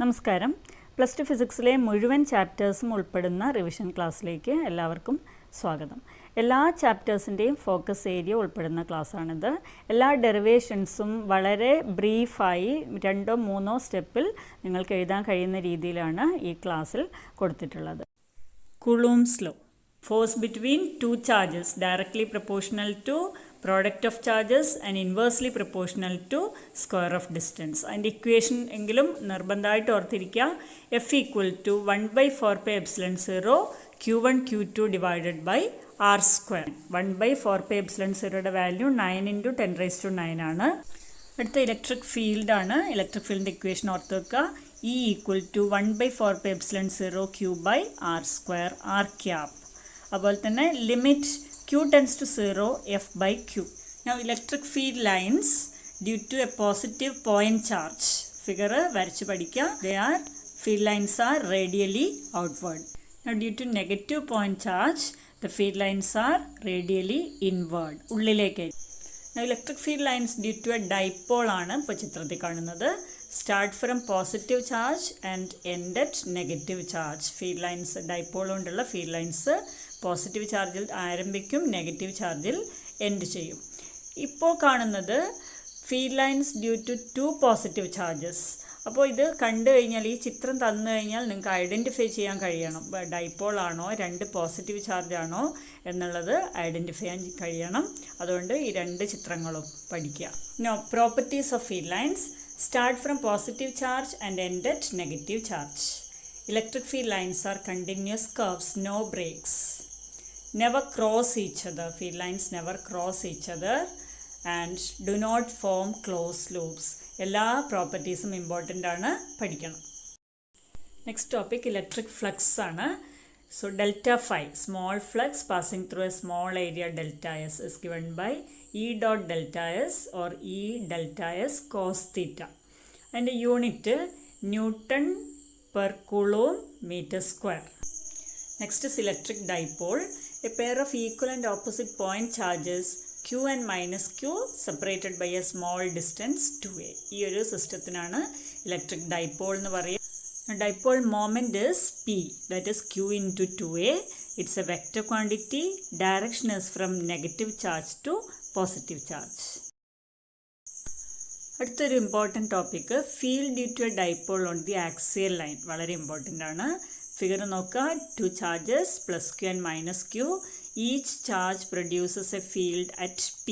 നമസ്കാരം. Plus two ഫിസിക്സിലെ മുഴുവൻ ചാപ്റ്റേഴ്സും ഉൾപ്പെടുന്ന റിവിഷൻ ക്ലാസ്സിലേക്ക് എല്ലാവർക്കും സ്വാഗതം. എല്ലാ ചാപ്റ്റേഴ്സിൻ്റെയും ഫോക്കസ് ഏരിയ ഉൾപ്പെടുന്ന ക്ലാസ്സാണിത്. എല്ലാ ഡെറിവേഷൻസും വളരെ ബ്രീഫായി 2-3 സ്റ്റെപ്പിൽ നിങ്ങൾക്ക് എഴുതാൻ കഴിയുന്ന രീതിയിലാണ് ഈ ക്ലാസ്സിൽ കൊടുത്തിട്ടുള്ളത്. കൂളൂംസ് law. Force between two charges directly proportional to product of charges and inversely proportional to square of distance. അതിൻ്റെ ഇക്വേഷൻ എങ്കിലും നിർബന്ധമായിട്ട് ഓർത്തിരിക്കുക. F equal to 1/4πε0 Q1 Q2 divided by R square. 1/4πε0യുടെ വാല്യൂ 9 × 10⁹ ആണ്. അടുത്ത ഇലക്ട്രിക് ഫീൽഡാണ്. ഇലക്ട്രിക് ഫീൽഡിൻ്റെ ഇക്വേഷൻ ഓർത്ത് വെക്കുക. E equal to 1/4πε0 Q by R square R cap. അതുപോലെ തന്നെ limit Q tends to 0 F by Q. Now electric field lines due to a positive point charge. Figure വരച്ച് പഠിക്കുക. Field lines are radially outward. Now due to negative point charge the field lines are radially inward. ഉള്ളിലേക്ക്. Now electric field lines due to a dipole ആണ് ഇപ്പോൾ ചിത്രത്തിൽ കാണുന്നത്. Start from positive charge and end at negative charge. Field lines dipole കൊണ്ടുള്ള field lines positive ചാർജിൽ ആരംഭിക്കും, negative ചാർജിൽ end ചെയ്യും. ഇപ്പോൾ കാണുന്നത് field lines due to 2 positive charges. അപ്പോൾ ഇത് കണ്ടു കഴിഞ്ഞാൽ, ഈ ചിത്രം തന്നു കഴിഞ്ഞാൽ നിങ്ങൾക്ക് ഐഡൻറ്റിഫൈ ചെയ്യാൻ കഴിയണം. ഡൈപോൾ ആണോ 2 പോസിറ്റീവ് ചാർജ് ആണോ എന്നുള്ളത് ഐഡൻറ്റിഫൈ ചെയ്യാൻ കഴിയണം. അതുകൊണ്ട് ഈ 2 ചിത്രങ്ങളും പഠിക്കുക. Know properties of field lines. Start from positive charge and end at negative charge. Electric field lines are continuous curves, no breaks. Never cross each other. Field lines never cross each other and do not form closed loops. എല്ലാ പ്രോപ്പർട്ടീസും important ആണ്, പഠിക്കണം. Next topic electric flux ആണ്. So delta phi, small flux passing through a small area delta S is given by E dot delta S or E delta S cos theta. അതിൻ്റെ unit newton per coulomb metre square. Next is electric dipole. A pair of equal and opposite point charges Q and minus Q separated by a small distance 2a. ഈ ഒരു സിസ്റ്റത്തിനാണ് electric dipole എന്ന് പറയുക. Dipole moment is P, that is Q into 2a. It's a vector quantity. Direction is from negative charge to positive charge. അടുത്തൊരു important topic, field due to a dipole on the axial line. വളരെ important ആണ്. Figure നോക്കുക. 2 charges plus Q and minus Q. Each charge produces a field at P.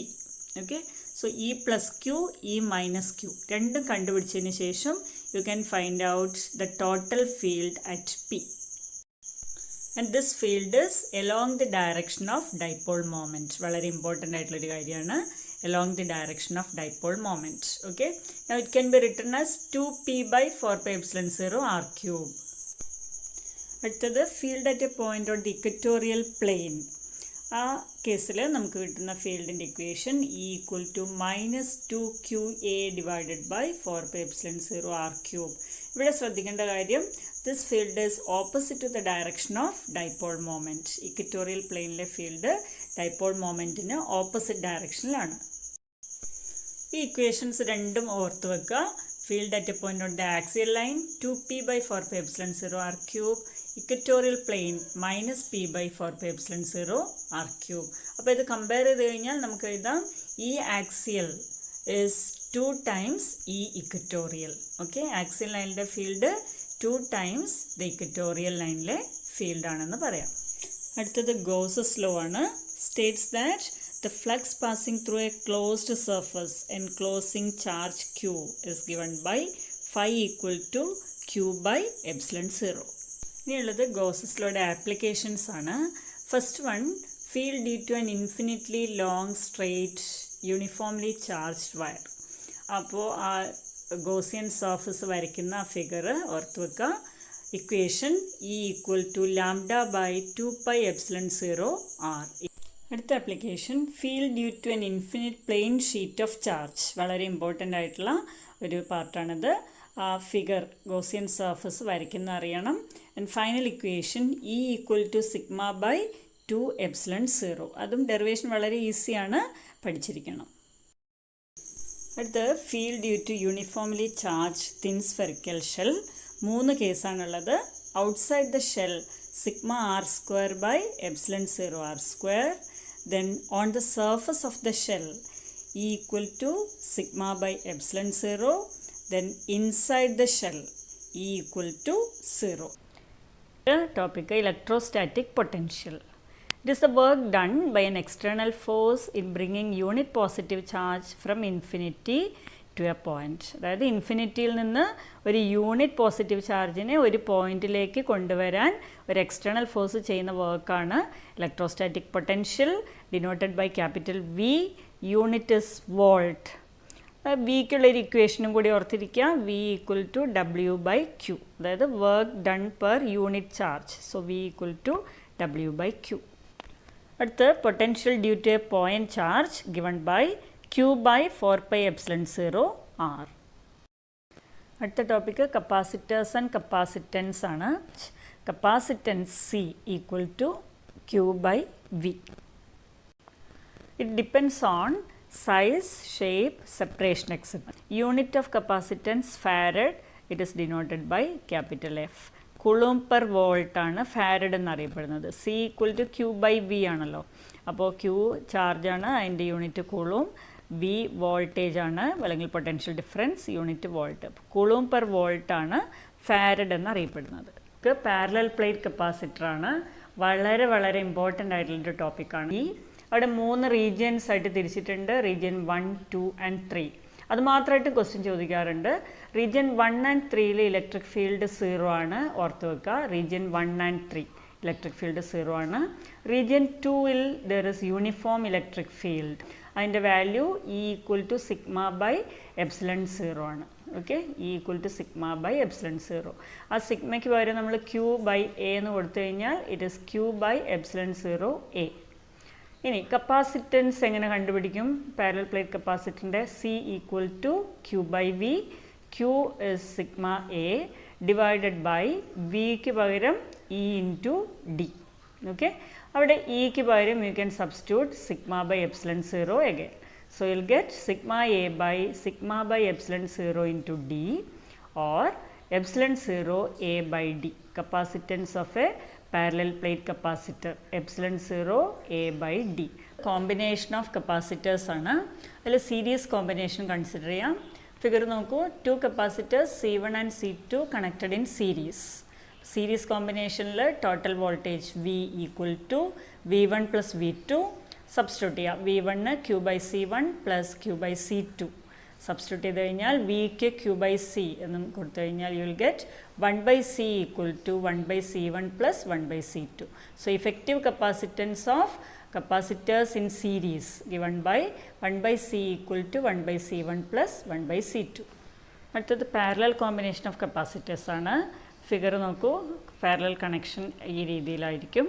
Okay. So E plus Q, E minus Q. രണ്ടും കണ്ടുപിടിച്ചതിന് ശേഷം you can find out the total field at P. And this field is along the direction of dipole moment. വളരെ important ആയിട്ടുള്ളൊരു കാര്യമാണ്. Along the direction of dipole moment. Okay. Now it can be written as 2p/4πε0 r cube. അടുത്തത് field at a point on the equatorial plane. ആ കേസിൽ നമുക്ക് കിട്ടുന്ന ഫീൽഡിൻ്റെ equation E equal to -2qa divided by 4πε0 r cube. ഇവിടെ ശ്രദ്ധിക്കേണ്ട കാര്യം, this field is opposite to the direction of dipole moment. Equatorial പ്ലെയിനിലെ ഫീൽഡ് ഡൈപോൾ മൊമെൻറ്റിന് ഓപ്പോസിറ്റ് ഡയറക്ഷനിലാണ്. ഈ ഇക്വേഷൻസ് രണ്ടും ഓർത്ത് വെക്കുക. Field at a point on the axial line 2p/4πε0 r cube. Equatorial plane -p/4πε0 r cube. അപ്പോൾ ഇത് compare ചെയ്ത് കഴിഞ്ഞാൽ നമുക്ക് എഴുതാം ഈ ആക്സിയൽ ഇസ് 2 times ഈ ഇക്വറ്റോറിയൽ. ഓക്കെ, ആക്സിയൽ ലൈനിലെ ഫീൽഡ് 2 times ദ ഇക്വറ്റോറിയൽ ലൈനിലെ ഫീൽഡ് ആണെന്ന് പറയാം. അടുത്തത് ഗോസസ് ലോ ആണ്. States that the flux passing through a closed surface enclosing charge q is given by phi equal to q/ε0. ഇനിയുള്ളത് Gauss's ലോയുടെ applications ആണ്. First one, field due to an infinitely long straight uniformly charged wire. അപ്പോൾ ആ Gaussian surface വരയ്ക്കുന്ന ആ figure ഓർത്ത് വെക്കുക. Equation E equal to λ/2πε0 r. അടുത്ത application, field due to an infinite plane sheet of charge. വളരെ important ആയിട്ടുള്ള ഒരു പാർട്ടാണിത്. ആ ഫിഗർ ഗോസിയൻ സർഫസ് വരയ്ക്കുന്ന അറിയണം. And final equation E equal to σ/2ε0. അതും ഡെറിവേഷൻ വളരെ ഈസിയാണ്, പഠിച്ചിരിക്കണം. അടുത്ത field due to uniformly charge thin spherical shell. മൂന്ന് കേസാണുള്ളത്. Outside the shell sigma R square by epsilon 0 R square. Then on the surface of the shell E equal to sigma by epsilon 0. Then inside the shell E equal to 0. The topic electrostatic potential. It is the work done by an external force in bringing unit positive charge from infinity to a point. അതായത് ഇൻഫിനിറ്റിയിൽ നിന്ന് ഒരു unit positive ചാർജിനെ ഒരു പോയിന്റിലേക്ക് കൊണ്ടുവരാൻ ഒരു external force ചെയ്യുന്ന വർക്കാണ് electrostatic potential, denoted by capital V. Unit is volt. വിക്കുള്ളൊരു ഇക്വേഷനും കൂടി ഓർത്തിരിക്കുക. V equal to W by Q, അതായത് work done per unit charge. So V equal to W by Q. അടുത്ത് potential due to a point charge given by Q by 4 pi epsilon 0 R. അടുത്ത topic capacitors and capacitance ആണ്. Capacitance C equal to Q by V. It depends on size, shape, separation, etc. Unit of capacitance Farad. It is denoted by capital F. Coulomb per volt ആണ് farad എന്നറിയപ്പെടുന്നത്. C equal to Q by V ആണല്ലോ. അപ്പോൾ Q ചാർജാണ്, അതിൻ്റെ unit കുളൂം. V voltage ആണ്, അല്ലെങ്കിൽ potential difference, unit volt. Coulomb per വോൾട്ടാണ് farad എന്നറിയപ്പെടുന്നത്. ഇത് പാരലൽ പ്ലേറ്റ് കപ്പാസിറ്റർ ആണ്. വളരെ വളരെ ഇമ്പോർട്ടൻ്റ് ആയിട്ടുള്ളൊരു ടോപ്പിക്കാണ്. അവിടെ 3 റീജിയൻസ് ആയിട്ട് തിരിച്ചിട്ടുണ്ട്. Region 1, 2 and 3. അത് മാത്രമായിട്ട് ക്വസ്റ്റ്യൻ ചോദിക്കാറുണ്ട്. റീജിയൻ 1 and 3 ഇലക്ട്രിക് ഫീൽഡ് 0 ആണ്, ഓർത്ത് വെക്കുക. റീജിയൻ 1 and 3 ഇലക്ട്രിക് ഫീൽഡ് 0 ആണ്. Region 2 there is uniform electric field. അതിൻ്റെ value E equal to sigma by epsilon 0 ആണ്. Okay, E equal to sigma by epsilon 0. ആ സിഗ്മയ്ക്ക് പകരം നമ്മൾ ക്യൂ ബൈ എ എന്ന് കൊടുത്തു കഴിഞ്ഞാൽ it is Q by epsilon 0 A. ഇനി കപ്പാസിറ്റൻസ് എങ്ങനെ കണ്ടുപിടിക്കും? പാരലൽ പ്ലേറ്റ് കപ്പാസിറ്ററിൻ്റെ C equal to Q by V. Q is sigma A divided by വിക്ക് പകരം ഇ ഇൻറ്റു ഡി. ഓക്കെ, അവിടെ ഇക്ക് പകരം you can substitute sigma by epsilon 0 again. So you'll get sigma A by sigma by epsilon 0 into D or epsilon 0 A by D. Capacitance of a parallel plate capacitor epsilon 0 A by D. Combination of capacitors ആണ്. അതിൽ series combination consider ചെയ്യാം. Figure നോക്കൂ. 2 capacitors C1 and C2 connected in series. Series കോമ്പിനേഷനിൽ total voltage V equal to V1 plus V2. Substitute ചെയ്യാം. V1 Q by C1 plus Q by C2. സബ്സ്റ്റിറ്റ്യൂട്ട് ചെയ്ത് കഴിഞ്ഞാൽ വിക്ക് ക്യൂ ബൈ സി എന്നും കൊടുത്തു കഴിഞ്ഞാൽ you will get 1 by C equal to 1 by C1 plus 1 by C2. So effective capacitance of capacitors in series given by 1 by C equal to 1 by C1 plus 1 by C2. അടുത്തത് parallel combination of capacitors ആണ്. Figure നോക്കൂ. Parallel connection ഈ രീതിയിലായിരിക്കും.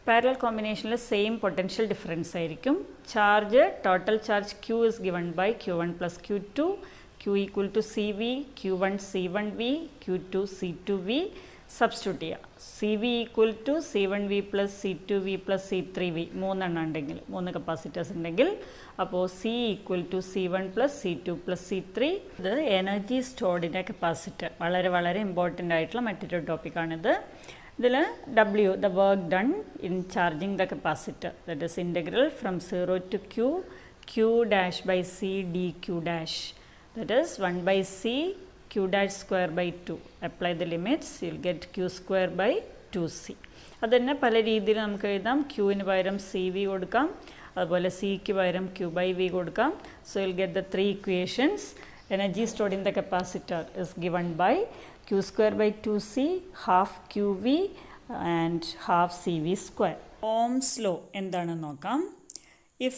Parallel കോമ്പിനേഷനിൽ same potential difference ആയിരിക്കും. Charge total charge Q is given by Q1 plus Q2. Q equal to C V, Q1 C1 V, Q2 C2 V. സബ്സ്റ്റിറ്റ്യൂട്ട് ചെയ്യുക. C V equal to C1 V plus C2 V plus C3 V. 3 എണ്ണം ഉണ്ടെങ്കിൽ, 3 capacitors ഉണ്ടെങ്കിൽ, അപ്പോൾ C equal to C1 plus C2 plus C3. ഇത് energy സ്റ്റോർഡിൻ്റെ capacitor. വളരെ വളരെ important ആയിട്ടുള്ള മറ്റൊരു ടോപ്പിക്കാണിത്. ഇതിൽ W, the work done in charging the capacitor, that is integral from 0 to Q dash by C dQ dash, that is 1 by C Q dash square by 2. Apply the limits, you will get Q square by 2C. അത് തന്നെ പല രീതിയിൽ നമുക്ക് എഴുതാം. ക്യൂവിന് പകരം C V കൊടുക്കാം, അതുപോലെ സിക്ക് പകരം ക്യൂ ബൈ വി കൊടുക്കാം. So you will get the 3 equations. Energy stored in the capacitor is given by Q square by 2C, half QV and half CV square. Ohm's law എന്താണെന്ന് നോക്കാം. If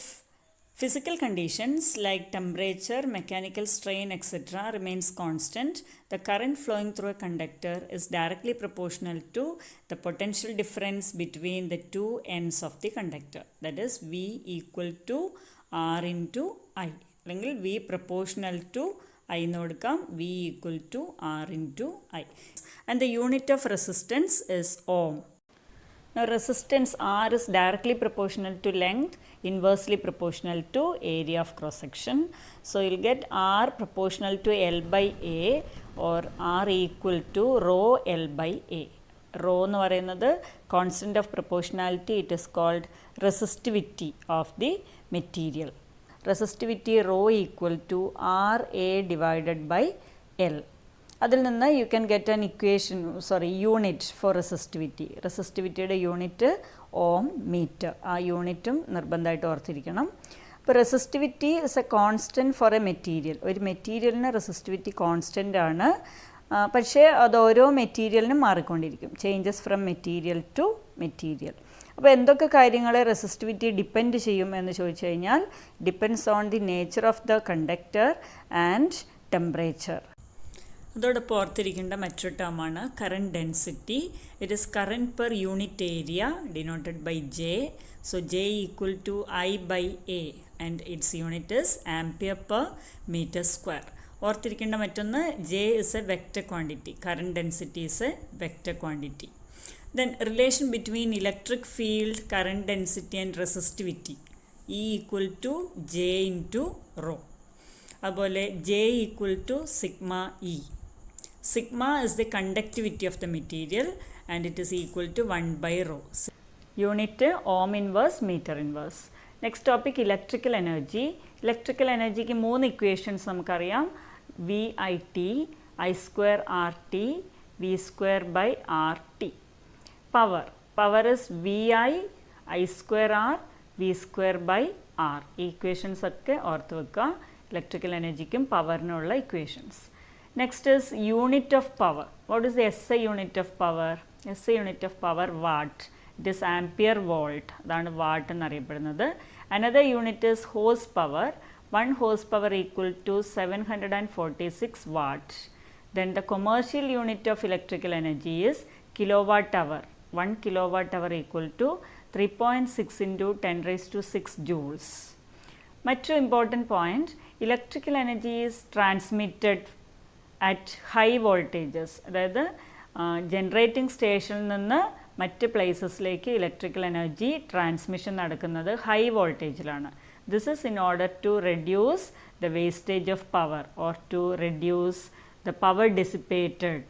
physical conditions like temperature, mechanical strain, etc. remains constant, the current flowing through a conductor is directly proportional to the potential difference between the two ends of the conductor. That is V equal to R into I. അല്ലെങ്കിൽ V proportional to I എന്ന് കൊടുക്കാം. V equal to R into I. And the unit of resistance is ohm. Now resistance R is directly proportional to length, inversely proportional to area of cross section. So you'll get R proportional to L by A or R equal to rho L by A. Rho എന്ന് പറയുന്നത് constant of proportionality, it is called resistivity of the material. Resistivity rho equal to RA divided by L. അതിൽ നിന്ന് you can get an equation unit for resistivity. റെസിസ്റ്റിവിറ്റിയുടെ unit ohm metre. ആ യൂണിറ്റും നിർബന്ധമായിട്ട് ഓർത്തിരിക്കണം. അപ്പോൾ resistivity is a constant for a material. ഒരു മെറ്റീരിയലിന് റെസിസ്റ്റിവിറ്റി കോൺസ്റ്റൻ്റ് ആണ്, പക്ഷേ അത് ഓരോ മെറ്റീരിയലിനും മാറിക്കൊണ്ടിരിക്കും. Changes from material to material. അപ്പോൾ എന്തൊക്കെ കാര്യങ്ങളെ റെസിസ്റ്റിവിറ്റി ഡിപ്പെൻഡ് ചെയ്യും എന്ന് ചോദിച്ചു കഴിഞ്ഞാൽ depends on the nature of the conductor and temperature. അതോടൊപ്പം ഓർത്തിരിക്കേണ്ട മറ്റൊരു ടേമാണ് current density. It is current per unit area denoted by J. So J equal to I by A and its unit is ampere per metre square. ഓർത്തിരിക്കേണ്ട മറ്റൊന്ന് J is a vector quantity. Current density is a vector quantity. Then relation between electric field, current density and resistivity. E equal to J into rho. അതുപോലെ J equal to sigma E. Sigma is the conductivity of the material and it is equal to 1 by rho. Unit ohm inverse, meter inverse. Next topic, electrical energy. Electrical energy ki 3 equations namukariya. VIT, I square RT, V square by RT. Power. Power is VI, I square R, V square by R. Equations ഒക്കെ ഓർത്ത് വെക്കുക. Electrical energy ക്കും പവറിനുള്ള equations. Next is unit of power. What is the SI unit of power? SI unit of power watt. It is ampere volt. അതാണ് what എന്നറിയപ്പെടുന്നത്. Another unit is horsepower. 1 horsepower equal to 746 watt. Then the commercial unit of electrical energy is kilowatt hour. 1 kilowatt hour equal to 3.6 into 10 raised to 6 joules. Many important point, electrical energy is transmitted at high voltages. അതായത് generating സ്റ്റേഷനിൽ നിന്ന് മറ്റ് പ്ലേസസിലേക്ക് electrical energy transmission നടക്കുന്നത് high വോൾട്ടേജിലാണ്. This is in order to reduce the wastage of power or to reduce the power dissipated.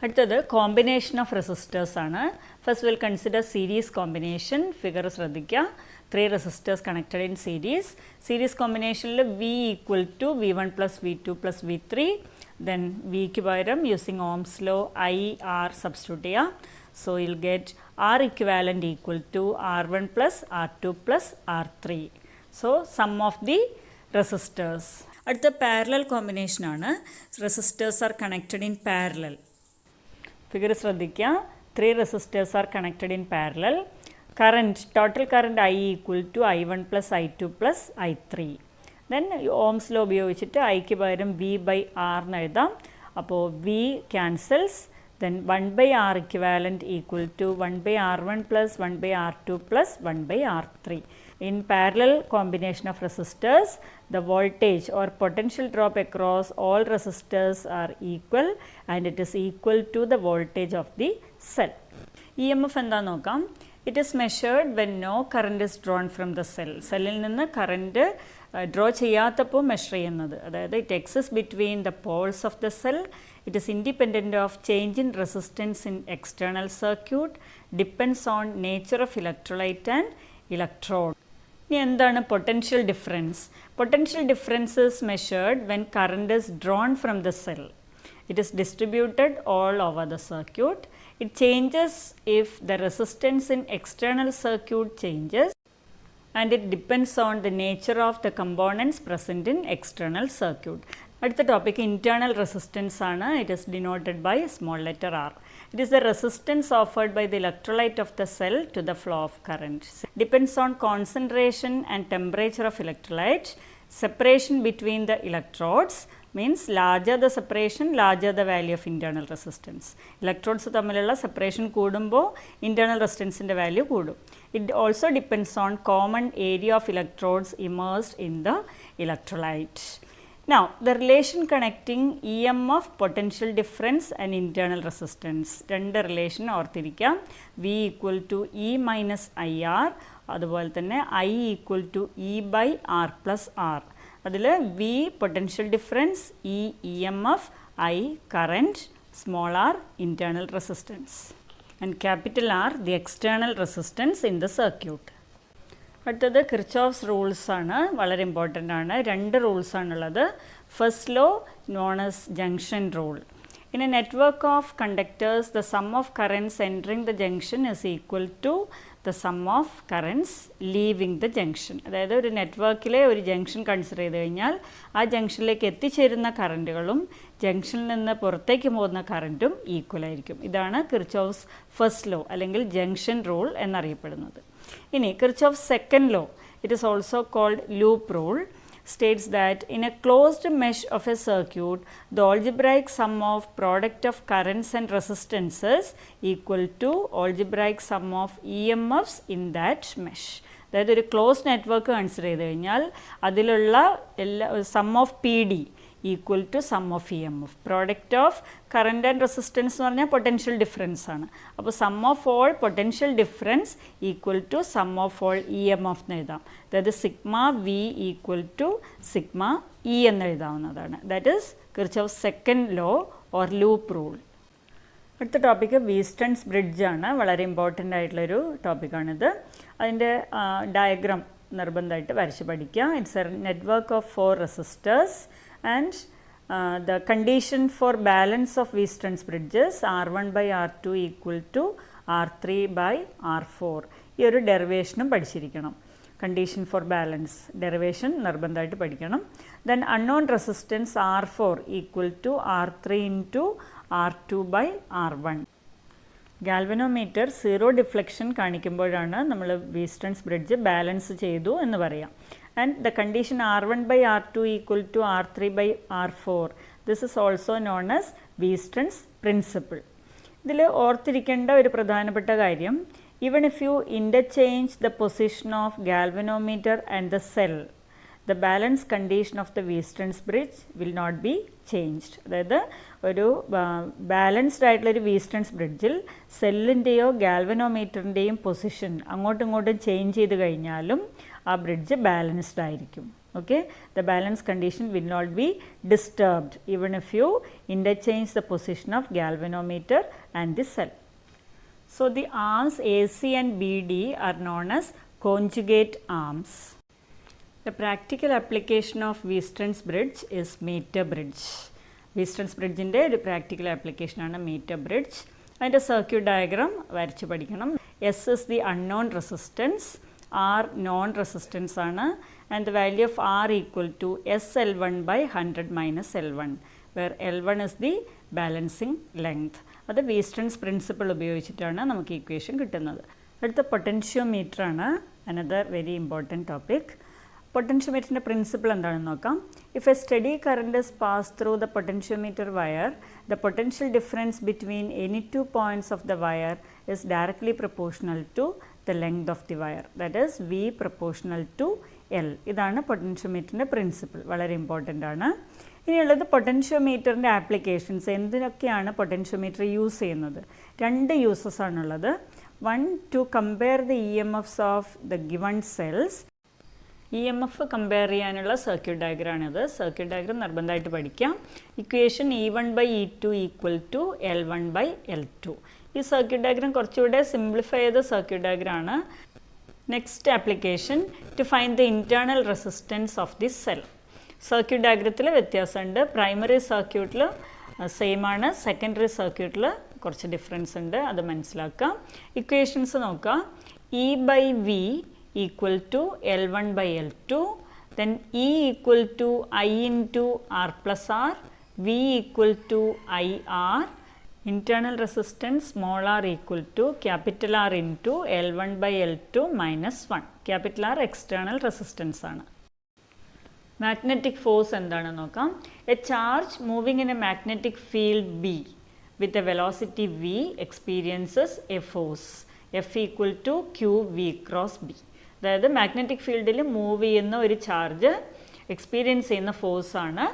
അടുത്തത് combination of resistors ആണ്. First will consider series combination. Figure ശ്രദ്ധിക്കുക. 3 resistors connected in series. Series combination V equal to V1 plus V2 plus V3. Then V ക്ക് പകരം using Ohm's law IR substitute ചെയ്യാം. So you'll get R equivalent equal to R1 plus R2 plus R3. So sum of the resistors. അടുത്ത parallel combination ആണ്. Resistors are connected in parallel. Figure ശ്രദ്ധിക്കുക. 3 resistors are connected in parallel. Current, total current I equal to I1 plus I2 plus I3. Then Ohm's law ഉപയോഗിച്ചിട്ട് ഐക്ക് പകരം V by R എന്ന് എഴുതാം. അപ്പോൾ V cancels. Then 1 by R equivalent equal to 1 by R1 plus 1 by R2 plus 1 by R3. In parallel combination of resistors, the voltage or potential drop across all resistors are equal and it is equal to the voltage of the cell. EMF എന്താ നോക്കാം. It is measured when no current is drawn from the cell. സെല്ലിൽ നിന്ന് current draw ചെയ്യാത്തപ്പോൾ measure ചെയ്യുന്നത്. അതായത് it exist between the poles of the cell. It is independent of change in resistance in external circuit, depends on nature of electrolyte and electrode. ഇനി എന്താണ് potential difference? Potential difference is measured when current is drawn from the cell. It is distributed all over the circuit. It changes if the resistance in external circuit changes and it depends on the nature of the components present in external circuit. അടുത്ത topic internal resistance ആണ്. It is denoted by small letter r. It is the resistance offered by the electrolyte of the cell to the flow of current. Depends on concentration and temperature of electrolyte. Separation between the electrodes means larger the separation, larger the value of internal resistance. Electrodes തമ്മിലുള്ള separation കൂടുമ്പോൾ internal resistanceൻ്റെ value കൂടും. It also depends on common area of electrodes immersed in the electrolyte. Now, the relation connecting EMF, potential difference and internal resistance. രണ്ട് relation ഓർത്തിരിക്കാം. V equal to E minus IR, അതുപോലെ തന്നെ I equal to E by R plus R. അതിൽ V potential difference, E EMF, I current, small r internal resistance and capital R the external resistance in the circuit. അടുത്തത് Kirchhoff's rules ആണ്, വളരെ important ആണ്. രണ്ട് rules ആണുള്ളത്. First law known as junction rule. In a network of conductors the sum of currents entering the junction is equal to the sum of currents leaving the junction. അതായത് ഒരു നെറ്റ്വർക്കിലെ ഒരു junction consider ചെയ്ത് കഴിഞ്ഞാൽ ആ ജംഗ്ഷനിലേക്ക് എത്തിച്ചേരുന്ന കറൻറ്റുകളും ജംഗ്ഷനിൽ നിന്ന് പുറത്തേക്ക് പോകുന്ന കറൻറ്റും ഈക്വൽ ആയിരിക്കും. ഇതാണ് കിർച്ചോഫ്സ് ഫസ്റ്റ് ലോ അല്ലെങ്കിൽ ജംഗ്ഷൻ റൂൾ എന്നറിയപ്പെടുന്നത്. ഇനി Kirchhoff's second law, it is also called loop rule, states that in a closed mesh of a circuit, the algebraic sum of product of currents and resistances equal to algebraic sum of EMFs in that mesh. അതായത് ഒരു close network consider ചെയ്ത് കഴിഞ്ഞാൽ അതിലുള്ള എല്ലാ sum of P D equal to sum of E M F. Product of current and resistance എന്ന് പറഞ്ഞാൽ potential difference ആണ്. അപ്പോൾ sum of all potential difference equal to sum of all E M F എന്ന് എഴുതാം. അതായത് sigma V equal to sigma E എന്ന് എഴുതാവുന്നതാണ്. That is Kirchhoff's second law or loop rule. അടുത്ത ടോപ്പിക്ക് വീസ്റ്റൺസ് ബ്രിഡ്ജ് ആണ്. വളരെ ഇമ്പോർട്ടൻ്റ് ആയിട്ടുള്ളൊരു ടോപ്പിക്കാണിത്. അതിൻ്റെ ഡയഗ്രാം നിർബന്ധമായിട്ട് വരച്ച് പഠിക്കുക. It's A network of 4 resistors and the condition for balance of Weiston's bridges R1 by R2 equal to R3 by R4. ഈ ഒരു ഡെറിവേഷനും പഠിച്ചിരിക്കണം. കണ്ടീഷൻ ഫോർ ബാലൻസ് ഡെറിവേഷൻ നിർബന്ധമായിട്ട് പഠിക്കണം. Then unknown resistance R4 equal to R3 into R2 by R1. Galvanometer zero deflection കാണിക്കുമ്പോഴാണ് നമ്മൾ Wheatstone's bridge balance ചെയ്തു എന്ന് പറയാം. And the condition R1 by R2 equal to R3 by R4. This is also known as Weiston's principle. ഇതിൽ ഓർത്തിരിക്കേണ്ട ഒരു പ്രധാനപ്പെട്ട കാര്യം, even if you interchange the position of galvanometer and the cell, the balance condition of the Weiston's bridge will not be changed. അതായത് ഒരു balanced ആയിട്ടുള്ളൊരു Wheatstone's ബ്രിഡ്ജിൽ സെല്ലിൻ്റെയോ ഗാൽവനോമീറ്ററിൻ്റെയും position അങ്ങോട്ടും ഇങ്ങോട്ടും ചേഞ്ച് ചെയ്ത് കഴിഞ്ഞാലും ആ ബ്രിഡ്ജ് ബാലൻസ്ഡ് ആയിരിക്കും. Okay, the balance condition will not be disturbed even if you interchange the position of galvanometer and the cell. So the arms A C and B D are known as conjugate arms. The practical application of Weiston's bridge is meter bridge. Weiston's bridgeൻ്റെ ഒരു practical ആപ്ലിക്കേഷനാണ് metre bridge. അതിൻ്റെ circuit diagram വരച്ച് പഠിക്കണം. S is the unknown resistance, R known resistance ആണ്, and the value of R equal to S L one by 100 minus L1, where L1 is the balancing length. അത് Wheatstone's principle ഉപയോഗിച്ചിട്ടാണ് നമുക്ക് equation കിട്ടുന്നത്. അടുത്ത potentiometer ആണ്, another very important topic. പൊട്ടൻഷ്യോമീറ്ററിൻ്റെ principle എന്താണെന്ന് നോക്കാം. If a steady current is pass through the potentiometer wire, the potential difference between any 2 points of the wire is directly proportional to the length of the wire, that is V proportional to L. ഇതാണ് പൊട്ടൻഷ്യോമീറ്ററിൻ്റെ principle, വളരെ important ആണ്. ഇനിയുള്ളത് പൊട്ടൻഷ്യോമീറ്ററിൻ്റെ applications. എന്തിനൊക്കെയാണ് potentiometer use ചെയ്യുന്നത്? 2 uses ആണുള്ളത്. 1 to compare the EMFs of the given cells. EMF compare ചെയ്യാനുള്ള സർക്യൂട്ട് ഡയഗ്രാമാണിത്. സർക്യൂട്ട് ഡയഗ്രാം നിർബന്ധമായിട്ട് പഠിക്കാം. Equation E1 by E2 equal to L1 by L2. ഈ സർക്യൂട്ട് ഡയഗ്രാം കുറച്ചുകൂടെ സിംപ്ലിഫൈ ചെയ്ത സർക്യൂട്ട് ഡയഗ്രാമാണ്. Next application to find the internal resistance of the cell. Circuit ഡയഗ്രത്തിൽ വ്യത്യാസമുണ്ട്. പ്രൈമറി സർക്യൂട്ടിൽ സെയിം ആണ്, സെക്കൻഡറി സർക്യൂട്ടിൽ കുറച്ച് ഡിഫറൻസ് ഉണ്ട്, അത് മനസ്സിലാക്കാം. ഇക്വേഷൻസ് നോക്കാം. E by V equal to L1 by L2, then E equal to I into R plus R, V equal to IR, internal resistance small r equal to capital R into L1 by L2 minus 1. Capital R external resistance ആണ്. Magnetic force എന്താണെന്ന് നോക്കാം. A charge moving in a magnetic field B with a velocity V experiences a force F equal to Q V cross B. അതായത് magnetic ഫീൽഡിൽ move ചെയ്യുന്ന ഒരു charge experience ചെയ്യുന്ന ഫോഴ്സാണ്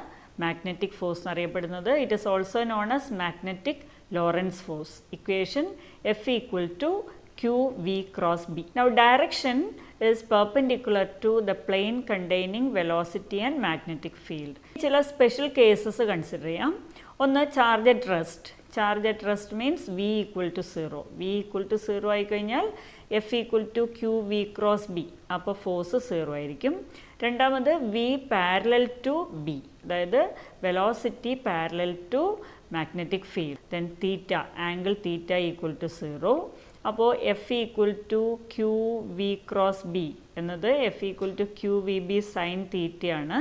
magnetic force എന്നറിയപ്പെടുന്നത്. It is also known as magnetic Lorentz force. Equation F equal to QV cross B. Now direction is perpendicular to the plane containing velocity and magnetic field. ചില special cases consider ചെയ്യാം. ഒന്ന് charge at rest. Charge at rest means V equal to 0. V equal to 0 ആയിക്കഴിഞ്ഞാൽ F equal to QV cross B. അപ്പോൾ force 0 ആയിരിക്കും. രണ്ടാമത് V parallel to B, അതായത് velocity parallel to magnetic field. Then theta, angle theta equal to 0. അപ്പോൾ F equal to QV cross B എന്നത് F equal to QVB sine തീറ്റയാണ്.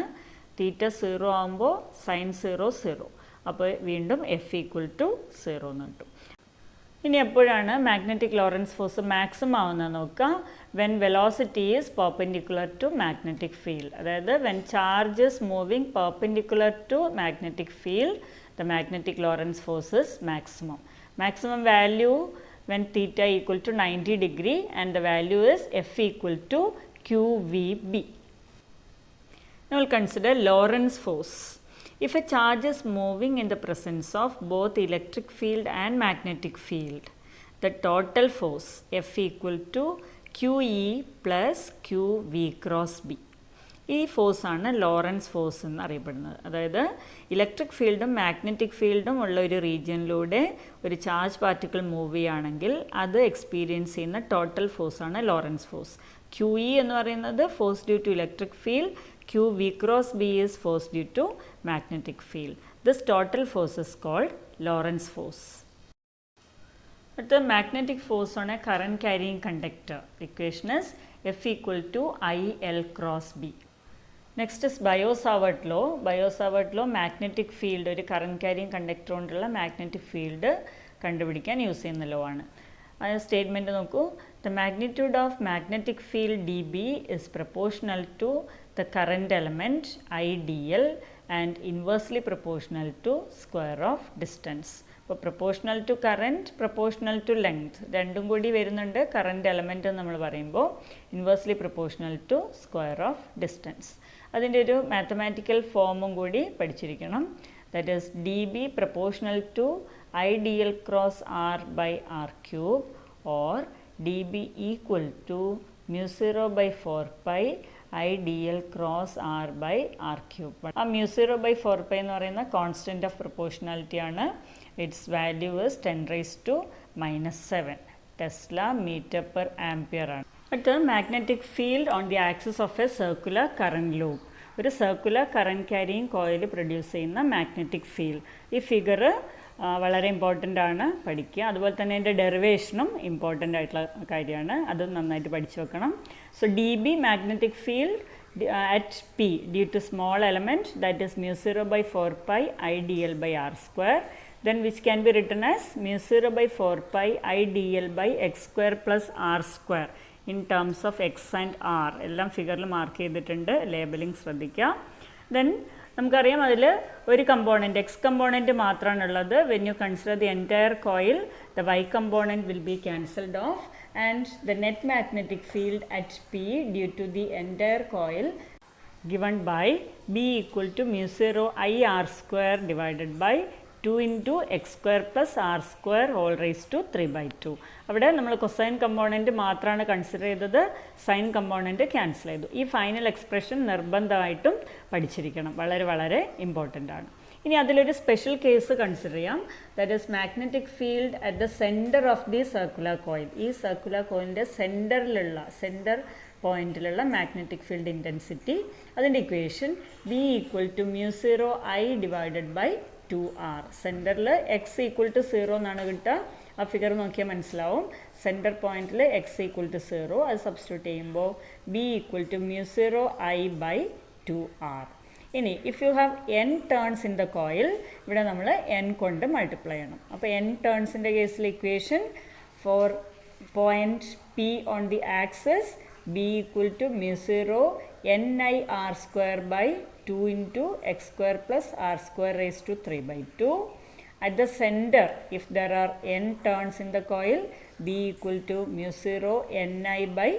Theta 0 ആകുമ്പോൾ sign 0 0. അപ്പോൾ വീണ്ടും F ഈക്വൽ ടു 0 എന്ന് കിട്ടും. ഇനി എപ്പോഴാണ് മാഗ്നറ്റിക് ലോറൻസ് ഫോഴ്സ് മാക്സിമം ആവുന്നത് നോക്കുക. When velocity is perpendicular to magnetic field, അതായത് when charge is moving perpendicular to magnetic field, the magnetic Lorentz force is maximum. Maximum value when theta equal to 90 degree and the value is F equal to QVB. Now we'll consider Lorentz force. If a charge is moving in the presence of both electric field and magnetic field, the total force F equal to QE plus QV cross B. ഈ ഫോഴ്സാണ് Lorentz force എന്ന് അറിയപ്പെടുന്നത്. അതായത് electric ഫീൽഡും magnetic ഫീൽഡും ഉള്ള ഒരു റീജിയനിലൂടെ ഒരു charge particle move ചെയ്യുകയാണെങ്കിൽ അത് എക്സ്പീരിയൻസ് ചെയ്യുന്ന ടോട്ടൽ ഫോഴ്സാണ് ലോറൻസ് ഫോഴ്സ്. QE എന്ന് പറയുന്നത് force due to electric field, QV cross B is force due to magnetic field. This total force is called Lorentz force. അടുത്ത magnetic force on a current carrying conductor. Equation is F equal to IL cross B. Next is Biot Savart law. Biot Savart law magnetic field, ഒരു current carrying conductor കൊണ്ടുള്ള magnetic field കണ്ടുപിടിക്കാൻ use ചെയ്യുന്ന law ആണ്. ആ statement നോക്കൂ. The magnitude of magnetic field DB is proportional to the current element IDL and inversely proportional to square of distance. അപ്പോൾ proportional to current, proportional to length രണ്ടും കൂടി വരുന്നുണ്ട് current element എന്ന് നമ്മൾ പറയുമ്പോൾ. Inversely proportional to square of distance. അതിൻ്റെ ഒരു mathematical ഫോമും കൂടി പഠിച്ചിരിക്കണം. That is DB proportional to IDL cross R by R cube or DB equal to mu0 by 4 pi IDL cross R by R cube. ആ mu0 by 4 pi എന്ന് പറയുന്ന constant of proportionality ആണ്. Its value is 10⁻⁻⁷ tesla metre per ampere ആണ്. അടുത്തത് magnetic field on the axis of a circular current loop. ഒരു circular current carrying coil produce ചെയ്യുന്ന magnetic field. ഈ figure വളരെ important ആണ്, പഠിക്കുക. അതുപോലെ തന്നെ അതിൻ്റെ ഡെറിവേഷനും ഇമ്പോർട്ടൻ്റ് ആയിട്ടുള്ള കാര്യമാണ്, അതും നന്നായിട്ട് പഠിച്ചു വെക്കണം. So DB magnetic field at P due to small element, that is mu0 by 4 pi IDL by R square, then which can be written as mu0 by 4 pi IDL by x square plus R square in terms of x and R. എല്ലാം ഫിഗറിൽ mark ചെയ്തിട്ടുണ്ട്, labelling ശ്രദ്ധിക്കുക. Then നമുക്കറിയാം അതിൽ ഒരു component X component മാത്രമാണുള്ളത്. When you consider the entire coil, the Y component will be cancelled off and the net magnetic field at P due to the entire coil given by B equal to mu0 I R square divided by 2 into x square plus R square whole raised to 3/2. അവിടെ നമ്മൾ cosine component മാത്രമാണ് consider ചെയ്തത്, sign component cancel ചെയ്തു. ഈ final expression നിർബന്ധമായിട്ടും പഠിച്ചിരിക്കണം, വളരെ വളരെ ഇമ്പോർട്ടൻ്റ് ആണ്. ഇനി അതിലൊരു സ്പെഷ്യൽ കേസ് കൺസിഡർ ചെയ്യാം. That is magnetic field at the centre of the circular coil. ഈ സർക്കുലർ കോയിലിൻ്റെ സെൻറ്റർ പോയിന്റിലുള്ള മാഗ്നറ്റിക് ഫീൽഡ് ഇൻറ്റൻസിറ്റി. അതിൻ്റെ equation B equal to mu0 I divided by 2R. സെൻറ്ററിൽ x ഈക്വൽ ടു 0 എന്നാണ് കിട്ടുക. ആ figure നോക്കിയാൽ മനസ്സിലാവും. സെൻറ്റർ പോയിന്റിൽ x ഈക്വൽ ടു 0, അത് സബ്സ്റ്റിറ്റ്യൂട്ട് ചെയ്യുമ്പോൾ B equal to mu0 I by 2R. ഇനി if you have n turns in the coil, ഇവിടെ നമ്മൾ n കൊണ്ട് മൾട്ടിപ്ലൈ ചെയ്യണം. അപ്പോൾ n ടേൺസിൻ്റെ കേസിൽ equation for point P on the axis B equal to mu0 ni R square by 2 into x square plus R square raised to 3/2. At the center, if there are n turns in the coil, B equal to mu0 ni by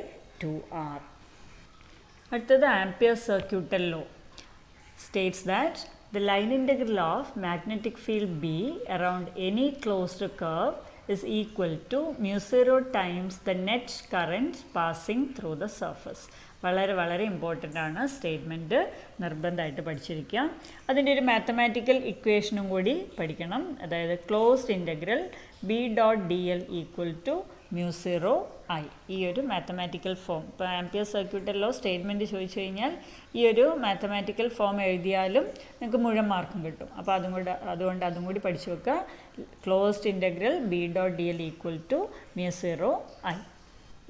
2R. അടുത്തത് Ampere circuital law. states that the line integral of magnetic field B around any closed curve is equal to mu 0 times the net current passing through the surface. വളരെ important ആണ്, statement നിർബന്ധമായിട്ട് പഠിച്ചിരിക്കുക. അതിൻ്റെ ഒരു mathematical ഇക്വേഷനും കൂടി പഠിക്കണം. അതായത് closed integral B dot D L equal to mu 0 I. ഈ ഒരു മാത്തമാറ്റിക്കൽ ഫോം ഇപ്പോൾ ആംപിയർ സർക്യൂട്ട് ലോ സ്റ്റേറ്റ്മെൻറ്റ് ചോദിച്ചു കഴിഞ്ഞാൽ ഈ ഒരു മാത്തമാറ്റിക്കൽ ഫോം എഴുതിയാലും നിങ്ങൾക്ക് മുഴുവൻ മാർക്കും കിട്ടും. അപ്പോൾ അതുകൊണ്ട് അതും കൂടി പഠിച്ചു വെക്കുക. Closed integral B dot D L equal to mu 0 I.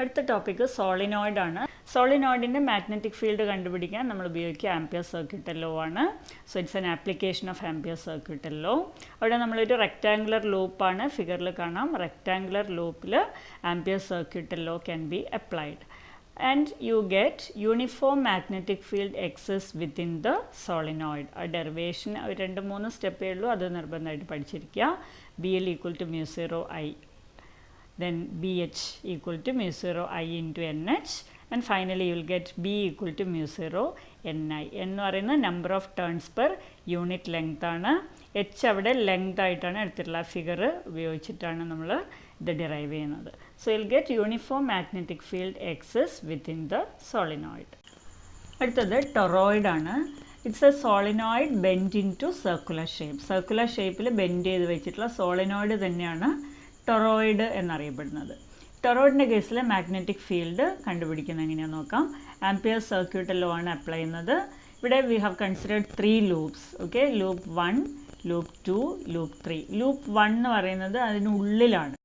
അടുത്ത ടോപ്പിക്ക് സോളിനോയിഡ് ആണ്. സോളിനോയിഡിൻ്റെ മാഗ്നറ്റിക് ഫീൽഡ് കണ്ടുപിടിക്കാൻ നമ്മൾ ഉപയോഗിക്കുക ആംപിയർ സർക്യൂട്ട് ലോ ആണ്. So it's an application of Ampere circuit law. അവിടെ നമ്മളൊരു റെക്റ്റാങ്കുലർ ലൂപ്പാണ് ഫിഗറിൽ കാണാം. റെക്റ്റാങ്കുലർ ലൂപ്പിൽ Ampere circuit law can be applied and you get uniform magnetic field exist within the solenoid. ആ ഡെറിവേഷൻ 2-3 സ്റ്റെപ്പേ ഉള്ളൂ, അത് നിർബന്ധമായിട്ട് പഠിച്ചിരിക്കുക. B L equal to mu 0 I, then BH equal to mu 0 I into NH, and finally you will get B equal to mu 0 NI. എന്ന് പറയുന്ന number of turns per unit length ആണ്. H അവിടെ length ആയിട്ടാണ് എടുത്തിട്ടുള്ള figure ഉപയോഗിച്ചിട്ടാണ് നമ്മൾ ഇത് derive ചെയ്യുന്നത്. So you will get uniform magnetic field exist within the solenoid. അടുത്തത് ടൊറോയിഡ് ആണ്. It's a solenoid bend into circular shape. Circular ഷേപ്പിൽ ബെൻഡ് ചെയ്ത് വെച്ചിട്ടുള്ള സോളിനോയിഡ് തന്നെയാണ് ടൊറോയിഡ് എന്നറിയപ്പെടുന്നത്. ടൊറോയിഡിൻ്റെ കേസിൽ മാഗ്നറ്റിക് ഫീൽഡ് കണ്ടുപിടിക്കുന്നത് എങ്ങനെയാണെന്ന് നോക്കാം. ആംപിയർ സർക്യൂട്ട് ലോ ആണ് അപ്ലൈ ചെയ്യുന്നത്. ഇവിടെ we have considered 3 loops. Okay, loop 1, loop 2, loop 3. Loop 1 എന്ന് പറയുന്നത് അതിനുള്ളിലാണ്,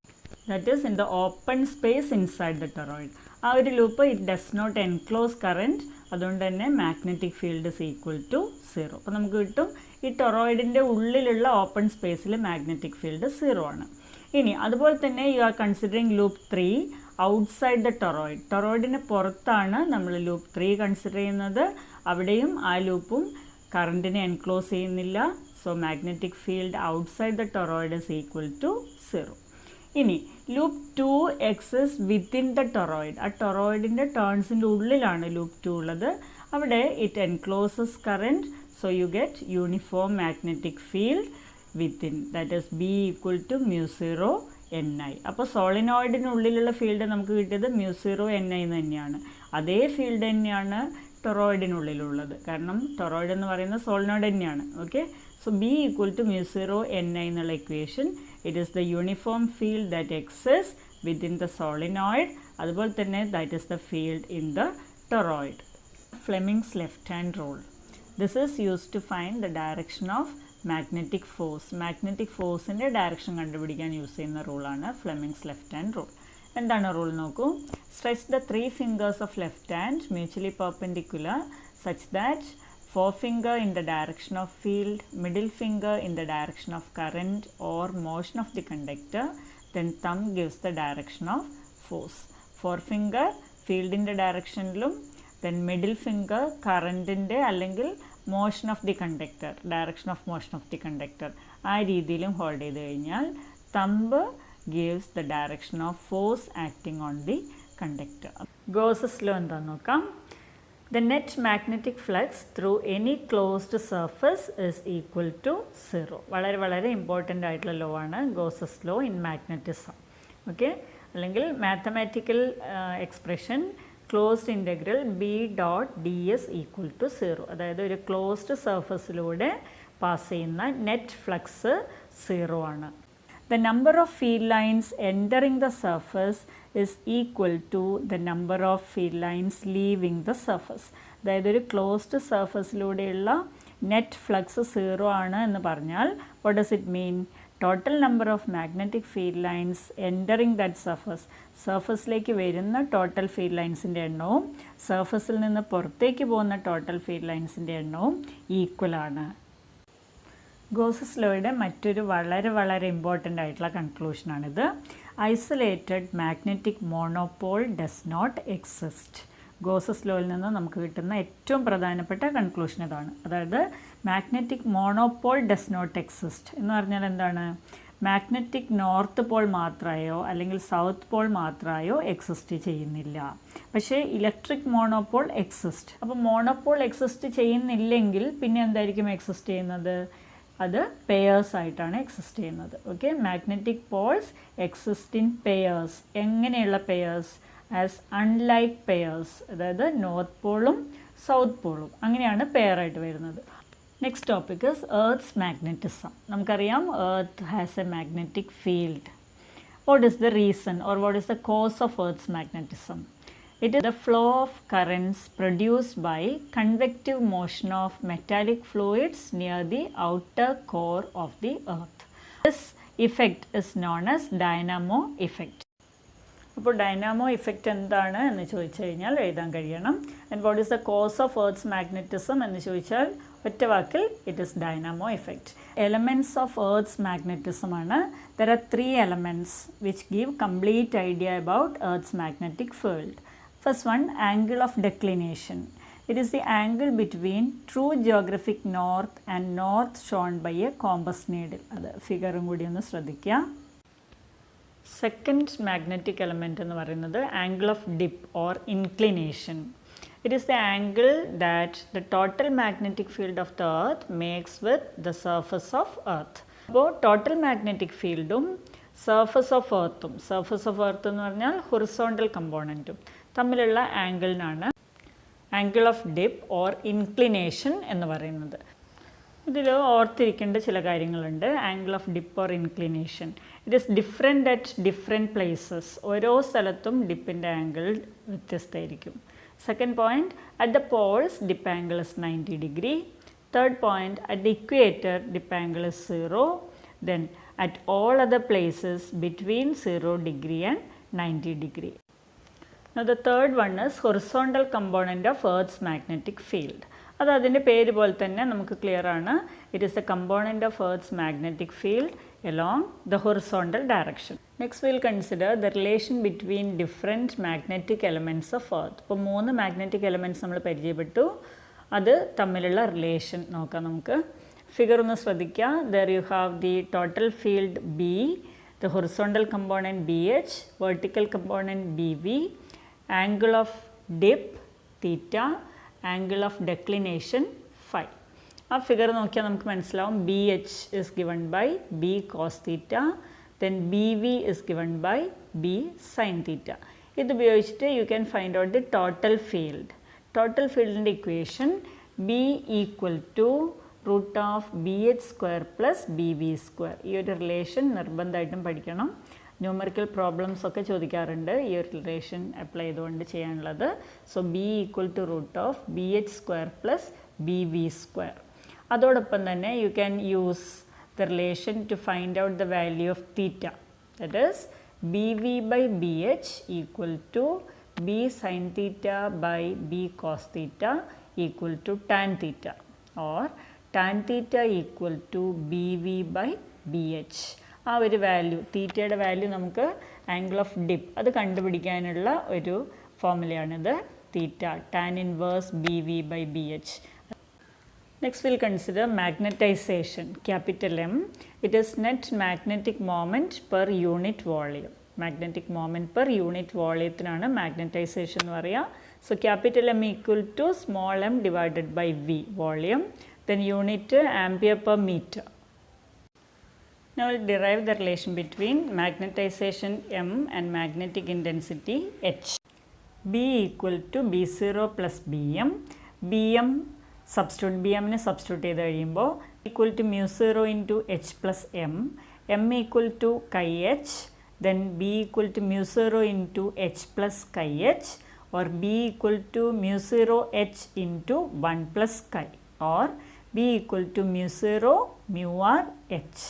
that is in the open space inside the toroid. ആ ഒരു loop it does not enclose current, അതുകൊണ്ട് തന്നെ magnetic field is equal to 0. അപ്പോൾ നമുക്ക് കിട്ടും ഈ ടൊറോയിഡിൻ്റെ ഉള്ളിലുള്ള ഓപ്പൺ സ്പേസിൽ മാഗ്നറ്റിക് ഫീൽഡ് 0 ആണ്. ഇനി അതുപോലെ തന്നെ you are considering loop 3 outside the toroid. ടൊറോയിഡിന് പുറത്താണ് നമ്മൾ ലൂപ്പ് 3 കൺസിഡർ ചെയ്യുന്നത്. അവിടെയും ആ ലൂപ്പും കറണ്ടിനെ എൻക്ലോസ് ചെയ്യുന്നില്ല. So magnetic field outside the toroid is equal to 0. ഇനി loop 2 exist within the toroid. ആ ടൊറോയിഡിൻ്റെ ടേൺസിൻ്റെ ഉള്ളിലാണ് ലൂപ്പ് 2 ഉള്ളത്. അവിടെ it encloses current. So you get uniform magnetic field within, that is B equal to mu 0 NI. അപ്പോൾ സോളിനോയിഡിനുള്ളിലുള്ള field നമുക്ക് കിട്ടിയത് mu 0 NI തന്നെയാണ്. അതേ ഫീൽഡ് തന്നെയാണ് ടൊറോയിഡിനുള്ളിലുള്ളത്, കാരണം ടൊറോയിഡ് എന്ന് പറയുന്നത് സോളിനോയിഡ് തന്നെയാണ്. Okay, so B equal to mu 0 NI എന്നുള്ള equation, it is the uniform field that exist within the solenoid. അതുപോലെ തന്നെ that is the field in the toroid. Fleming's left hand rule. This is used to find the direction of magnetic force. Magnetic ഫോഴ്സിൻ്റെ direction കണ്ടുപിടിക്കാൻ use ചെയ്യുന്ന റൂളാണ് Fleming's left hand rule. എന്താണ് rule നോക്കൂ. Stretch the 3 fingers of left hand mutually perpendicular such that forefinger in the direction of field, middle finger in the direction of current or motion of the conductor, then thumb gives the direction of force. Forefinger ഫീൽഡിൻ്റെ ഡയറക്ഷനിലും then middle finger കറൻറ്റിൻ്റെ അല്ലെങ്കിൽ motion of the conductor, direction of motion of the conductor, ആ രീതിയിലും hold ചെയ്ത് കഴിഞ്ഞാൽ thumb gives the direction of force acting on the conductor. Gauss's law എന്താണെന്ന് നോക്കാം. The net magnetic flux through any closed surface is equal to 0. വളരെ important ആയിട്ടുള്ള law ആണ് Gauss's law in magnetism. Okay, അല്ലെങ്കിൽ mathematical expression closed integral B dot D S equal to 0. അതായത് ഒരു closed സർഫസിലൂടെ pass ചെയ്യുന്ന നെറ്റ് ഫ്ലക്സ് 0 ആണ്. The number of field lines entering the surface is equal to the number of field lines leaving the surface. അതായത് ഒരു closed സർഫസിലൂടെയുള്ള net flux 0 ആണ് എന്ന് പറഞ്ഞാൽ what does it mean? Total number of magnetic field lines entering that surface, സർഫസിലേക്ക് വരുന്ന total field ലൈൻസിൻ്റെ എണ്ണവും സർഫസിൽ നിന്ന് പുറത്തേക്ക് പോകുന്ന ടോട്ടൽ ഫീൽഡ് ലൈൻസിൻ്റെ എണ്ണവും ഈക്വലാണ്. ഗോസസ് ലോയുടെ മറ്റൊരു വളരെ ഇമ്പോർട്ടൻ്റ് ആയിട്ടുള്ള കൺക്ലൂഷനാണിത്. Isolated magnetic monopole does not exist. Gauss's ലോയിൽ നിന്ന് നമുക്ക് കിട്ടുന്ന ഏറ്റവും പ്രധാനപ്പെട്ട കൺക്ലൂഷൻ ഇതാണ്. അതായത് magnetic monopole does not exist എന്ന് പറഞ്ഞാൽ എന്താണ്? മാഗ്നറ്റിക് നോർത്ത് പോൾ മാത്രമായോ അല്ലെങ്കിൽ സൗത്ത് പോൾ മാത്രമായോ എക്സിസ്റ്റ് ചെയ്യുന്നില്ല. പക്ഷേ ഇലക്ട്രിക് മോണോപോൾ എക്സിസ്റ്റ്. അപ്പോൾ മോണോപോൾ എക്സിസ്റ്റ് ചെയ്യുന്നില്ലെങ്കിൽ പിന്നെ എന്തായിരിക്കും എക്സിസ്റ്റ് ചെയ്യുന്നത്? അത് പെയേഴ്സ് ആയിട്ടാണ് എക്സിസ്റ്റ് ചെയ്യുന്നത്. Okay, magnetic poles exist in pairs. എങ്ങനെയുള്ള പെയേഴ്സ്? ആസ് അൺലൈക്ക് പെയേഴ്സ്, അതായത് നോർത്ത് പോളും സൗത്ത് പോളും അങ്ങനെയാണ് പെയറായിട്ട് വരുന്നത്. Next topic is earth's magnetism. നമുക്കറിയാം earth has a magnetic field. What is the reason or what is the cause of earth's magnetism? It is the flow of currents produced by convective motion of metallic fluids near the outer core of the earth. This effect is known as dynamo effect. അപ്പോൾ dynamo effect എന്താണ് എന്ന് ചോദിച്ചു കഴിഞ്ഞാൽ എഴുതാൻ കഴിയണം. And what is the cause of earth's magnetism എന്ന് ചോദിച്ചാൽ ഒറ്റ വാക്കിൽ it is dynamo effect. Elements of earth's magnetism ആണ്. There are 3 elements which give complete idea about earth's magnetic field. First one, angle of declination. It is the angle between true geographic north and north shown by a compass needle. അത് ഫിഗറും കൂടി ഒന്ന് ശ്രദ്ധിക്കുക. Second magnetic element എന്ന് പറയുന്നത് angle of dip or inclination. It is the angle that the total magnetic field of the earth makes with the surface of earth. അപ്പോൾ total magnetic ഫീൽഡും surface of എർത്തും, surface of earth എന്ന് പറഞ്ഞാൽ horizontal കമ്പോണൻറ്റും തമ്മിലുള്ള ആംഗിളിനാണ് angle of dip or inclination എന്ന് പറയുന്നത്. ഇതിൽ ഓർത്തിരിക്കേണ്ട ചില കാര്യങ്ങളുണ്ട്. Angle of dip or inclination, it is different at different places. ഓരോ സ്ഥലത്തും ഡിപ്പിൻ്റെ ആംഗിൾ വ്യത്യസ്തമായിരിക്കും. Second point, at the Paul's dip angle is 90 degree. Third point, at the equator dip angle is 0. Then at all other places between 0 degree and 90 degree. Now the third one is horizontal component of Earth's magnetic field. അത് അതിൻ്റെ പേര് പോലെ തന്നെ നമുക്ക് clear ആണ്. It is the component of earth's magnetic field along the horizontal direction. Next we'll consider the relation between different magnetic elements of earth. ഇപ്പോൾ 3 magnetic elements നമ്മൾ പരിചയപ്പെട്ടു. അത് തമ്മിലുള്ള റിലേഷൻ നോക്കാം നമുക്ക്. ഫിഗർ ഒന്ന് ശ്രദ്ധിക്കുക. There you have the total field B, the horizontal component BH, vertical component BV, angle of dip theta, angle of declination phi. ആ ഫിഗർ നോക്കിയാൽ നമുക്ക് മനസ്സിലാവും. B H is given by B cos theta, then B V is given by B sine theta. ഇതുപയോഗിച്ചിട്ട് you can find out the total field. Total ഫീൽഡിൻ്റെ equation B equal to root of B H square plus B V square. ഈ ഒരു relation നിർബന്ധമായിട്ടും പഠിക്കണം. Numerical problems ഒക്കെ ചോദിക്കാറുണ്ട് ഈ ഒരു റിലേഷൻ അപ്ലൈ ചെയ്തുകൊണ്ട് ചെയ്യാനുള്ളത്. So B equal to root of B H square plus B V square. അതോടൊപ്പം തന്നെ you can use the relation to find out the value of theta. That is B V by B H equal to B sine theta by B cos theta equal to tan theta, or tan theta equal to B V by B H. ആ ഒരു value, തീറ്റയുടെ value നമുക്ക് angle of dip അത് കണ്ടുപിടിക്കാനുള്ള ഒരു ഫോർമുലയാണിത്. Theta tan inverse B V by B H. Next we'll consider magnetization, capital M. It is net magnetic moment per unit volume. Magnetic moment per unit volume magnetization എന്ന് പറയുക. So capital M equal to small m divided by V, volume. Then unit ampere per meter. Now we'll derive the relation between magnetization M and magnetic intensity H. B equal to B0 plus Bm. Bm substitute B എമ്മിനെ substitute ചെയ്ത് കഴിയുമ്പോൾ equal to mu zero into H plus M, M equal to chi H, then B equal to mu zero into H plus chi H, or B equal to mu zero H into 1 plus chi, or B equal to mu zero mu R H,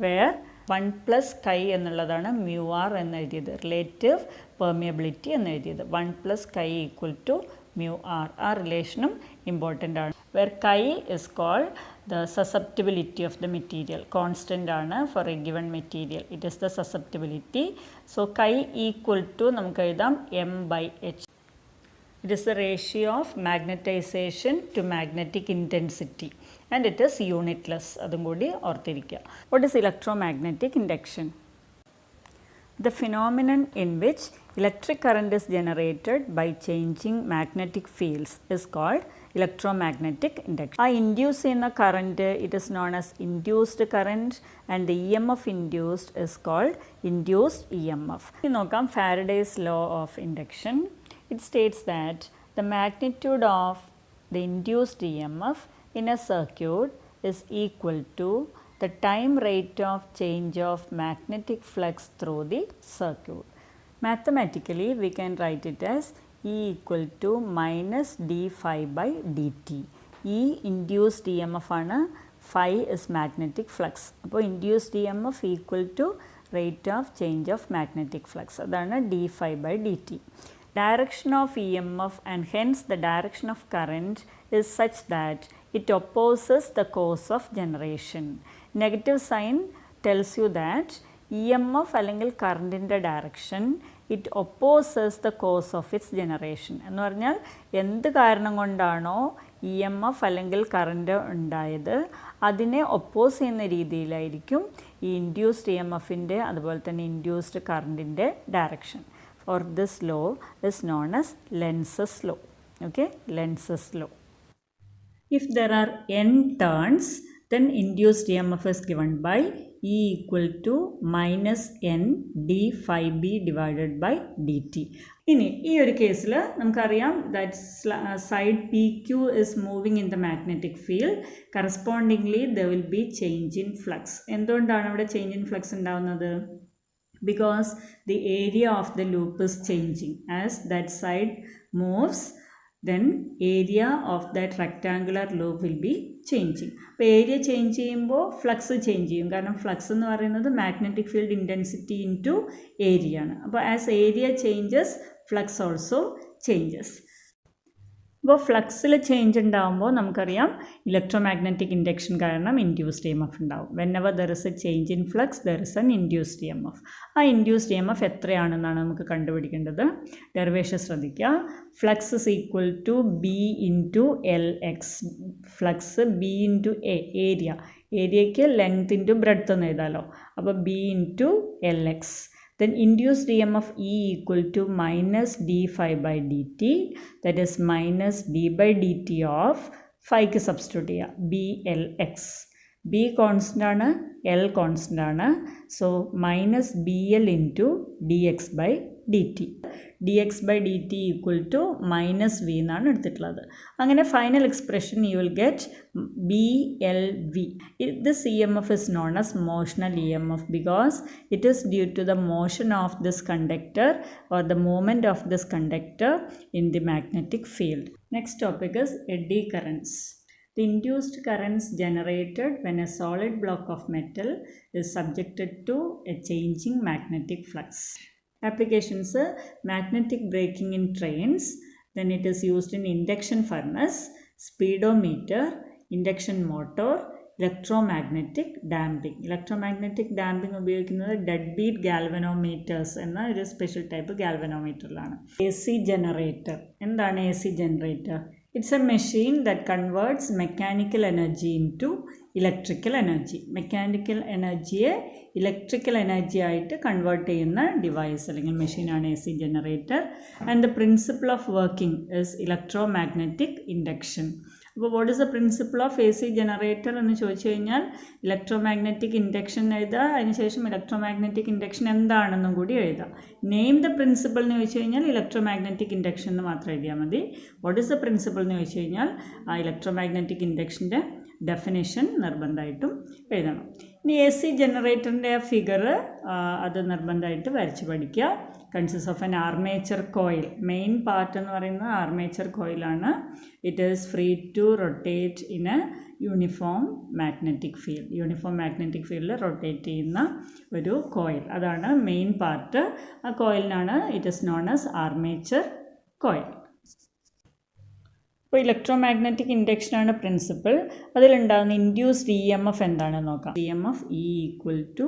where 1 plus chi എന്നുള്ളതാണ് mu R എന്ന് എഴുതിയത്, relative permeability എന്ന് എഴുതിയത്. 1 plus കൈ equal to mu R. ആ റിലേഷനും important ആണ്. Where chi is called the susceptibility of the material. Constant ആണ് for a given material. It is the susceptibility. So chi equal to നമുക്ക് എഴുതാം M by H. It is the ratio of magnetisation to magnetic intensity and it is unitless. അതും കൂടി ഓർത്തിരിക്കുക. What is electromagnetic induction? The phenomenon in which electric current is generated by changing magnetic fields is called electromagnetic induction. ആ induce ചെയ്യുന്ന current it is known as induced current and the EMF induced is called induced EMF. ഇനി നോക്കാം Faraday's law of induction. It states that the magnitude of the induced EMF in a circuit is equal to the time rate of change of magnetic flux through the circuit. Mathematically, we can write it as E equal to minus d phi by dt. E induced EMF ആണ്, phi is magnetic flux. അപ്പോൾ induced EMF equal to rate of change of magnetic flux. അതാണ് d phi by dt. Direction of EMF and hence the direction of current is such that it opposes the cause of generation. Negative sign tells you that EMF അല്ലെങ്കിൽ കറണ്ടിൻ്റെ direction it opposes the cause of its generation. എന്ന് പറഞ്ഞാൽ എന്ത് കാരണം കൊണ്ടാണോ EMF അല്ലെങ്കിൽ current ഉണ്ടായത് അതിനെ ഒപ്പോസ് ചെയ്യുന്ന രീതിയിലായിരിക്കും ഈ ഇൻഡ്യൂസ്ഡ് EMFൻ്റെ അതുപോലെ തന്നെ ഇൻഡ്യൂസ്ഡ് കറണ്ടിൻ്റെ direction. Or this law is known as Lenz's law. Okay, Lenz's law. If there are n turns, then induced EMF is given by E equal to minus n d phi b divided by dt. ഇനി ഈ ഒരു കേസിൽ നമുക്കറിയാം that side PQ is moving in the magnetic field. Correspondingly, there will be change in flux. എന്തുകൊണ്ടാണ് അവിടെ change in flux ഉണ്ടാവുന്നത്? Because the area of the loop is changing. As that side moves, then area of that rectangular loop will be changing. അപ്പോൾ area change ചെയ്യുമ്പോൾ flux change ചെയ്യും. കാരണം flux എന്ന് പറയുന്നത് magnetic field intensity into area ആണ്. അപ്പോൾ as area changes flux also changes. അപ്പോൾ ഫ്ലക്സിൽ ചേഞ്ച് ഉണ്ടാകുമ്പോൾ നമുക്കറിയാം ഇലക്ട്രോമാഗ്നറ്റിക് ഇൻഡക്ഷൻ കാരണം ഇൻഡ്യൂസ്ഡ് EMF ഉണ്ടാവും. Whenever there is a change in flux there is an induced EMF. ആ ഇൻഡ്യൂസ്ഡ് EMF എത്രയാണെന്നാണ് നമുക്ക് കണ്ടുപിടിക്കേണ്ടത്. ഡെറിവേഷൻ ശ്രദ്ധിക്കുക. Flux is equal to B into LX. Flux B into area. ഏരിയയ്ക്ക് length into breadth എന്ന് എഴുതാമല്ലോ. അപ്പോൾ B into LX. Then induced EMF E equal to minus d phi by dt, that is minus d by dt of phi ക്ക് substitute ചെയ്യുക. BLX. B constant ആണ്, L constant ആണ്. So minus BL into DX by DT. DX by DT equal to minus V എന്നാണ് എടുത്തിട്ടുള്ളത്. അങ്ങനെ final expression you will get BLV. This EMF is known as motional EMF because it is due to the motion of this conductor or the movement of this conductor in the magnetic field. Next topic is eddy currents. The induced currents generated when a solid block of metal is subjected to a changing magnetic flux. Applications: magnetic braking in trains, then it is used in induction furnace, speedometer, induction motor, electromagnetic damping. Electromagnetic damping ഉപയോഗിക്കുന്നത് dead beat ഗാൽവനോമീറ്റേഴ്സ് എന്ന ഒരു special type ഗാൽവനോമീറ്ററിലാണ്. AC generator. എന്താണ് AC generator? It's a machine that converts mechanical energy into electrical energy. Mechanical എനർജിയെ electrical energy ആയിട്ട് convert ചെയ്യുന്ന device അല്ലെങ്കിൽ മെഷീനാണ് AC generator. And the principle of working is electromagnetic induction. അപ്പോൾ what is the principle of AC generator എന്ന് ചോദിച്ചു കഴിഞ്ഞാൽ electromagnetic induction എഴുതുക, അതിനുശേഷം ഇലക്ട്രോമാഗ്നറ്റിക് ഇൻഡക്ഷൻ എന്താണെന്നും കൂടി എഴുതുക. നെയിം ദ പ്രിൻസിപ്പിൾ എന്ന് ചോദിച്ചു കഴിഞ്ഞാൽ ഇലക്ട്രോമാഗ്നറ്റിക് ഇൻഡക്ഷൻ എന്ന് മാത്രം എഴുതിയാൽ മതി. വാട്ട് ഈസ് ദ പ്രിൻസിപ്പിൾ എന്ന് ചോദിച്ചു കഴിഞ്ഞാൽ ആ ഇലക്ട്രോമാഗ്നറ്റിക് ഇൻഡക്ഷൻ്റെ ഡെഫിനേഷൻ നിർബന്ധമായിട്ടും എഴുതണം. ഇനി AC ജനറേറ്ററിൻ്റെ ഫിഗർ അത് നിർബന്ധമായിട്ട് വരച്ച് പഠിക്കുക. Consist of an armature coil. Main part എന്ന് പറയുന്നത് ആർമേച്ചർ കോയിലാണ്. It is free to rotate in a uniform magnetic field. Uniform magnetic ഫീൽഡിൽ റൊട്ടേറ്റ് ചെയ്യുന്ന ഒരു കോയിൽ, അതാണ് മെയിൻ പാർട്ട്. ആ കോയിലിനാണ് it is known as armature coil. അപ്പോൾ ഇലക്ട്രോമാഗ്നറ്റിക് ഇൻഡക്ഷനാണ് പ്രിൻസിപ്പിൾ. അതിലുണ്ടാകുന്ന ഇൻഡ്യൂസ്ഡ് EMF എന്താണെന്ന് നോക്കാം. EMF E equal to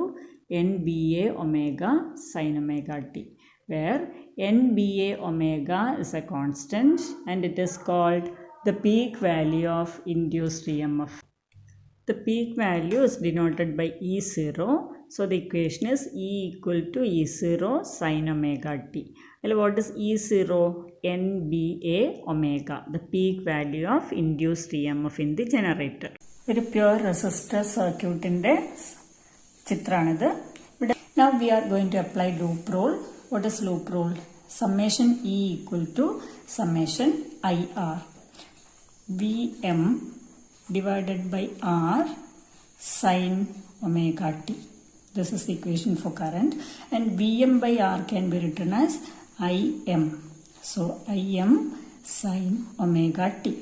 NBA omega sine omega T, where NBA omega is a constant and it is called the peak value of induced EMF. The peak value is denoted by E0 So the equation is E equal to E0 sin omega t. And what is E0? NBA omega, the peak value of induced EMF in the generator. ഒരു pure resistor സർക്യൂട്ടിൻ്റെ ചിത്രമാണിത്. ഇവിടെ now we are going to apply loop rule. What is loop rule? Summation E equal to summation IR. VM divided by R sin omega t. This is the equation for current, and Vm by R can be written as Im. So Im sin omega t.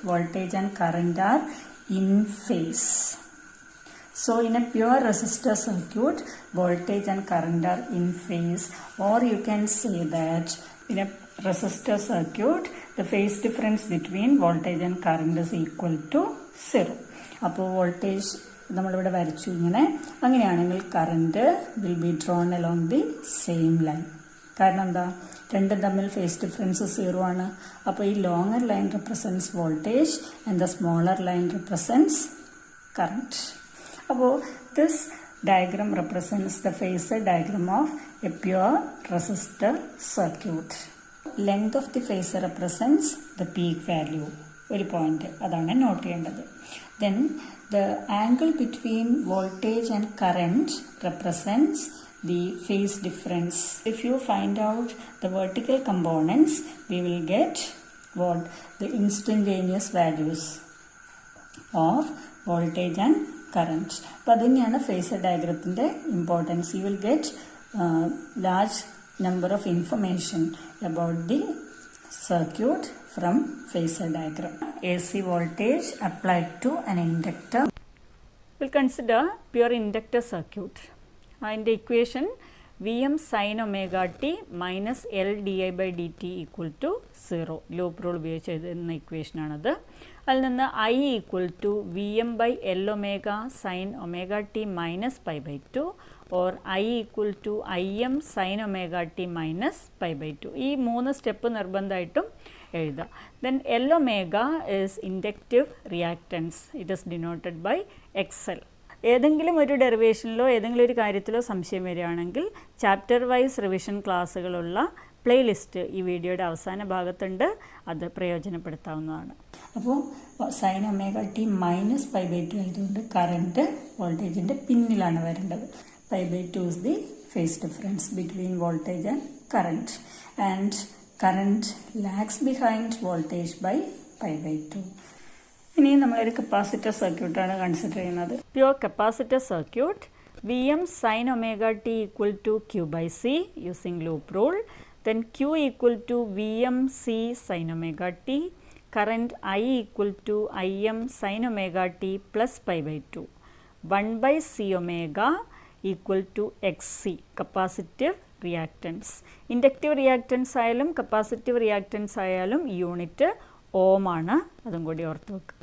Voltage and current are in phase. So in a pure resistor circuit, voltage and current are in phase, or you can say that in a resistor circuit, the phase difference between voltage and current is equal to 0. അപ്പോൾ voltage നമ്മളിവിടെ വരച്ചു ഇങ്ങനെ. അങ്ങനെയാണെങ്കിൽ current will be drone along the same line. കാരണം എന്താ, രണ്ടും തമ്മിൽ phase difference 0 ആണ്. അപ്പോൾ ഈ longer line represents voltage and the smaller line represents current. അപ്പോൾ this diagram represents the phasor diagram of a pure resistor circuit. Length of the phasor represents the peak value. ഒരു point അതാണ് note ചെയ്യേണ്ടത്. Then the angle between voltage and current represents the phase difference. If you find out the vertical components, we will get what? The instantaneous values of voltage and current. അപ്പോൾ അതുതന്നെയാണ് phasor diagramത്തിൻ്റെ importance. You will get large number of information about the circuit from phasor diagram. AC voltage applied to an inductor. We'll consider pure inductor circuit. In the equation, Vm sin omega t minus L di by dt equal to 0. Loop rule ഉപയോഗിച്ച് എഴുതുന്ന equation ആണത്. അതിൽ നിന്ന് I equal to Vm by L omega sin omega t minus pi by 2 or I equal to Im sin omega t minus pi by 2. ഈ 3 step നിർബന്ധമായിട്ടും എഴുതുക. Then L omega is inductive reactance. It is denoted by XL. ഏതെങ്കിലും ഒരു ഡെറിവേഷനിലോ ഏതെങ്കിലും ഒരു കാര്യത്തിലോ സംശയം വരികയാണെങ്കിൽ ചാപ്റ്റർ വൈസ് റിവിഷൻ ക്ലാസ്സുകളുള്ള പ്ലേലിസ്റ്റ് ഈ വീഡിയോയുടെ അവസാന ഭാഗത്തുണ്ട്. അത് പ്രയോജനപ്പെടുത്താവുന്നതാണ്. അപ്പോൾ sine omega T minus pi by 2 ആയതുകൊണ്ട് കറണ്ട് വോൾട്ടേജിൻ്റെ പിന്നിലാണ് വരേണ്ടത്. Pi by 2 is the phase difference between voltage and current, and current lags behind voltage by pi by 2. ഇനി നമ്മളൊരു കപ്പാസിറ്റർ സർക്യൂട്ടാണ് കൺസിഡർ ചെയ്യുന്നത്. Pure capacitor circuit Vm sin omega t equal to Q by C using loop rule. Then Q equal to Vm C sin omega t. Current I equal to Im sin omega t plus pi by 2. 1 by C omega equal to XC, capacitive reactance. Inductive reactance ആയാലും capacitive reactance ആയാലും unit ohm ആണ്. അതും കൂടി ഓർത്ത് വെക്കുക.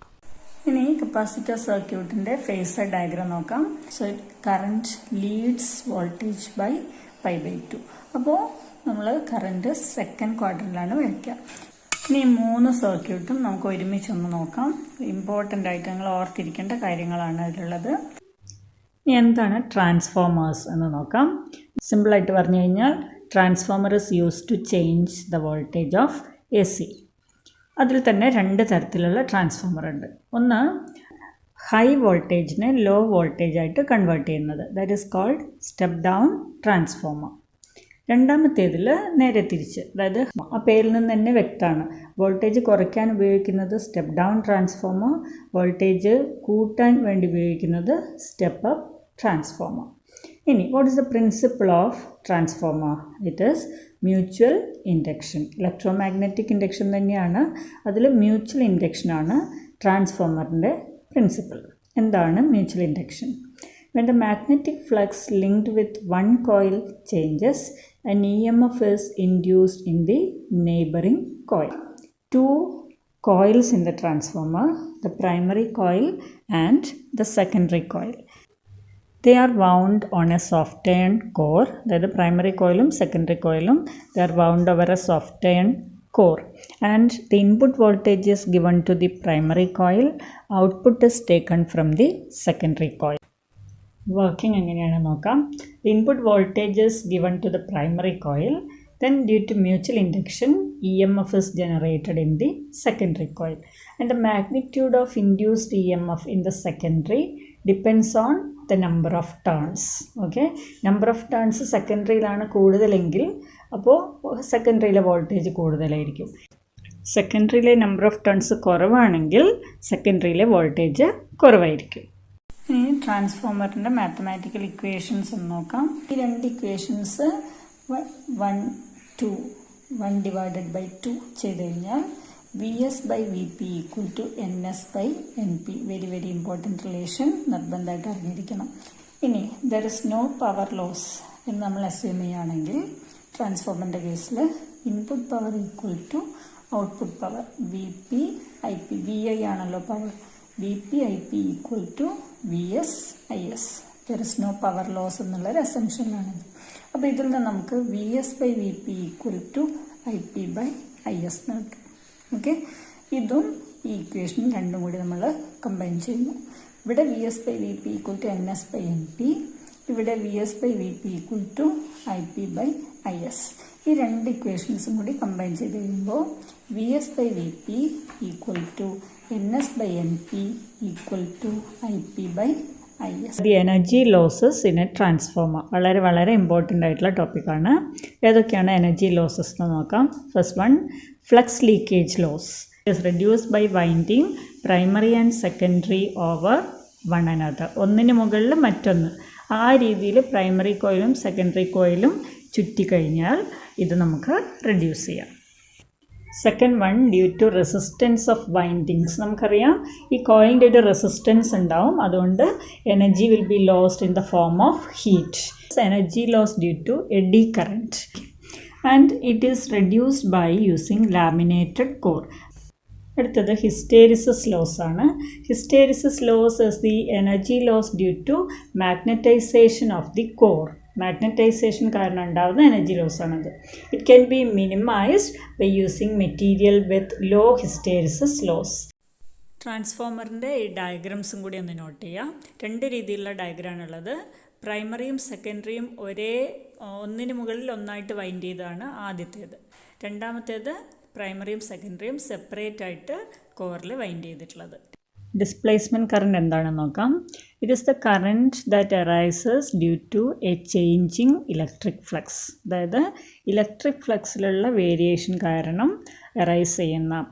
ഇനി capacitor സർക്യൂട്ടിൻ്റെ phasor diagram നോക്കാം. So current leads voltage by pi by 2. അപ്പോൾ നമ്മൾ കറണ്ട് സെക്കൻഡ് ക്വാർട്ടറിലാണ് വരയ്ക്കുക. ഇനി 3 സർക്യൂട്ടും നമുക്ക് ഒരുമിച്ചൊന്ന് നോക്കാം. ഇമ്പോർട്ടൻ്റ് ആയിട്ട് നിങ്ങൾ ഓർത്തിരിക്കേണ്ട കാര്യങ്ങളാണ് അതിലുള്ളത്. ഇനി എന്താണ് ട്രാൻസ്ഫോമേഴ്സ് എന്ന് നോക്കാം. സിമ്പിളായിട്ട് പറഞ്ഞു കഴിഞ്ഞാൽ transformer is use to change the voltage of A C. അതിൽ തന്നെ 2 തരത്തിലുള്ള ട്രാൻസ്ഫോമർ ഉണ്ട്. ഒന്ന് ഹൈ വോൾട്ടേജിനെ ലോ വോൾട്ടേജ് ആയിട്ട് കൺവേർട്ട് ചെയ്യുന്നത്, that is called step down transformer. രണ്ടാമത്തേതിൽ നേരെ തിരിച്ച്, അതായത് ആ പേരിൽ നിന്ന് തന്നെ വ്യക്തമാണ്, വോൾട്ടേജ് കുറയ്ക്കാൻ ഉപയോഗിക്കുന്നത് സ്റ്റെപ്പ് ഡൗൺ ട്രാൻസ്ഫോമർ, വോൾട്ടേജ് കൂട്ടാൻ വേണ്ടി ഉപയോഗിക്കുന്നത് സ്റ്റെപ്പ് അപ്പ് ട്രാൻസ്ഫോമർ. ഇനി what is the principle of transformer? It is mutual induction. Electromagnetic induction തന്നെയാണ്, അതിൽ മ്യൂച്വൽ ഇൻഡക്ഷനാണ് ട്രാൻസ്ഫോമറിൻ്റെ പ്രിൻസിപ്പിൾ. എന്താണ് mutual induction? When the magnetic flux linked with one coil changes, an EMF is induced in the neighboring coil. 2 coils in the transformer, the primary coil and the secondary coil. They are wound on a soft iron core. The primary coilum secondary coilum, they are wound over a soft iron core, and the input voltage is given to the primary coil. Output is taken from the secondary coil. Working എങ്ങനെയാണെന്ന് നോക്കാം. Input voltage is given to the primary coil. Then due to mutual induction, EMF is generated in the secondary coil. And the magnitude of induced EMF in the secondary depends on the number of turns. Okay, number of turns സെക്കൻഡറിയിലാണ് കൂടുതലെങ്കിൽ അപ്പോൾ സെക്കൻഡറിയിലെ voltage കൂടുതലായിരിക്കും. സെക്കൻഡറിയിലെ number of turns കുറവാണെങ്കിൽ സെക്കൻഡറിയിലെ voltage കുറവായിരിക്കും. ഇനി ട്രാൻസ്ഫോമറിൻ്റെ mathematical equations ഒന്ന് നോക്കാം. ഈ രണ്ട് equations 1 divided by 2 ചെയ്ത് കഴിഞ്ഞാൽ VS by VP equal to NS by NP. Very very important relation നിർബന്ധമായിട്ട് അറിഞ്ഞിരിക്കണം. ഇനി there is no power loss എന്ന് നമ്മൾ അസ്യൂം ചെയ്യുകയാണെങ്കിൽ ട്രാൻസ്ഫോമറിൻ്റെ കേസിൽ input power equal to output power VP IP. VI ആണല്ലോ power. VP IP equal to VS IS. There is no power loss എന്നുള്ളൊരു അസംഷനിലാണിത്. അപ്പോൾ ഇതിൽ നിന്ന് നമുക്ക് VS by VP equal to IP by IS എന്ന് കിട്ടും. ഓക്കെ, ഇതും ഈ ഇക്വേഷനും രണ്ടും കൂടി നമ്മൾ കമ്പൈൻ ചെയ്യുന്നു. ഇവിടെ VS by VP equal to NS by NP, ഇവിടെ VS by VP equal to IP by IS. ഈ രണ്ട് ഇക്വേഷൻസും കൂടി കമ്പൈൻ ചെയ്ത് കഴിയുമ്പോൾ VS by VP equal to NS by NP equal to IP by IS. The energy losses in a transformer വളരെ വളരെ important ആയിട്ടുള്ള ടോപ്പിക്കാണ്. ഏതൊക്കെയാണ് എനർജി ലോസസ് എന്ന് നോക്കാം. First one, flux leakage loss is reduced by winding primary and secondary over one another. ഒന്നിന് മുകളിൽ മറ്റൊന്ന്, ആ രീതിയിൽ പ്രൈമറി കോയിലും സെക്കൻഡറി കോയിലും ചുറ്റിക്കഴിഞ്ഞാൽ ഇത് നമുക്ക് റെഡ്യൂസ് ചെയ്യാം. Second one, due to resistance of windings. നമുക്കറിയാം ഈ കോയിലിൻ്റെ ഒരു റെസിസ്റ്റൻസ് ഉണ്ടാവും, അതുകൊണ്ട് energy will be lost in the form of heat. Energy loss due to eddy current and it is reduced by using laminated core. അടുത്തത് hysteresis loss ആണ്. Hysteresis loss is the energy loss due to magnetisation of the core. Magnetisation കാരണം ഉണ്ടാകുന്ന energy loss ആണത്. It can be minimised by using material with law ഹിസ്റ്റേരിസിസ് loss. ട്രാൻസ്ഫോമറിൻ്റെ ഈ ഡയഗ്രാംസും കൂടി ഒന്ന് not ചെയ്യാം. രണ്ട് രീതിയിലുള്ള ഡയഗ്രാമുള്ളത്. പ്രൈമറിയും സെക്കൻഡറിയും ഒന്നിന് മുകളിൽ ഒന്നായിട്ട് വൈൻഡ് ചെയ്താണ് ആദ്യത്തേത്. രണ്ടാമത്തേത് പ്രൈമറിയും സെക്കൻഡറിയും സെപ്പറേറ്റ് ആയിട്ട് കോറിൽ വൈൻഡ് ചെയ്തിട്ടുള്ളത്. ഡിസ്പ്ലേസ്മെൻറ്റ് കറണ്ട് എന്താണെന്ന് നോക്കാം. It is the current that arises due to a changing electric flux. അതായത് ഇലക്ട്രിക് ഫ്ലക്സിലുള്ള വേരിയേഷൻ കാരണം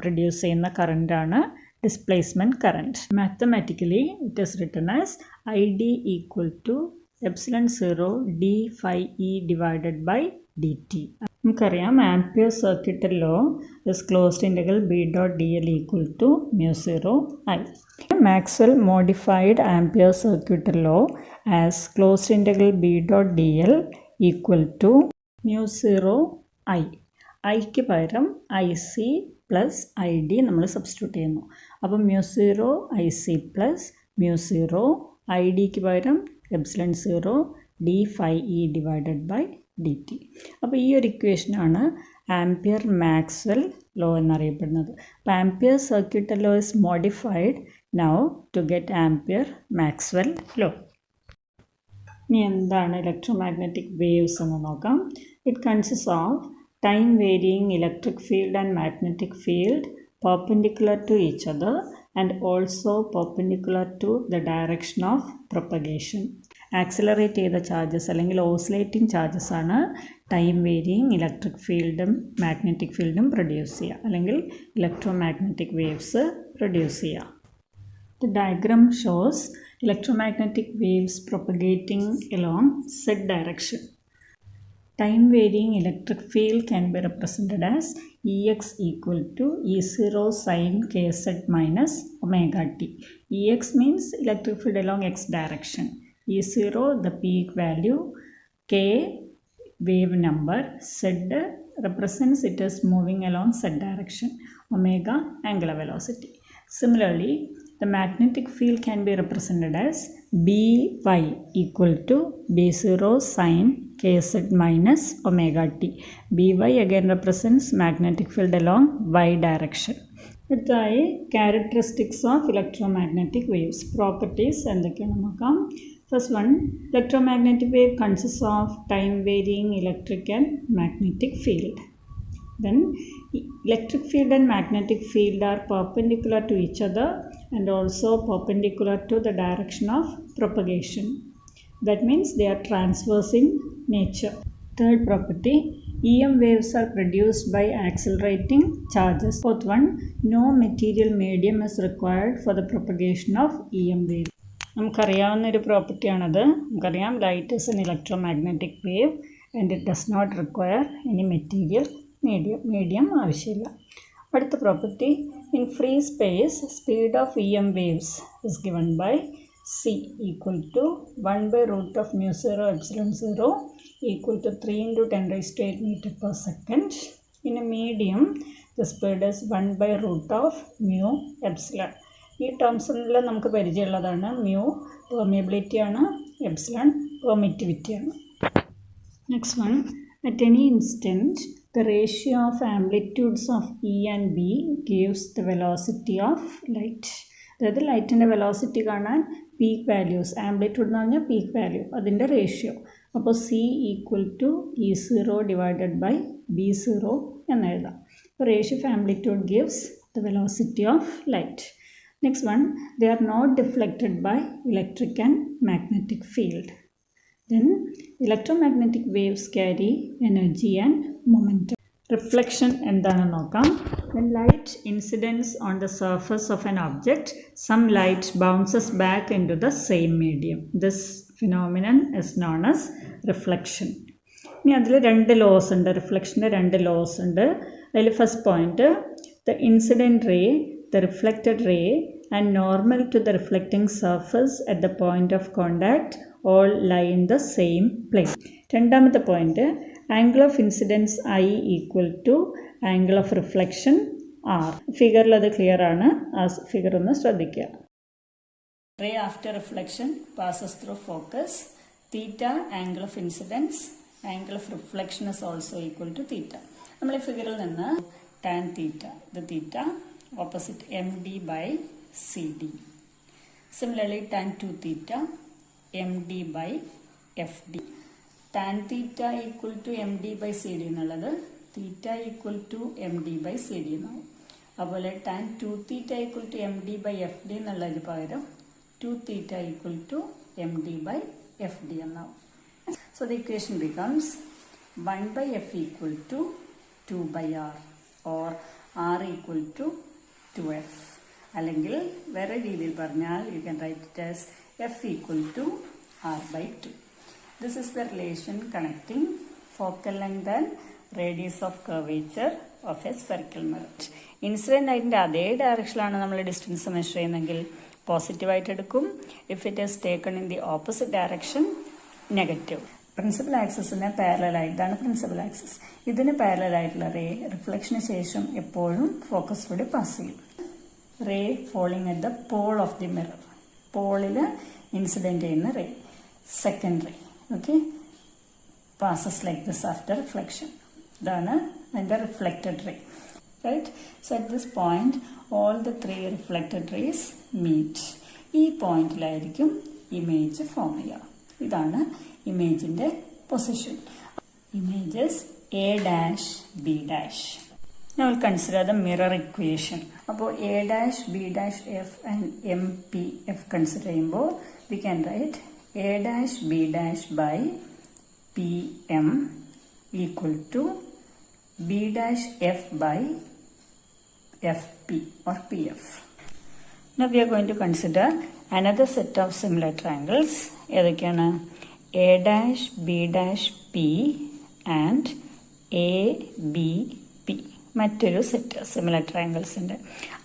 പ്രൊഡ്യൂസ് ചെയ്യുന്ന കറണ്ടാണ് displacement current. Mathematically it is written as ID equal to ε0 d∅e divided by dt. നമുക്കറിയാം Ampere circuital law is closed integral B.dl equal to μ0I. Maxwell modified Ampere circuital law as closed integral B.dl equal to μ0I. ഐക്ക് പകരം IC plus ID നമ്മൾ substitute ചെയ്യുന്നു. അപ്പം μ0IC plus μ0IDക്ക് പകരം ε0 d∅e divided by dt. അപ്പോൾ ഈ ഒരു ഇക്വേഷനാണ് ampere Maxwell law എന്നറിയപ്പെടുന്നത്. അപ്പോൾ Ampere circuital law is modified now to get Ampere Maxwell law. ഇനി എന്താണ് ഇലക്ട്രോമാഗ്നറ്റിക് വേവ്സ് എന്ന് നോക്കാം. It consist of time varying electric field and magnetic field perpendicular to each other and also perpendicular to the direction of propagation. Accelerate ചെയ്ത charges അല്ലെങ്കിൽ oscillating charges ആണ് time varying electric ഫീൽഡും magnetic ഫീൽഡും produce ചെയ്യുക അല്ലെങ്കിൽ electromagnetic waves produce ചെയ്യുക. The diagram shows electromagnetic waves propagating along z direction. Time varying electric field can be represented as Ex equal to E0 sin kz minus omega t. Ex means electric field along x direction. E0 the peak value, k wave number, z represents it as moving along z direction, omega angular velocity. Similarly, the magnetic field can be represented as By equal to B0 sin kz minus omega t. By again represents magnetic field along y direction. അടുത്തതായി characteristics of electromagnetic waves, properties എന്തൊക്കെയാണ് നോക്കാം. First one, electromagnetic wave consists of time varying electric and magnetic field. Then electric field and magnetic field are perpendicular to each other and also perpendicular to the direction of propagation. That means they are transverse in nature. Third property, EM waves are produced by accelerating charges. Fourth one, no material medium is required for the propagation of EM wave. നമുക്കറിയാവുന്നൊരു പ്രോപ്പർട്ടിയാണത്. നമുക്കറിയാം light is an electromagnetic wave and it does not require any material medium ആവശ്യമില്ല. അടുത്ത property, in free space speed of EM waves is given by C equal to 1 by root of mu 0 epsilon 0 equal to 3 into 10 raised to 8 meter per second. In a medium, the speed is 1 by root of mu epsilon. ഈ ടേംസിൽ നമുക്ക് പരിചയമുള്ളതാണ്. Mu permeability ആണ്, epsilon permittivity ആണ്. Next one, at any instant the ratio of amplitudes of E and B gives the velocity of light. അതായത് ലൈറ്റിൻ്റെ velocity കാണാൻ peak values, amplitude എന്ന് പറഞ്ഞാൽ peak value, അതിൻ്റെ റേഷ്യോ. അപ്പോൾ C equal to E0 divided by B0 എന്ന് എഴുതാം. അപ്പോൾ ratio of amplitude gives the velocity of light. Next one, they are not deflected by electric and magnetic field. Then electromagnetic waves carry energy and momentum. Reflection എന്താണ് നോക്കാം. When light incidents on the surface of an object, some light bounces back into the same medium. This phenomenon is known as reflection. ഇനി അതിൽ രണ്ട് loss ഉണ്ട്, റിഫ്ലക്ഷൻ്റെ രണ്ട് loss ഉണ്ട്. അതിൽ first point, the incident ray, the reflected ray and normal to the reflecting surface at the point of contact all lie in the same plane. രണ്ടാമത്തെ point, angle of incidence I equal to angle of reflection R. ഫിഗറിൽ അത് clear ആണ്, ആ figure ഒന്ന് ശ്രദ്ധിക്കുക. Ray after reflection passes through focus. Theta angle of incidence, angle of reflection is also equal to theta. നമ്മൾ ഈ ഫിഗറിൽ നിന്ന് tan theta, the theta opposite MD by CD. Similarly, tan 2 theta, MD by FD. Tan theta equal to MD by CD എന്നുള്ളത് theta equal to MD by CD എന്നാവും. അതുപോലെ tan 2 theta equal to MD by FD എന്നുള്ളതിന് പകരം 2 theta equal to MD by FD എന്നാവും. So the equation becomes 1 by F equal to 2 by R or R equal to 2F. അല്ലെങ്കിൽ വേറെ രീതിയിൽ പറഞ്ഞാൽ you can write it as F equal to R by 2. This is the relation connecting focal length and radius of curvature of a spherical mirror. Incident ലൈറ്റിൻ്റെ അതേ ഡയറക്ഷനിലാണ് നമ്മൾ distance measure ചെയ്യുന്നതെങ്കിൽ പോസിറ്റീവായിട്ട് എടുക്കും. If it is taken in the opposite direction negative. Principal ആക്സിസിന് പാരലലായിട്ട്, ഇതാണ് പ്രിൻസിപ്പൽ ആക്സിസ്, ഇതിന് പാരലലായിട്ടുള്ള റേ റിഫ്ലക്ഷന് ശേഷം എപ്പോഴും ഫോക്കസിലൂടെ പാസ് ചെയ്യും. ray falling at the pole of the mirror. പോളിൽ ഇൻസിഡൻറ്റ് ചെയ്യുന്ന ray, second ray, okay, passes like this after reflection. ഇതാണ് അതിൻ്റെ reflected ray, right. So at this point all the three reflected rays meet. ഈ പോയിന്റിലായിരിക്കും image form ചെയ്യുക. ഇതാണ് ഇമേജിൻ്റെ position. Images A dash B dash. Now we'll consider the mirror equation. അപ്പോൾ A dash B dash F and M P F consider ചെയ്യുമ്പോൾ we can write A dash B dash by P M equal to B dash F by F P or P F. Now we are going to consider another set of similar triangles. ഏതൊക്കെയാണ്? A dash B dash P and A B P. മറ്റൊരു set similar triangles ഉണ്ട്.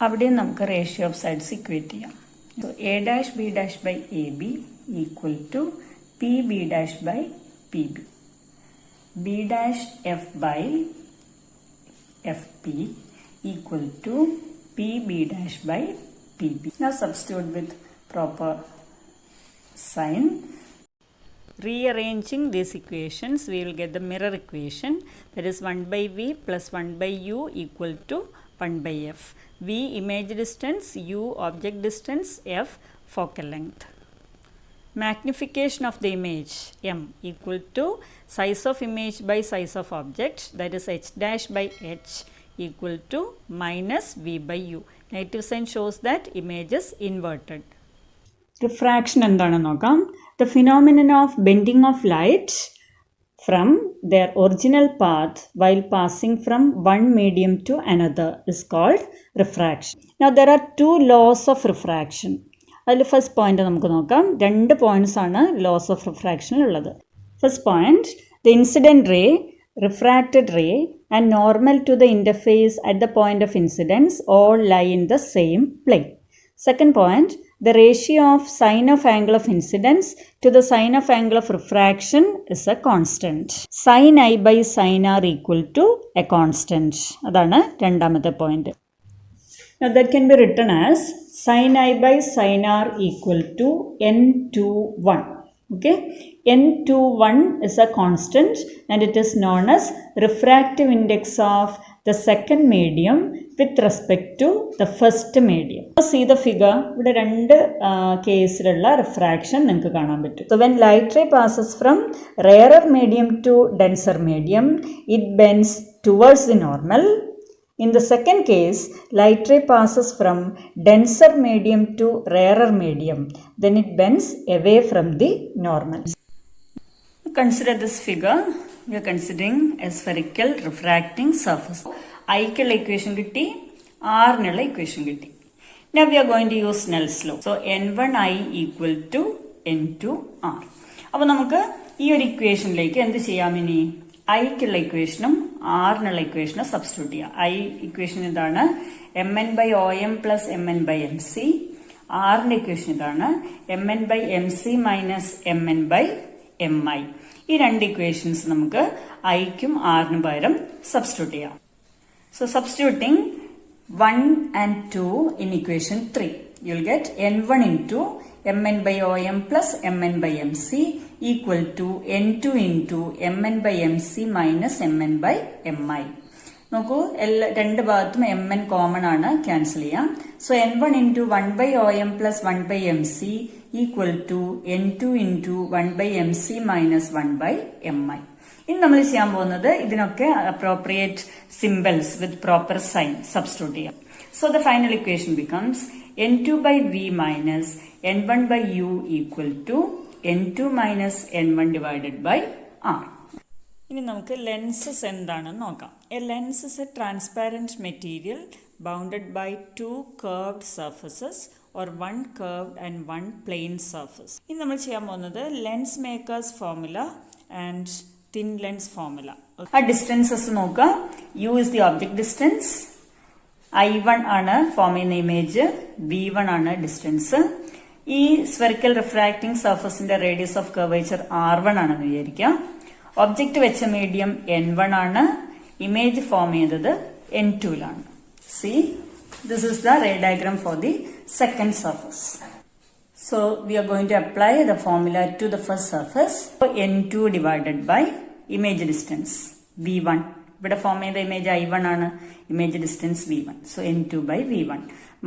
അവിടെയും നമുക്ക് ratio of sides equate ചെയ്യാം. So A dash B dash by A B equal to P B dash by P B, B dash F by F P equal to P B dash by P B. Now substitute with proper sign. Rearranging these equations, we will get the mirror equation, that is 1 by V plus 1 by U equal to 1 by F. V image distance, U object distance, F focal length. magnification of the image m equal to size of image by size of object, that is h dash by h equal to minus v by u. Negative sign shows that image is inverted. Refraction എന്താണെന്ന് നോക്കാം. The phenomenon of bending of light from their original path while passing from one medium to another is called refraction. Now there are two laws of refraction. അതിൽ first point നമുക്ക് നോക്കാം. 2 points ആണ് laws of റിഫ്രാക്ഷനിൽ ഉള്ളത്. First point, the incident ray, refracted ray and normal to the interface at the point of incidence all lie in the same plane. Second point, the ratio of sin of angle of incidence to the sin of angle of refraction is a constant. Sin I by sin r equal to a constant. അതാണ് രണ്ടാമത്തെ point. Now that can be written as sin I by sin r equal to n21. Okay, n21 is a constant and it is known as refractive index of the second medium with respect to the first medium. See the figure, ഇവിടെ രണ്ട് കേസിലുള്ള refraction നിങ്ങൾക്ക് കാണാൻ പറ്റും. So when light ray passes from rarer medium to denser medium, it bends towards the normal. In the second case, light ray passes from denser medium to rarer medium, then it bends away from the normal. Consider this figure. We are considering a spherical refracting surface. I-ക്കുള്ള equation കിട്ടി, R-നുള്ള equation കിട്ടി. Now we are going to use Snell's law. So N1I equal to N2R. അപ്പോൾ നമുക്ക് ഈ ഒരു ഇക്വേഷനിലേക്ക് എന്ത് ചെയ്യാം? ഇനി ഐക്കുള്ള ഇക്വേഷനും ആറിനുള്ള ഇക്വേഷനും സബ്സ്റ്റിറ്റ്യൂട്ട് ചെയ്യാം. ഐ ഇക്വേഷൻ ഇതാണ്, M N by O M plus M N by M C. ആറിന്റെ ഇക്വേഷൻ ഇതാണ്, M N by M C minus M N by M I. ഈ രണ്ട് ഇക്വേഷൻസ് നമുക്ക് ഐക്കും ആറിനും പകരം സബ്സ്റ്റിറ്റ്യൂട്ട് ചെയ്യാം. So substituting 1 and 2 in equation 3, you will get n1 into mn by om plus mn by mc equal to n2 into mn by mc minus mn by mi. നോക്കൂ, രണ്ട് ഭാഗത്തും mn common ആണ്, cancel ചെയ്യാം. So n1 into 1 by om plus 1 by mc equal to n2 into 1 by mc minus 1 by mi. ഇനി നമ്മൾ ചെയ്യാൻ പോകുന്നത് ഇതിനൊക്കെ appropriate symbols with proper sign substitute ചെയ്യാം. So the final equation becomes n2 by v minus n1 by u equal to n2 minus n1 divided by r. ഇനി നമുക്ക് lenses എന്താണെന്ന് നോക്കാം. A lens is a transparent material bounded by 2 curved surfaces or 1 curved and 1 plain surface. ഇനി നമ്മൾ ചെയ്യാൻ പോകുന്നത് lens makers formula and thin lens formula. ആ distances നോക്കാം. U is the object distance, I1 ആണ് ഫോം ചെയ്യുന്ന ഇമേജ്, V1 ആണ് distance. ഈ സ്ഫെറിക്കൽ റിഫ്രാക്റ്റിംഗ് സർഫസിന്റെ റേഡിയസ് ഓഫ് കർവേച്ചർ R1 ആണെന്ന് വിചാരിക്കാം. ഒബ്ജക്റ്റ് വെച്ച മീഡിയം N1 ആണ്, ഇമേജ് ഫോം ചെയ്തത് N2ലാണ്. See, this is the ray diagram for the second surface. So we are going to apply the formula to the first surface. N2 divided by image distance V1. ഇവിടെ form ചെയ്ത image I1 ആണ്, image distance V1. So N2 by V1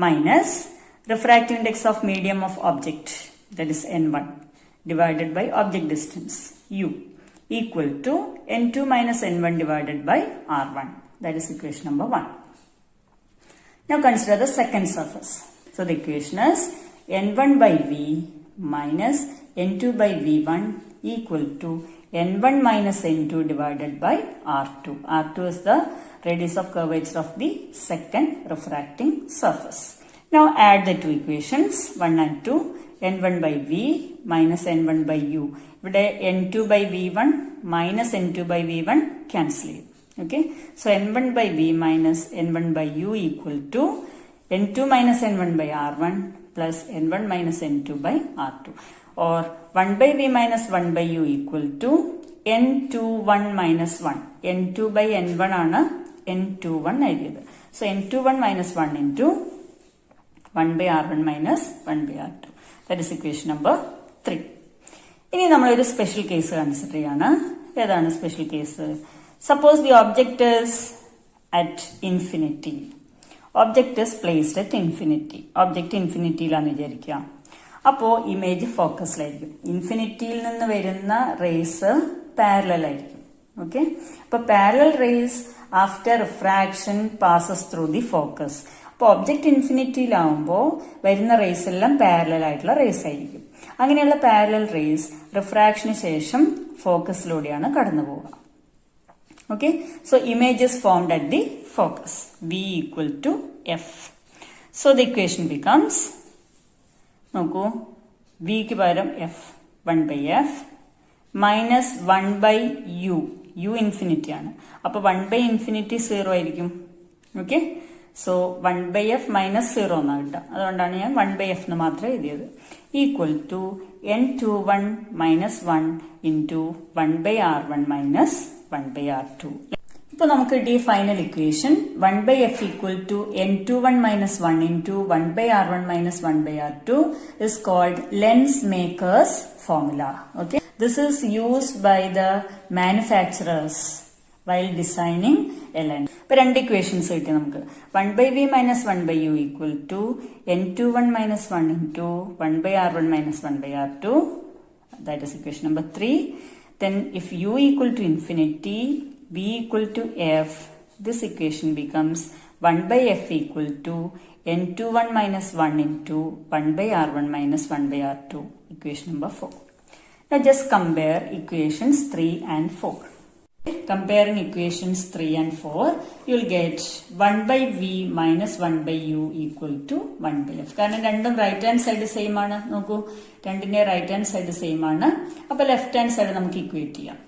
minus refractive index of medium of object, that is N1, divided by object distance U equal to N2 minus N1 divided by R1. That is equation number 1. Now consider the second surface. So the equation is N1 by V minus N2 by V1 equal to N1 minus N2 divided by R2. R2 is the radius of curvature of the second refracting surface. Now add the two equations 1 and 2. N1 by V minus N1 by U. ഇവിടെ N2 by V1 minus N2 by V1 cancel ചെയ്യും. Okay, so N1 by V minus N1 by U equal to N2 minus N1 by R1 plus N1 minus N2 by R2, or 1 by V minus 1 by U equal to N21 minus 1. N2 by N1 ആണ് N21 എഴുതിയത്. So N21 minus 1 into 1 by R1 minus 1 by R2. That is equation number 3. ഇനി നമ്മളൊരു special case consider ചെയ്യാണ്. ഏതാണ് special case? Suppose the object is at infinity. Object is placed at infinity. Object infinity ലാന്ന് വിചാരിക്കുക. അപ്പോൾ image ഫോക്കസിലായിരിക്കും. ഇൻഫിനിറ്റിയിൽ നിന്ന് വരുന്ന raise parallel ആയിരിക്കും. Okay, അപ്പൊ parallel raise after refraction passes through the focus. അപ്പോൾ ഒബ്ജക്റ്റ് ഇൻഫിനിറ്റിയിലാവുമ്പോൾ വരുന്ന റേസ് എല്ലാം പാരലൽ ആയിട്ടുള്ള റേസ് ആയിരിക്കും. അങ്ങനെയുള്ള പാരലൽ റേസ് റിഫ്രാക്ഷന് ശേഷം ഫോക്കസിലൂടെയാണ് കടന്നു പോവുക. Okay, so image is formed at the focus. V equal to F. So the equation becomes, നോക്കൂ, വിക്ക് പകരം F, 1/F minus 1/U. U infinity ആണ്, അപ്പൊ 1/infinity 0 ആയിരിക്കും. ഓക്കെ, സോ 1/F minus 0 എന്നാണ് കിട്ടുക. അതുകൊണ്ടാണ് ഞാൻ 1/F എന്ന് മാത്രം എഴുതിയത്. Equal to N21 minus 1 into 1/R1 minus 1/R2. ഇപ്പൊ നമുക്ക് കിട്ടിയ final equation 1/F equal to N21 minus 1 into 1/R1 minus 1/R2 is called Lensmaker's formula. Okay, this is used by the manufacturers while designing a lens. ഇപ്പൊ രണ്ട് equations കിട്ടി നമുക്ക്. 1/V minus 1/U equal to N21 minus 1 into 1/R1 minus 1/R2. That is equation number 3. Then if U equal to infinity, V equal to F, this equation becomes 1/F equal to N21 minus 1 into 1/R1 minus 1/R2. Equation number 4. Now just compare equations 3 and 4. Comparing equations 3 and 4, you will get 1/V minus 1/U equal to 1/F. കാരണം രണ്ടും right hand side same ആണ്. നോക്കൂ, രണ്ടിന്റെ right hand side same ആണ്. അപ്പൊ left hand side നമുക്ക് equate ചെയ്യാം.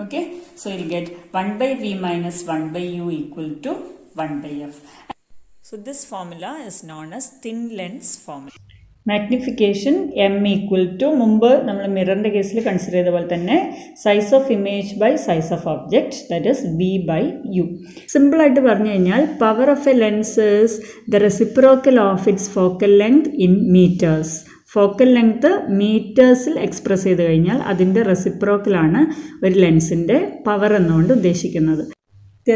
Okay, so you'll get 1/V minus 1/U equal to 1/F. So this formula is known as thin lens formula. Magnification M equal to, മുമ്പ് നമ്മൾ മിററിന്റെ കേസിൽ consider ചെയ്ത പോലെ തന്നെ size of image by size of object, that is V/U. Simple ആയിട്ട് പറഞ്ഞു കഴിഞ്ഞാൽ power of a lens is the reciprocal of its focal length in metres. Focal length മീറ്റേഴ്സിൽ എക്സ്പ്രസ് ചെയ്ത് കഴിഞ്ഞാൽ അതിൻ്റെ റെസിപ്രോക്കലാണ് ഒരു ലെൻസിൻ്റെ പവർ എന്നുകൊണ്ട് ഉദ്ദേശിക്കുന്നത്.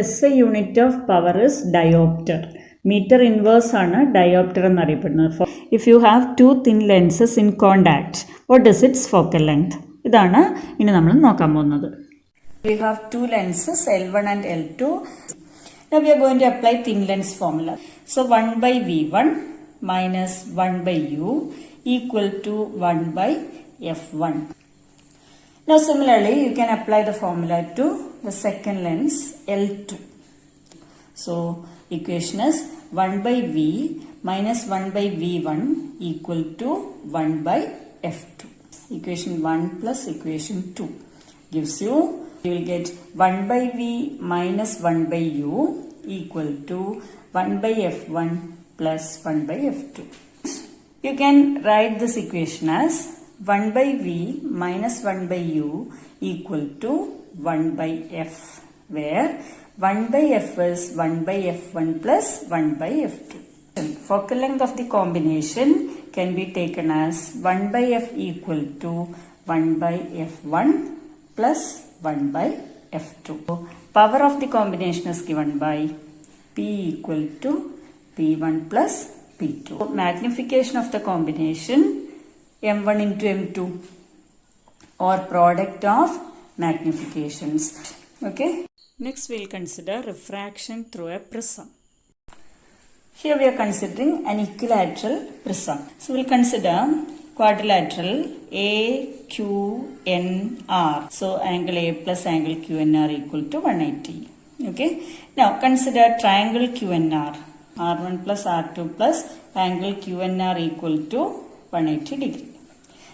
SI unit of power is dioptre. Metre inverse ആണ് ഡയോപ്റ്റർ എന്നറിയപ്പെടുന്നത്. If you have 2 thin lenses in contact, what is its focal length? ഇതാണ് ഇനി നമ്മൾ നോക്കാൻ പോകുന്നത്. We have 2 lenses, L1 and L2. Now we are going to apply thin lens formula. So 1/V1 minus 1/U equal to 1/F1. Now similarly you can apply the formula to the second lens L2. So equation is 1/V minus 1/V1 equal to 1/F2. Equation 1 plus equation 2 gives you will get 1/V minus 1/U equal to 1/F1 plus 1/F2. You can write this equation as 1/V minus 1/U equal to 1/F, where 1/F is 1/F1 plus 1/F2. Focal length of the combination can be taken as 1/F equal to 1/F1 plus 1/F2. Power of the combination is given by P equal to P1 plus P2. Magnification of the combination M1 into M2 or product of magnifications. Okay. Next we will consider refraction through a prism. Here we are considering an equilateral prism. So we will consider quadrilateral AQNR. So angle A plus angle QNR equal to 180. Okay. Now consider triangle QNR. R1 plus R2 plus angle QNR equal to 180 degree.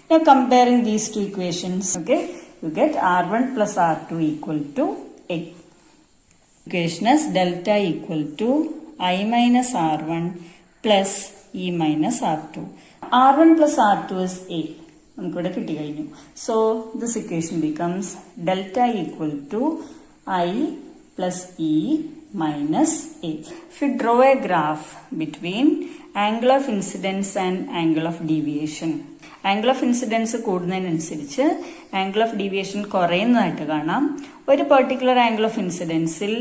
Now comparing these two equations, okay, you get R1 plus R2 equal to 8. Equation is delta equal to I minus R1 plus E minus R2. R1 plus R2 is 8. So this equation becomes delta equal to I plus E minus 8. If you draw a graph between angle of incidence and angle of deviation, angle of incidence കൂടുന്നതിനനുസരിച്ച് angle of deviation കുറയുന്നതായിട്ട് കാണാം. ഒരു particular angle of incidence-ൽ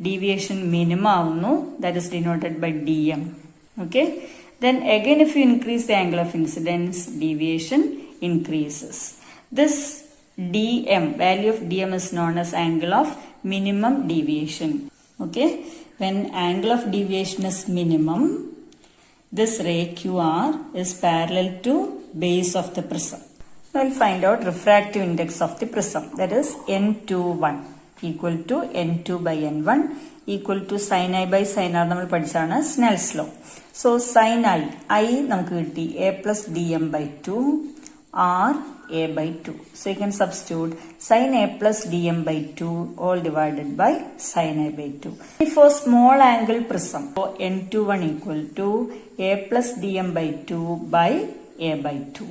deviation minimum ആവുന്നു, that is denoted by dm. Okay, Then again if you increase the angle of incidence, deviation increases. This dm, value of dm is known as angle of minimum deviation. Okay, when angle of deviation is minimum, this ray QR is parallel to base of the prism. We'll find out refractive index of the prism, that is n21 equal to n2 by n1 equal to sin I by sin r. നമ്മൾ പഠിച്ചാണ് Snell's law. So sin I നമുക്ക് കിട്ടി a plus dm by 2 r a by 2. So you can substitute sin a plus dm by 2 all divided by sin I by 2. For small angle prism, so n21 equal to a plus dm by 2 by a by 2.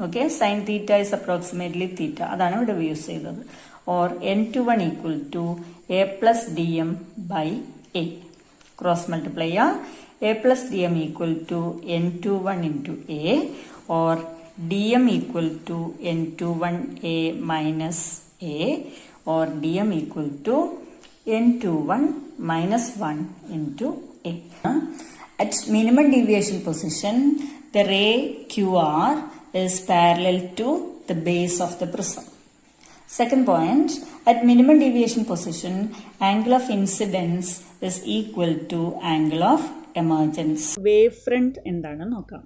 Okay, sin theta is approximately theta. അതാണ് ഇവിടെ use ചെയ്തത്. Or n21 equal to a plus dm by a. Cross multiply a plus dm equal to n21 into a, or dm equal to n21a minus a, or dm equal to n21 minus 1 into a. At minimum deviation position, the ray QR is parallel to the base of the prism. Second point, at minimum deviation position, angle of incidence is equal to angle of emergence. Wavefront endana nokkam.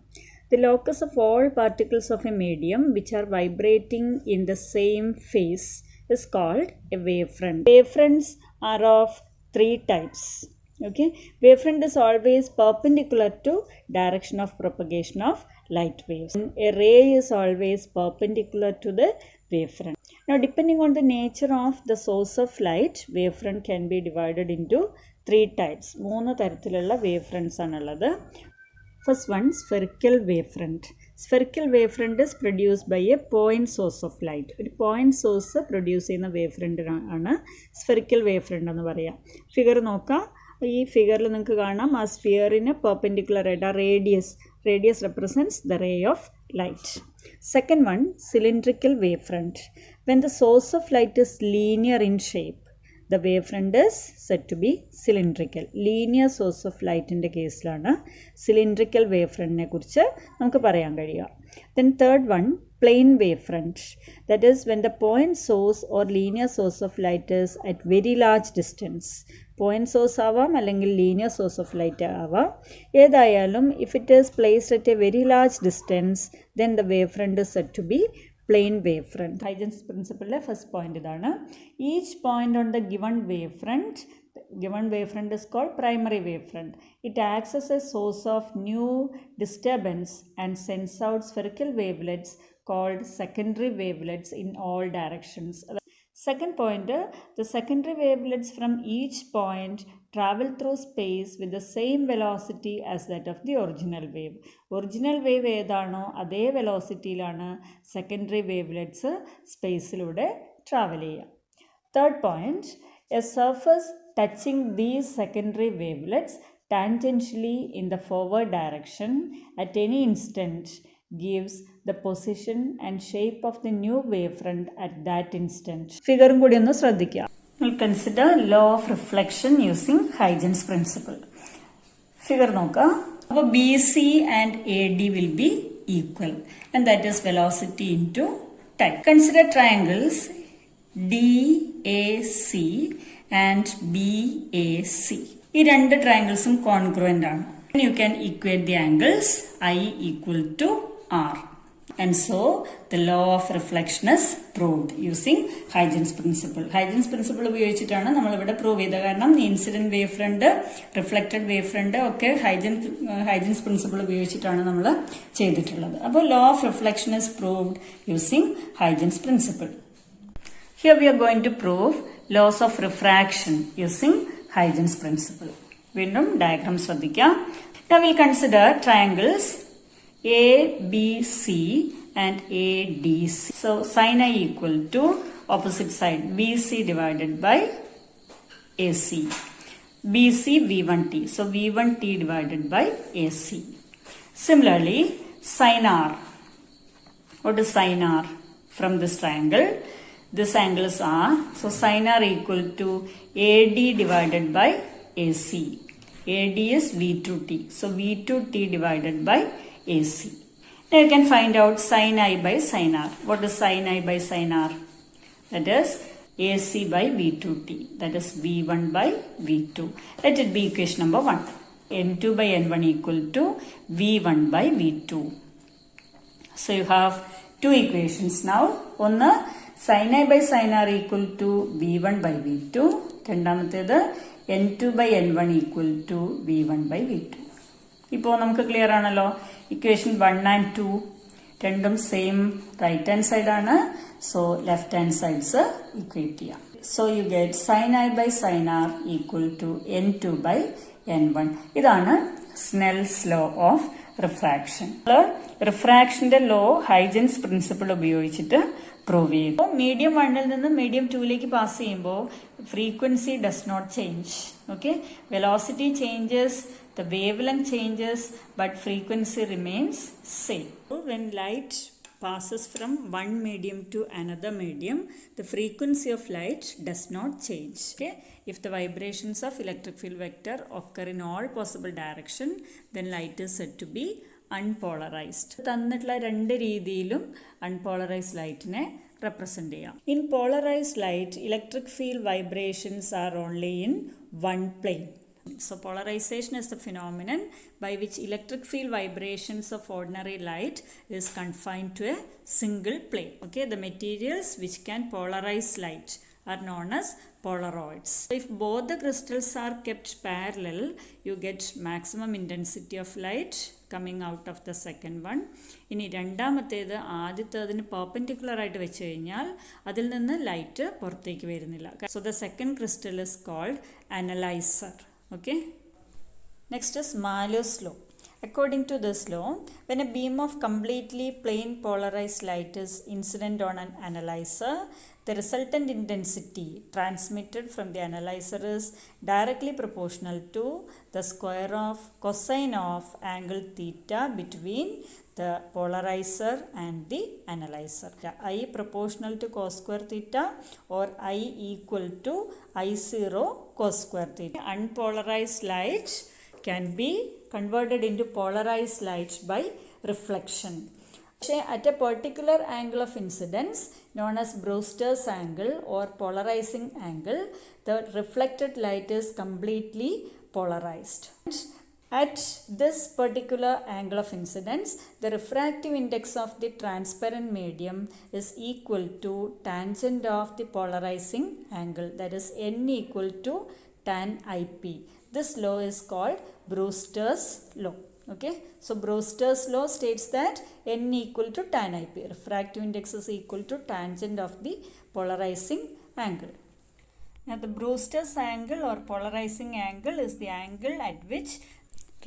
The locus of all particles of a medium which are vibrating in the same phase is called a wavefront. Wavefronts are of three types. Okay, wavefront is always perpendicular to direction of propagation of light waves. A ray is always perpendicular to the wavefront. Now, depending on the nature of the source of light, wavefront can be divided into three types. മൂന്ന് തരത്തിലുള്ള wavefronts ആണുള്ളത്. First one, spherical wavefront. Spherical wavefront is produced by a point source of light. ഒരു point source produce ചെയ്യുന്ന wavefront ആണ് spherical wavefront എന്ന് പറയാം. Figure നോക്കാം. ഈ ഫിഗറിൽ നിങ്ങൾക്ക് കാണാം ആ സ്ഫിയറിന് പെർപെൻഡിക്കുലർ ആയിട്ട് ആ radius represents the ray of light. Second one, cylindrical wavefront. When the source of light is linear in shape, the wavefront is said to be cylindrical. Linear source of light in the case lana cylindrical wavefront ne kurichu namukku parayan കഴിയുക. Then third one, plane wavefront. That is when the point source or linear source of light is at very large distance. Point source ആവാം അല്ലെങ്കിൽ linear source of light ആവാം. ഏതായാലും if it is placed at a very large distance, then the wavefront is said to be plane wavefront. Huygens principle first point idana. Each point on the given wavefront is called primary wavefront. It acts as a source of new disturbance and sends out spherical wavelets called secondary wavelets in all directions. Second point, the secondary wavelets from each point travel through space with the same velocity as that of the original wave. Original wave ഏതാണോ അതേ വെലോസിറ്റിയിലാണ് secondary wavelets സ്പേസിലൂടെ travel ചെയ്യുക. Third point, a surface touching these secondary wavelets tangentially in the forward direction at any instant gives the position and shape of the new wavefront at that instant. Figure കൂടി ഒന്ന് ശ്രദ്ധിക്കുക. We'll consider law of reflection using Huygens principle. Figure നോക്കുക. അപ്പോൾ BC and AD will be equal, and that is velocity into time. Consider triangles DAC and BAC. ഈ രണ്ട് ട്രയാങ്കിൾസും congruent ആണ്. You can equate the angles I equal to R. And so the law of reflection is proved using Huygens principle. Huygens principle ഉപയോഗിച്ചിട്ടാണ് നമ്മൾ ഇവിടെ prove ചെയ്തത്. കാരണം incident wave front, reflected wave front ഒക്കെ Huygens principle ഉപയോഗിച്ചിട്ടാണ് നമ്മൾ ചെയ്തിട്ടുള്ളത്. അപ്പോൾ law of reflection is proved using Huygens principle. Here we are going to prove laws of refraction using Huygens principle. വീണ്ടും ഡയഗ്രാം ശ്രദ്ധിക്കാം. Now we'll consider triangles ABC and ADC. So sin I equal to opposite side BC divided by AC. BC V1T. So V1T divided by AC. Similarly, sin R. What is sin R? From this triangle, this angle is R. So sin R equal to AD divided by AC. AD is V2T. So V2T divided by AC. Now you can find out sin I by sin R. What is sin I by sin R? That is AC by V2T. That is V1 by V2. Let it be equation number 1. N2 by N1 equal to V1 by V2. So you have two equations now. One sin I by sin R equal to V1 by V2. രണ്ടാമത്തേത് N2 by N1 equal to V1 by V2. ഇപ്പോൾ നമുക്ക് clear ആണല്ലോ. Equation 1 and 2 രണ്ടും same right hand side ആണ്. So left hand sides equate ചെയ്യാം. So you get sin I by sin R equal to N2 by N1. ഇതാണ് Snell's law of refraction. റിഫ്രാക്ഷന്റെ law Huygens principle ഉപയോഗിച്ചിട്ട് prove ചെയ്തു. Medium 1ൽ നിന്ന് medium 2ലേക്ക് pass ചെയ്യുമ്പോൾ frequency does not change. Okay, velocity changes, the wavelength changes, but frequency remains same. When light passes from one medium to another medium, the frequency of light does not change. Okay, if the vibrations of electric field vector occur in all possible direction, then light is said to be unpolarized. തന്നിട്ടുള്ള രണ്ട് രീതിയിലും unpolarized lightനെ represent ചെയ്യാം. In polarized light, electric field vibrations are only in one plane. So polarization is the phenomenon by which electric field vibrations of ordinary light is confined to a single plane. Okay, the materials which can polarize light are known as Polaroids. So if both the crystals are kept parallel, you get maximum intensity of light coming out of the second one. ഇനി രണ്ടാമത്തേത് ആദ്യത്തേതിന് perpendicular ആയിട്ട് വെച്ച് കഴിഞ്ഞാൽ അതിൽ നിന്ന് light പുറത്തേക്ക് വരുന്നില്ല. So the second crystal is called analyzer. Okay. Next is Malus law. According to this law, when a beam of completely plane polarized light is incident on an analyzer, the resultant intensity transmitted from the analyzer is directly proportional to the square of cosine of angle theta between the polarizer and the analyzer. I proportional to cos square theta or I equal to I0 cos square theta. Unpolarized light can be converted into polarized light by reflection. At a particular angle of incidence known as Brewster's angle or polarizing angle, the reflected light is completely polarized. At this particular angle of incidence, the refractive index of the transparent medium is equal to tangent of the polarizing angle, that is n equal to tan IP. This law is called Brewster's law. Okay, so Brewster's law states that n equal to tan IP. Refractive index is equal to tangent of the polarizing angle. Now the Brewster's angle or polarizing angle is the angle at which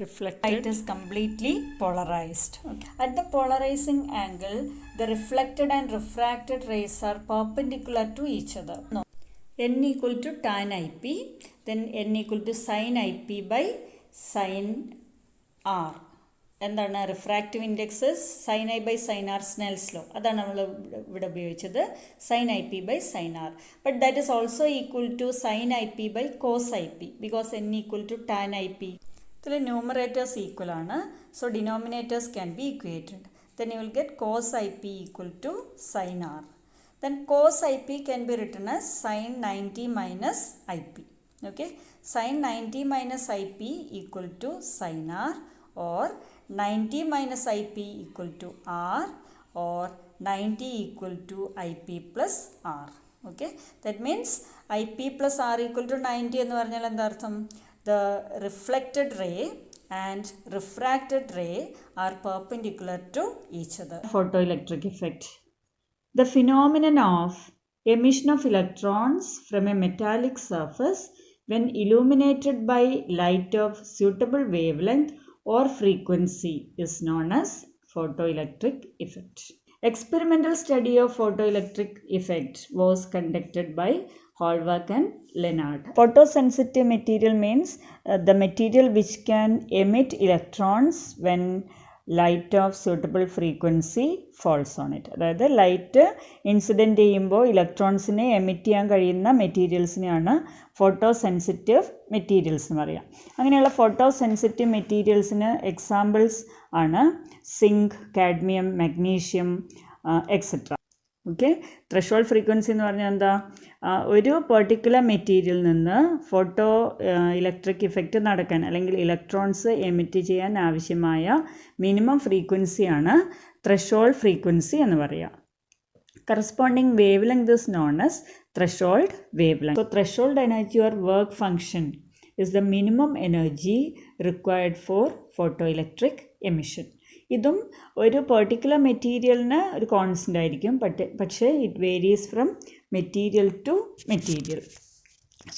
reflected light is completely polarized. Okay. At the polarizing angle, the reflected and refracted rays are perpendicular to each other. No. N equal to tan IP, then n equal to sin IP by sin R. എന്താണ് refractive index sine I by sine R Snell's law, അതാണ് നമ്മൾ ഇവിടെ ഉപയോഗിച്ചത്, sine I P by sine R. But that is also equal to sine I P by cos I P because N equal to tan I P. ഇതിൽ numerators equal ആണ്, so denominators can be equated. Then you will get cos I P equal to sine R. Then cos IP can be written as sin 90 minus IP. Okay, sin 90 minus IP equal to sin R, or 90 minus IP equal to R, or 90 equal to IP plus R. Okay, that means IP plus R equal to 90 എന്ന് പറഞ്ഞാൽ എന്താ അർത്ഥം? The reflected ray and refracted ray are perpendicular to each other. Photoelectric effect. The phenomenon of emission of electrons from a metallic surface when illuminated by light of suitable wavelength or frequency is known as photoelectric effect. Experimental study of photoelectric effect was conducted by Hallward and Leonard. Photosensitive material means the material which can emit electrons when light of suitable frequency falls on it. അതായത് light incident ചെയ്യുമ്പോൾ ഇലക്ട്രോൺസിനെ emit ചെയ്യാൻ കഴിയുന്ന മെറ്റീരിയൽസിനെയാണ് photo sensitive materials എന്ന് പറയാം. അങ്ങനെയുള്ള photo sensitive മെറ്റീരിയൽസിന് examples ആണ് zinc, cadmium, magnesium etcetera. Okay, threshold frequency എന്ന് പറഞ്ഞാൽ എന്താ? ഒരു പെർട്ടിക്കുലർ മെറ്റീരിയൽ നിന്ന് ഫോട്ടോ ഇലക്ട്രിക് ഇഫക്റ്റ് നടക്കാൻ അല്ലെങ്കിൽ ഇലക്ട്രോൺസ് എമിറ്റ് ചെയ്യാൻ ആവശ്യമായ മിനിമം ഫ്രീക്വൻസിയാണ് ത്രഷോൾഡ് ഫ്രീക്വൻസി എന്ന് പറയുക. Corresponding wave length is known as threshold wave length. So threshold energy or work function is the minimum energy required for photoelectric emission. ഇതും ഒരു particular മെറ്റീരിയലിന് ഒരു കോൺസ്റ്റൻ്റ് ആയിരിക്കും, പക്ഷേ it varies from material to material.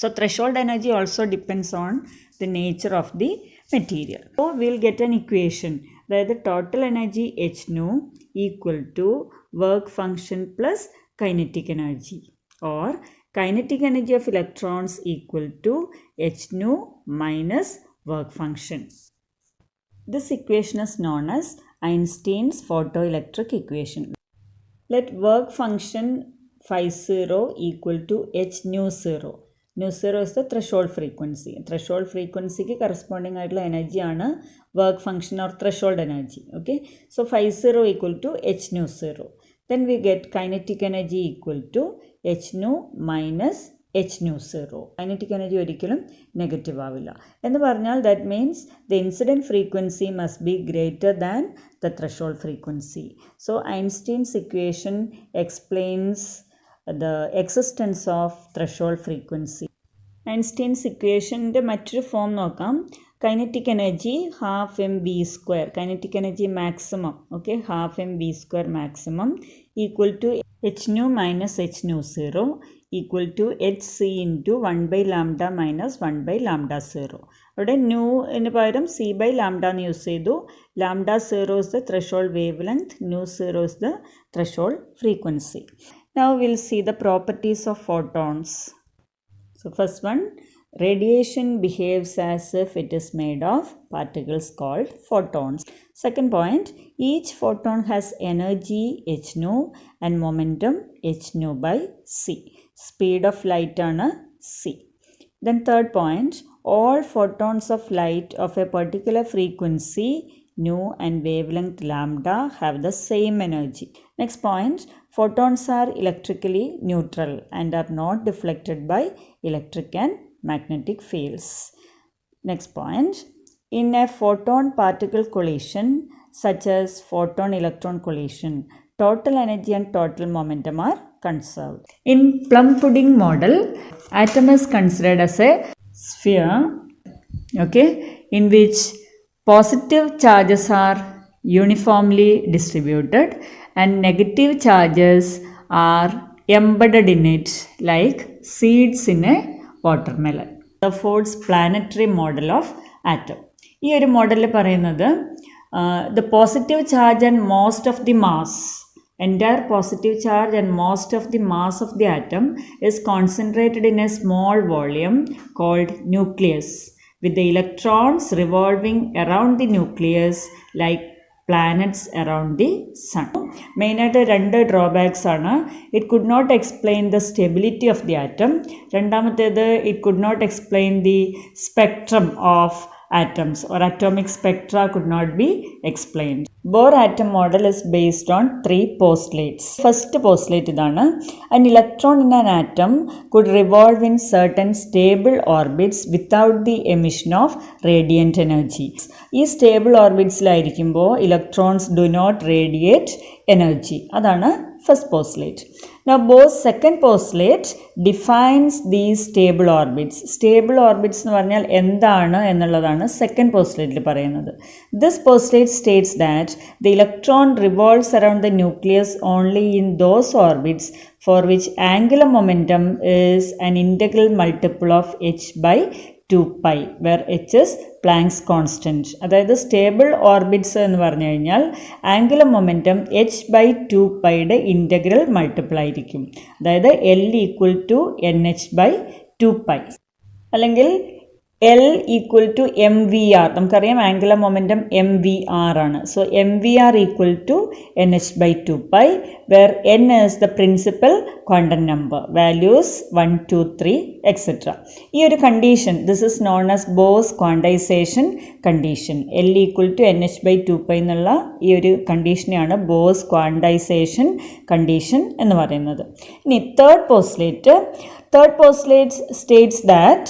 So threshold energy also depends on the nature of the material. So will get an equation, അതായത് total energy H nu equal to work function plus kinetic energy, or kinetic energy of electrons equal to h nu minus work function. This equation is known as Einstein's photoelectric equation. Let work function phi 0 equal to h nu 0. Nu 0 is the threshold frequency. Threshold frequency ki corresponding aayittulla energy aanu work function or threshold energy. Okay, so phi 0 equal to h nu 0. Then we get kinetic energy equal to h nu minus h nu 0. Kinetic energy ഒരിക്കലും negative ആവില്ല എന്ന് പറഞ്ഞാൽ that means the incident frequency must be greater than the threshold frequency. So Einstein's equation explains the existence of threshold frequency. Einstein's equationന്റെ മറ്റൊരു form നോക്കാം. kinetic energy half mv square, kinetic energy maximum, okay, half mv square maximum equal to h nu minus h nu 0 equal to hc into 1 by lambda minus 1 by lambda 0. അവിടെ nu ന് പകരം c by lambda എന്ന് use ചെയ്തു. lambda 0 is the threshold wavelength, nu 0 is the threshold frequency. Now we'll see the properties of photons. So first one, radiation behaves as if it is made of particles called photons. Second point, each photon has energy h nu and momentum h nu by c. Speed of light ആണ് c. Then third point, all photons of light of a particular frequency nu and wavelength lambda have the same energy. Next point, photons are electrically neutral and are not deflected by electric and magnetic fields. Next point, in a photon particle collision such as photon electron collision, total energy and total momentum are conserved. In plum pudding model, atom is considered as a sphere, okay, in which positive charges are uniformly distributed and negative charges are embedded in it like seeds in a watermelon. The Ford's planetary model of atom. ഈ ഒരു മോഡലിൽ പറയുന്നത് the positive charge and most of the mass, entire positive charge and most of the mass of the atom is concentrated in a small volume called nucleus, with the electrons revolving around the nucleus like planets around the sun. മെയിനായിട്ട് രണ്ട് drawbacks ആണ്. It could not explain the stability of the atom. രണ്ടാമത്തേത്, it could not explain the spectrum of atoms or atomic spectra could not be explained. Bohr atom model is based on three postulates. First postulate idana, an electron in an atom could revolve in certain stable orbits without the emission of radiant energy. These stable orbits ലായിരിക്കുമ്പോൾ electrons do not radiate energy. അതാണ് first postulate. Now Bohr's second postulate defines these stable orbits. Stable orbits എന്ന് പറഞ്ഞാൽ എന്താണ് എന്നുള്ളതാണ് second പോസ്റ്റുലേറ്റിൽ പറയുന്നത്. This postulate states that the electron revolves around the nucleus only in those orbits for which angular momentum is an integral multiple of h by 2 pi, where h is Planck's constant. അതായത് stable orbits എന്ന് പറഞ്ഞു കഴിഞ്ഞാൽ angular momentum h by 2 പൈയുടെ integral multiple ആയിരിക്കും. അതായത് L equal to NH by 2 pi. അല്ലെങ്കിൽ L equal to MVR. നമുക്കറിയാം angular momentum MVR ആണ്. So MVR equal to NH by 2 pi where N is the principal quantum number. Values 1, 2, 3 etc. ഈ ഒരു condition, this is known as Bose quantization condition. L equal to NH by 2 pi എന്നുള്ള ഈ ഒരു കണ്ടീഷനെയാണ് Bose quantization condition എന്ന് പറയുന്നത്. ഇനി third postulate states that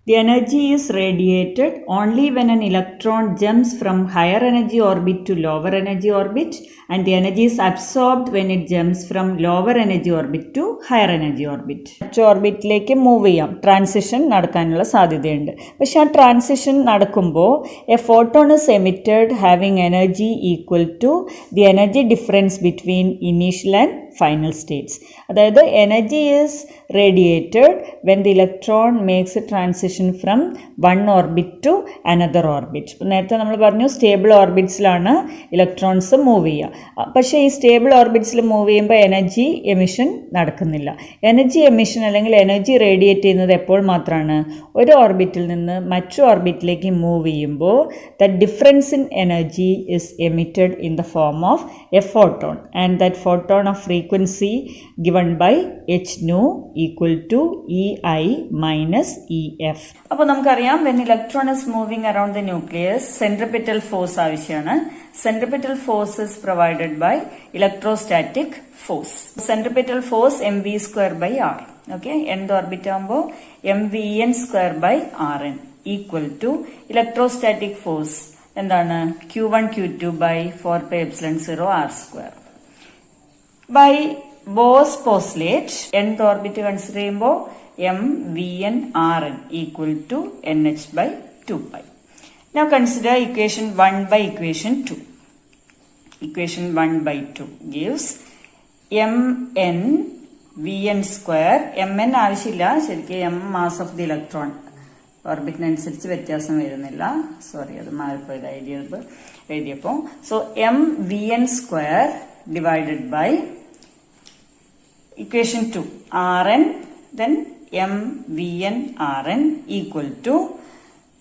the energy is radiated only when an electron jumps from higher energy orbit to lower energy orbit, and the energy is absorbed when it jumps from lower energy orbit to higher energy orbit. മറ്റു ഓർബിറ്റിലേക്ക് move ചെയ്യാം, transition നടക്കാനുള്ള സാധ്യതയുണ്ട്. പക്ഷെ ആ transition നടക്കുമ്പോൾ a photon is emitted having energy equal to the energy difference between initial and final states. അതായത് energy is radiated when the electron makes a transition from one orbit to another orbit. നേരത്തെ നമ്മൾ പറഞ്ഞു stable ഓർബിറ്റ്സിലാണ് electrons move ചെയ്യുക. പക്ഷേ ഈ stable ഓർബിറ്റ്സിൽ move ചെയ്യുമ്പോൾ energy emission നടക്കുന്നില്ല. Energy emission അല്ലെങ്കിൽ എനർജി റേഡിയേറ്റ് ചെയ്യുന്നത് എപ്പോൾ മാത്രമാണ്? ഒരു ഓർബിറ്റിൽ നിന്ന് മറ്റു ഓർബിറ്റിലേക്ക് മൂവ് ചെയ്യുമ്പോൾ the difference in energy is emitted in the form of A photon, and that photon of frequency given by h nu equal to ei minus ef. അപ്പോൾ നമുക്കറിയാം when electron is moving around the nucleus centripetal force ആവശ്യമാണ്. Centripetal force is provided by electrostatic force. Centripetal force mv square by r. Okay, nth orbit ആകുമ്പോൾ mvn square by rn equal to electrostatic force എന്താണ്? q1 q2 by 4 pi epsilon 0 r square. By Bose postulate, nth orbit consider ചെയ്യുമ്പോൾ mvn rn equal to nh by 2 pi. Now consider equation 1 by equation 2. Equation 1 by 2 gives mn vn square. mn ആവശ്യമില്ല, ശരിക്കും m mass of the electron. ഓർബിറ്റിനനുസരിച്ച് വ്യത്യാസം വരുന്നില്ല, sorry അത് മാറിപ്പോയത് എഴുതിയപ്പോൾ. So mvn square divided by equation 2 rn, then mvn rn equal to,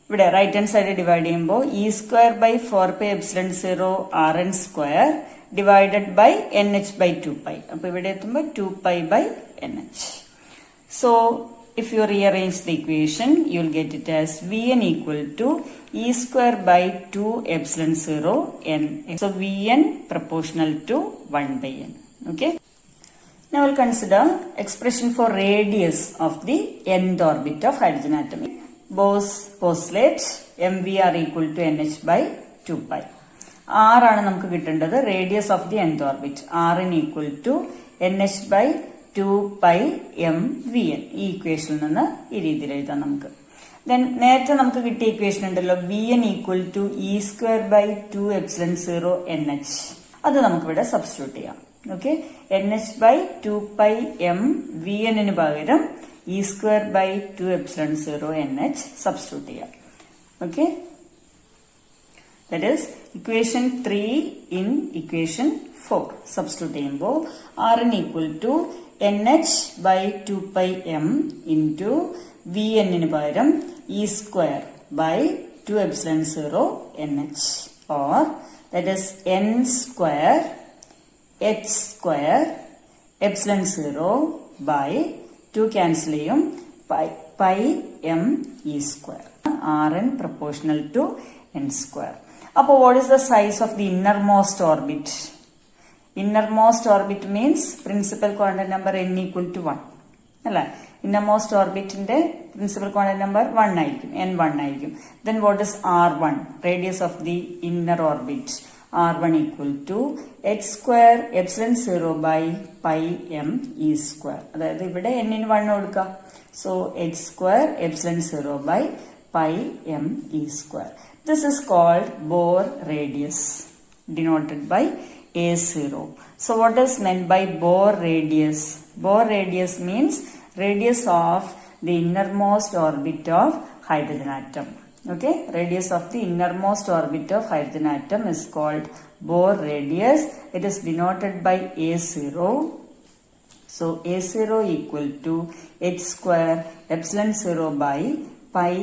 ഇവിടെ right hand side divide ചെയ്യുമ്പോൾ E square by 4 pi epsilon 0 rn square divided by nh by 2 pi. അപ്പൊ ഇവിടെ എത്തുമ്പോൾ 2 pi by nh. So if you rearrange the equation, you will get it as vn equal to e square by 2 epsilon 0 n. So vn proportional to 1 by n. Okay. Now we'll consider expression for radius of the nth orbit of hydrogen atom. Bose postulate mvr equal to nh by 2 pi. r ആണ് നമുക്ക് കിട്ടേണ്ടത് radius of the nth orbit. rn equal to nh by 2 pi mvn. ഈ ഇക്വേഷനിൽ നിന്ന് ഈ രീതിയിൽ എഴുതാം നമുക്ക്. ദെൻ നേരത്തെ നമുക്ക് കിട്ടിയ ഇക്വേഷൻ ഉണ്ടല്ലോ vn equal to e square by 2 epsilon 0 nh. അത് നമുക്കിവിടെ സബ്സ്റ്റിറ്റ്യൂട്ട് ചെയ്യാം. Okay, nh by 2 pi m vn ന് പകരം e square by 2 epsilon 0 nh substitute ചെയ്യാം. Okay, that is equation 3 in equation 4 substitute ചെയ്യുമ്പോൾ rn equal to nh by 2 pi m into vn ന് പകരം e square by 2 epsilon 0 nh, or that is n square h square epsilon 0 by 2 cancel ചെയ്യും pi m e square. rn proportional to n square. അപ്പോൾ what is the size of the innermost orbit? Innermost orbit means principal quantum number n equal to 1 അല്ലേ? innermost orbitന്റെ principal quantum number 1 ആയിരിക്കും, n 1 ആയിരിക്കും. Then what is r1? radius of the inner orbit. r1 equal to h square epsilon 0 by pi m e square. അതായത് ഇവിടെ n ന് 1 കൊടുക്കാം. So h square epsilon 0 by pi m e square. This is called Bohr radius, denoted by A0. So what is meant by Bohr radius? Bohr radius means radius of the innermost orbit of hydrogen atom. Okay, radius of the innermost orbit of hydrogen atom is called Bohr radius. It is denoted by A0. So A0 equal to h square epsilon 0 by pi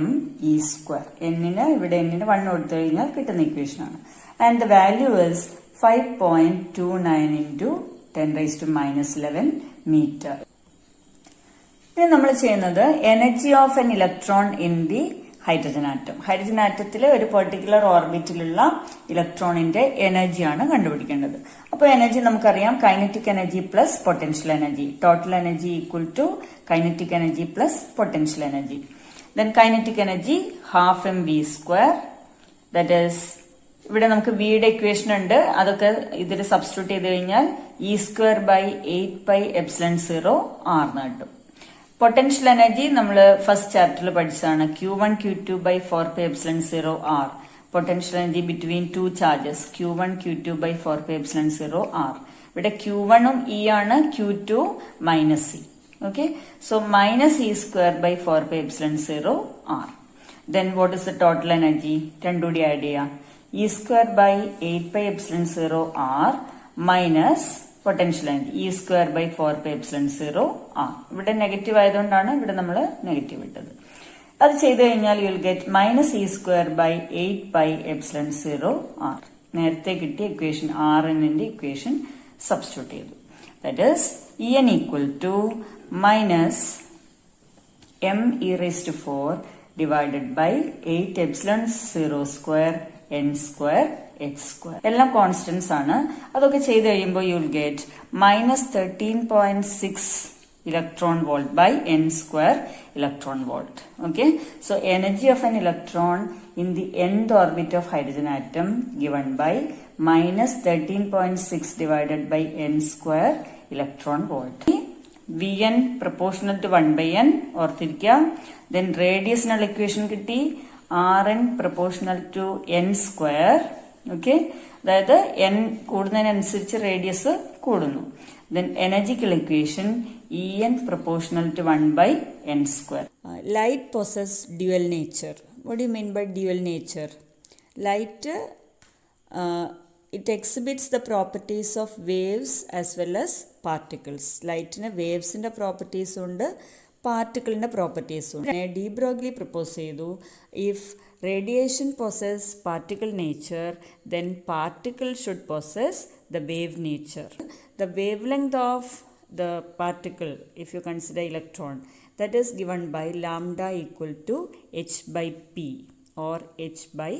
m e square. n-ന് ഇവിടെ n-ന് 1 കൊടുത്തു കഴിഞ്ഞാൽ കിട്ടുന്ന equation ആണ്. And the value is 5.29 into 10 raised to minus 11 meter. ഇനി നമ്മൾ ചെയ്യുന്നത് energy of an electron in the hydrogen atom. Hydrogen ആറ്റത്തിലെ ഒരു പെർട്ടിക്കുലർ ഓർബിറ്റിലുള്ള ഇലക്ട്രോണിന്റെ എനർജിയാണ് കണ്ടുപിടിക്കേണ്ടത്. അപ്പോൾ എനർജി നമുക്കറിയാം, kinetic energy plus potential energy. Total energy equal to kinetic energy plus potential energy. Then kinetic energy half m v square, that is ഇവിടെ നമുക്ക് വിയുടെ ഇക്വേഷൻ ഉണ്ട്, അതൊക്കെ ഇതിൽ സബ്സ്റ്റിറ്റ്യൂട്ട് ചെയ്ത് കഴിഞ്ഞാൽ ഇ സ്ക്വയർ ബൈ 8πε0 r എന്ന് കിട്ടും. പൊട്ടൻഷ്യൽ എനർജി നമ്മൾ ഫസ്റ്റ് ചാപ്റ്ററിൽ പഠിച്ചതാണ്, Q1 Q2 by 4πε0 r. Potential energy between two charges Q1 Q2 by 4πε0 r. ഇവിടെ Q1 ഉം E ആണ്, Q2 minus E. Okay, so minus e square by 4πε0 r. Then what is the total energy? രണ്ടുകൂടി add ചെയ്യാം, e square by 8πε0 r minus potential energy e square by 4πε0 r. ഇവിടെ negative ആയതുകൊണ്ടാണ് ഇവിടെ നമ്മൾ negative ഇട്ടത്. അത് ചെയ്ത് കഴിഞ്ഞാൽ you will get minus e square by 8πε0 r. നേരത്തെ കിട്ടിയ ഇക്വേഷൻ rnന്റെ ഇക്വേഷൻ സബ്സ്റ്റിറ്റ്യൂട്ട് ചെയ്തു. That is En equal to minus m e raised to 4 divided by 8ε0 square n square h square. എല്ലാം കോൺസ്റ്റന്റ്സ് ആണ്. അതൊക്കെ ചെയ്ത് കഴിയുമ്പോൾ you will get minus 13.6 electron volt by n square electron volt. Okay, so energy of an electron in the nth orbit of hydrogen atom given by minus 13.6 divided by n square electron volt. Vn proportional to 1/n ഓർത്തിരിക്കുക. Then റേഡിയസിനുള്ള equation കിട്ടി, Rn proportional to n square. Okay, അതായത് n കൂടുന്നതിനനുസരിച്ച് radius കൂടുന്നു. Then എനർജിക്കൽ equation En proportional to 1/n square. Light possess dual nature. What do you mean by dual nature? Light it exhibits the properties of waves as well as particles. ലൈറ്റിന് വേവ്സിന്റെ properties ഉണ്ട്, പാർട്ടിക്കിളിന്റെ properties ഉണ്ട്. De Broglie propose ചെയ്തു, if radiation possess particle nature, then particle should possess the wave nature. The wavelength of the particle, if you consider electron, that is given by lambda equal to h by p or h by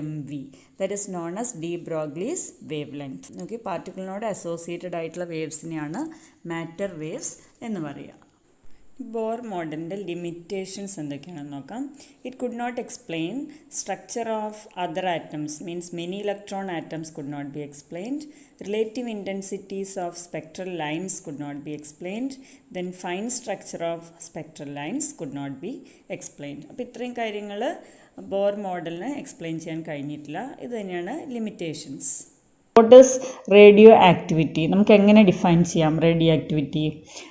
mv. That is known as de Broglie's wavelength. Okay, പാർട്ടിക്കിളിനോട് associated ആയിട്ടുള്ള വേവ്സിനെയാണ് matter waves എന്ന് പറയുക. Bore മോഡലിൻ്റെ limitations എന്തൊക്കെയാണെന്ന് നോക്കാം. It could not explain structure of other atoms, means many electron atoms could not be explained. Relative intensities of spectral lines could not be explained. Then fine structure of spectral lines could not be explained. അപ്പോൾ ഇത്രയും കാര്യങ്ങൾ bore മോഡലിന് explain ചെയ്യാൻ കഴിഞ്ഞിട്ടില്ല. ഇത് തന്നെയാണ് limitations. What is radio activity? നമുക്ക് എങ്ങനെ ഡിഫൈൻ ചെയ്യാം radio activity?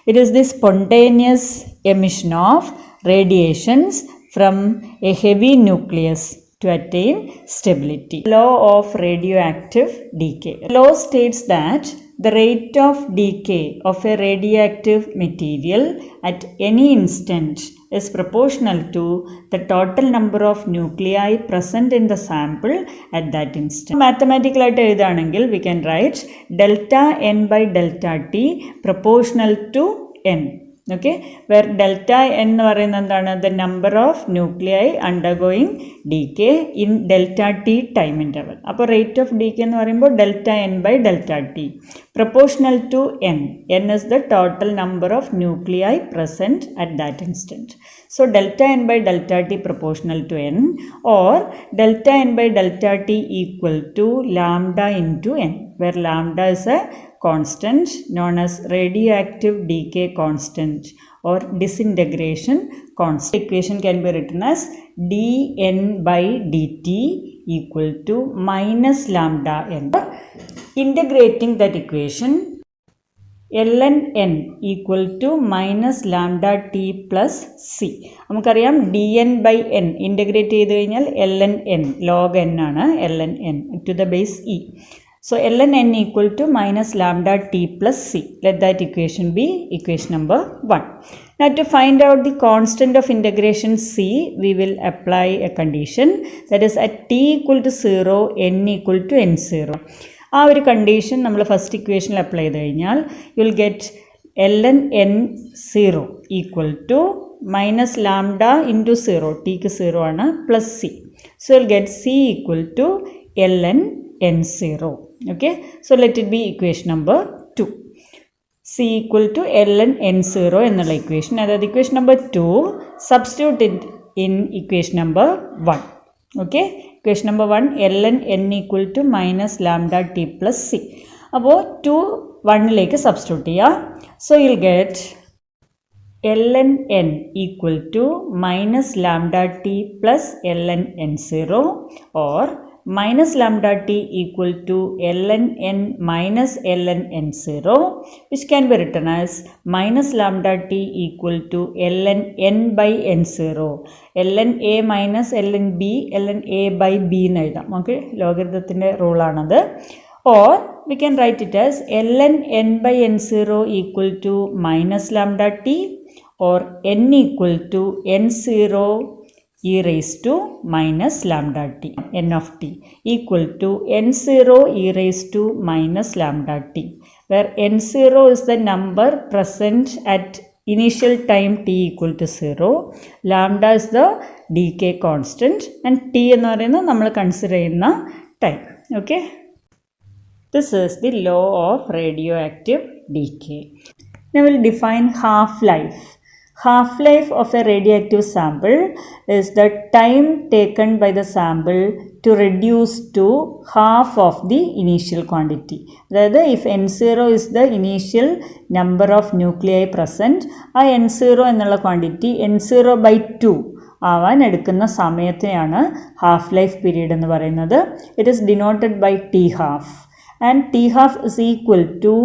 It is the spontaneous emission of radiations from A heavy nucleus to attain stability. Law of radioactive decay. Law states that the rate of decay of a radioactive material at any instant is proportional to the total number of nuclei present in the sample at that instant. Mathematical ആയിട്ട് എഴുതുകയാണെങ്കിൽ we can write delta n by delta t proportional to n. Okay, where delta n എന്ന് പറയുന്നത് എന്താണ്? the number of nuclei undergoing decay in delta t time interval. അപ്പോൾ rate of decay എന്ന് പറയുമ്പോൾ delta n by delta t proportional to n. n is the total number of nuclei present at that instant. So delta n by delta t proportional to n, or delta n by delta t equal to lambda into n, where lambda is a constant known as radioactive decay constant or disintegration constant. Equation can be written as dn by dt equal to minus lambda n. Integrating that equation, ln n equal to minus lambda t plus c. നമുക്കറിയാം dn by n integrate ചെയ്ത് കഴിഞ്ഞാൽ ln n log n ആണ്, ln n to the base e. So ln n equal to minus lambda t plus c. Let that equation be equation number 1. Now to find out the constant of integration c, we will apply a condition, that is at t equal to 0, n equal to n0. ആ ഒരു condition നമ്മൾ first ഇക്വേഷനിൽ apply ചെയ്ത് കഴിഞ്ഞാൽ you will get ln n0 equal to minus lambda into 0, ടിക്ക് 0 ആണ്, plus C. So you will get C equal to ln n0. Okay, so let it be equation number 2. c equal to ln n0 എന്നുള്ള equation, അതായത് equation number 2 substitute it in equation number 1. Okay, equation number 1 ln n equal to minus lambda T plus C. അപ്പോൾ 2 1ലേക്ക് substitute ചെയ്യുക. So you'll get ln n equal to minus lambda T plus ln n0 or minus lambda t equal to ln n minus ln n0, which can be written as minus lambda t equal to ln n by n0. ln a minus ln b, ln a by b എന്ന് എഴുതാം. നമുക്ക് ലോഗരിതത്തിൻ്റെ റൂളാണത്. Or we can write it as ln n by n0 equal to minus lambda t or n equal to n0 e raised to minus lambda t, n of t equal to n0 e raised to minus lambda t, where n0 is the number present at initial time t equal to 0, lambda is the decay constant and t എന്ന് പറയുന്നത് നമ്മൾ consider ചെയ്യുന്ന time. Okay, this is the law of radioactive decay. Now we'll define half-life. Half-life of a radioactive sample is the time taken by the sample to reduce to half of the initial quantity. That is, if n0 is the initial number of nuclei present, ആ n0 എന്നുള്ള quantity n0 by 2 ആവാൻ എടുക്കുന്ന സമയത്തെയാണ് half life period എന്ന് പറയുന്നത്. It is denoted by T half and T half is equal to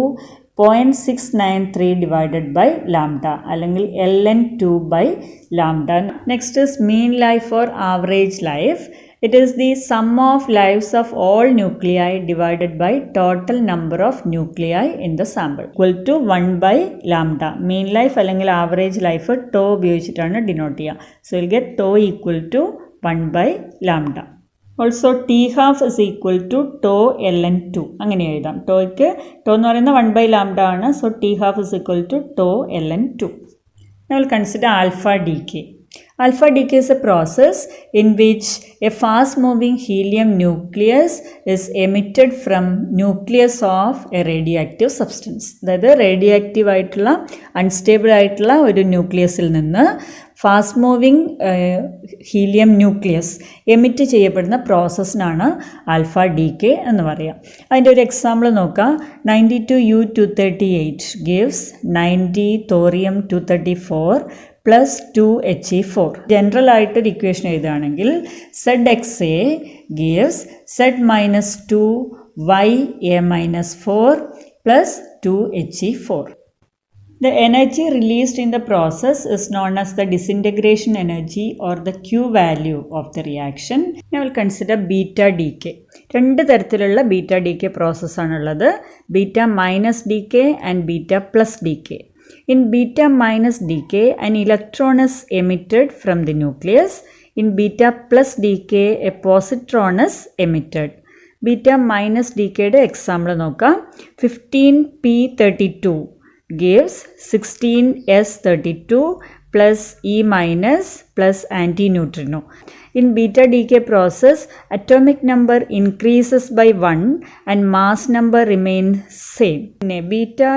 0.693 divided by lambda അല്ലെങ്കിൽ ln2 by lambda. Next is mean life or average life. It is the sum of lives of all nuclei divided by total number of nuclei in the sample equal to 1 by lambda. Mean life അല്ലെങ്കിൽ average life tau ഉപയോഗിച്ചിട്ടാണ് denote ചെയ്യുക. So you'll get tau equal to 1 by lambda. Also T half is equal to tau ln2 അങ്ങനെ എഴുതാം. ടോയ്ക്ക് tau എന്ന് പറയുന്നത് 1 by lambda ആണ്. So T half is equal to tau ln2. Now we'll consider alpha decay. Alpha decay is a process in which a fast moving helium nucleus is emitted from nucleus of a radioactive substance. അതായത് radioactive ആയിട്ടുള്ള unstable ആയിട്ടുള്ള ഒരു ന്യൂക്ലിയസിൽ നിന്ന് fast moving helium nucleus emit ചെയ്യപ്പെടുന്ന പ്രോസസ്സിനാണ് alpha decay എന്ന് പറയുക. അതിൻ്റെ ഒരു എക്സാമ്പിൾ നോക്കാം. 92U238 gives 90 thorium 234 plus 2He4. General ആയിട്ടൊരു ഇക്വേഷൻ എഴുതുകയാണെങ്കിൽ ZXA gives Z minus 2Ya minus 4 plus 2He4. The energy released in the process is known as the disintegration energy or the Q value of the reaction. Now we'll consider beta decay. രണ്ട് തരത്തിലുള്ള beta decay process ആണുള്ളത്. beta minus decay and beta plus decay. In beta minus decay, an electron is emitted from the nucleus. In beta plus decay, a positron is emitted. Beta minus decayയുടെ example നോക്കാം. 15p32 gives 16s32 plus E minus plus antineutrino. In beta decay process, atomic number increases by 1 and mass number remains same. Beta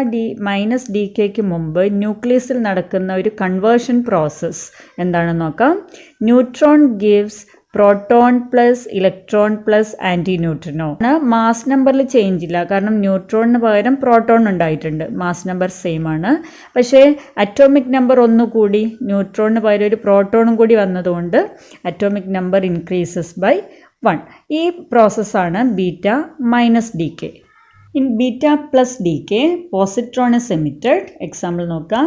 minus decayക്ക് മുമ്പ് ന്യൂക്ലിയസിൽ നടക്കുന്ന ഒരു conversion process എന്താണെന്ന് നോക്കാം. Neutron gives proton plus electron plus antineutrino. Mass നമ്പറിൽ change ഇല്ല, കാരണം ന്യൂട്രോണിന് പകരം proton ഉണ്ടായിട്ടുണ്ട്. മാസ് നമ്പർ സെയിം ആണ്. പക്ഷേ അറ്റോമിക് നമ്പർ ഒന്നുകൂടി ന്യൂട്രോണിന് പകരം ഒരു പ്രോട്ടോണും കൂടി വന്നതുകൊണ്ട് അറ്റോമിക് നമ്പർ ഇൻക്രീസസ് ബൈ 1. ഈ പ്രോസസ്സാണ് beta minus decay. In beta plus decay, positron is emitted. Example നോക്കാം.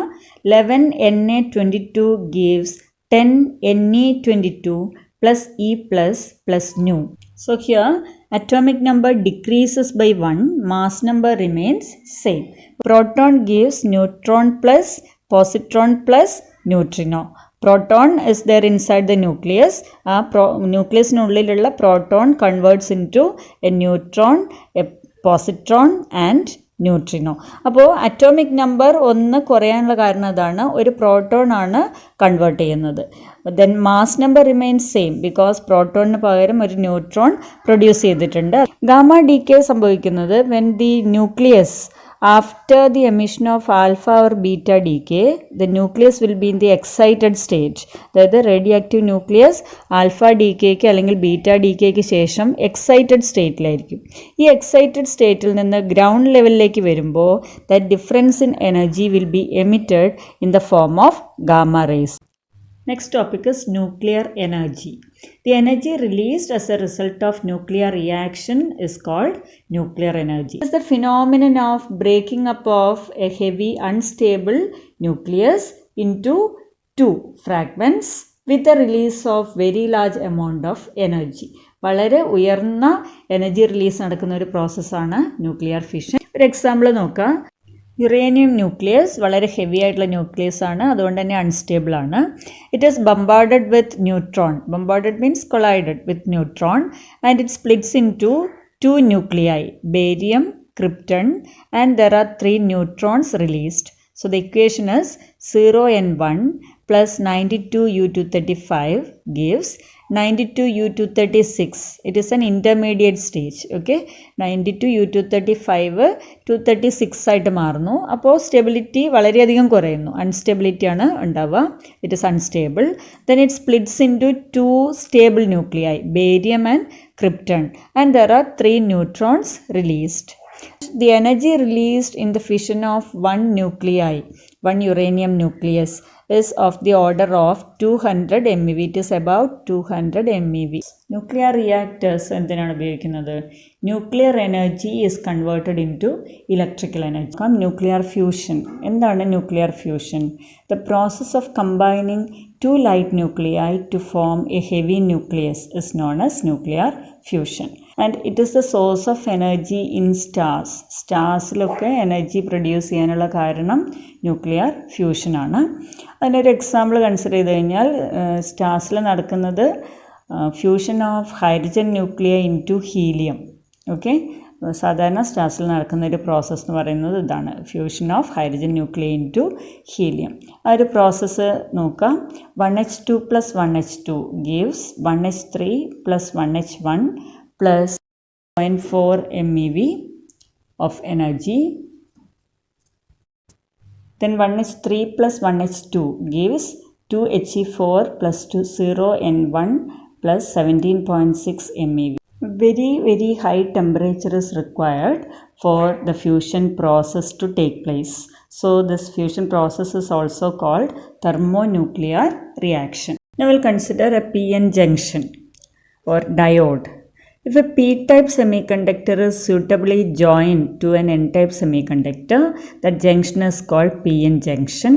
11Na22 gives 10Ne22 plus E plus nu. So here atomic number decreases by 1, mass number remains same. Proton gives neutron plus positron plus neutrino. Proton is there inside the nucleus. ന്യൂക്ലിയസിനുള്ളിലുള്ള proton converts into a neutron, a positron and neutrino. അപ്പോൾ atomic number 1 കുറയാനുള്ള കാരണം അതാണ്, ഒരു proton ആണ് convert ചെയ്യുന്നത്. Then mass number remains same because പ്രോട്ടോണിന് പകരം ഒരു ന്യൂട്രോൺ പ്രൊഡ്യൂസ് ചെയ്തിട്ടുണ്ട്. ഗാമ ഡീകേ സംഭവിക്കുന്നത് when the nucleus after the emission of alpha or beta decay, the nucleus will be in the excited stage. അതായത് radioactive nucleus alpha ഡീക്കേക്ക് അല്ലെങ്കിൽ beta ഡീക്കേക്ക് ശേഷം excited സ്റ്റേറ്റിലായിരിക്കും. ഈ excited സ്റ്റേറ്റിൽ നിന്ന് ഗ്രൗണ്ട് ലെവലിലേക്ക് വരുമ്പോൾ that difference in energy will be emitted in the form of gamma rays. Next topic is nuclear energy. The energy released as a result of nuclear reaction is called nuclear energy. It is the phenomenon of breaking up of a heavy unstable nucleus into two fragments with the release of very large amount of energy. വളരെ ഉയർന്ന energy release നടക്കുന്ന ഒരു പ്രോസസ്സാണ് nuclear fission. ഒരു example നോക്കാം. Uranium nucleus വളരെ heavy ആയിട്ടുള്ള nucleus ആണ്, അതുകൊണ്ട് തന്നെ അൺസ്റ്റേബിൾ ആണ്. It is bombarded with neutron. Bombarded means collided with neutron and it splits into 2 nuclei, barium, krypton, and there are 3 neutrons released. So the equation is 0n1 plus 92u235 gives 92u236. It is an intermediate stage. Okay, 92u235 236 ആയിട്ട് മാറുന്നു. അപ്പോൾ stability വളരെയധികം കുറയുന്നു, unstability ആണ് ഉണ്ടാവുക. It is unstable. Then it splits into 2 stable nuclei, barium and krypton, and there are 3 neutrons released. The energy released in the fission of one nuclei, one uranium nucleus, is of the order of 200 MeV. It is about 200 MeV. Nuclear reactors എന്തിനാണ് ഉപയോഗിക്കുന്നത്? Nuclear energy is converted into electrical energy. Nuclear fusion. എന്താണ് nuclear fusion? The process of combining 2 light nuclei to form a heavy nucleus is known as nuclear fusion. And it is the source of energy in stars. സ്റ്റാർസിലൊക്കെ energy produce ചെയ്യാനുള്ള കാരണം nuclear ഫ്യൂഷനാണ്. അതിനൊരു example consider ചെയ്ത് കഴിഞ്ഞാൽ സ്റ്റാർസിൽ നടക്കുന്നത് fusion of hydrogen nuclei into helium. Okay, സാധാരണ സ്റ്റാർസിൽ നടക്കുന്ന ഒരു പ്രോസസ്സ് എന്ന് പറയുന്നത് ഇതാണ്, fusion of hydrogen nuclei into helium. ആ ഒരു പ്രോസസ്സ് നോക്കാം. 1h2 plus 1h2 gives 1h3 plus 1h1 plus 0.4 MeV of energy. Then 1h3 plus 1h2 gives 2He4 plus 0N1 plus 17.6 MeV. Very high temperature is required for the fusion process to take place. So this fusion process is also called thermonuclear reaction. Now we'll consider a PN junction or diode. If a p-type semiconductor is suitably joined to an n-type semiconductor, that junction is called PN junction,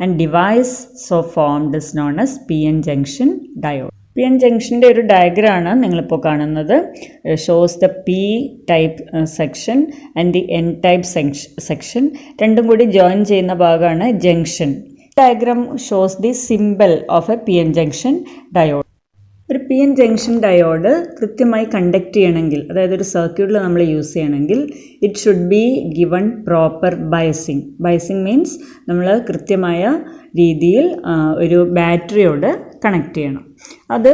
and device so formed is known as PN junction diode. PN ജംഗ്ഷൻ്റെ ഒരു ഡയഗ്രാമാണ് നിങ്ങളിപ്പോൾ കാണുന്നത്. Shows the p type section and the n type section. രണ്ടും കൂടി join ചെയ്യുന്ന ഭാഗമാണ് junction. Diagram shows the symbol of a PN junction diode. ഒരു PN junction diode കൃത്യമായി കണ്ടക്ട് ചെയ്യണമെങ്കിൽ, അതായത് ഒരു സർക്യൂട്ടിൽ നമ്മൾ യൂസ് ചെയ്യണമെങ്കിൽ, it should be given proper biasing. Biasing means നമ്മൾ കൃത്യമായ രീതിയിൽ ഒരു ബാറ്ററിയോട് കണക്ട് ചെയ്യണം. അത്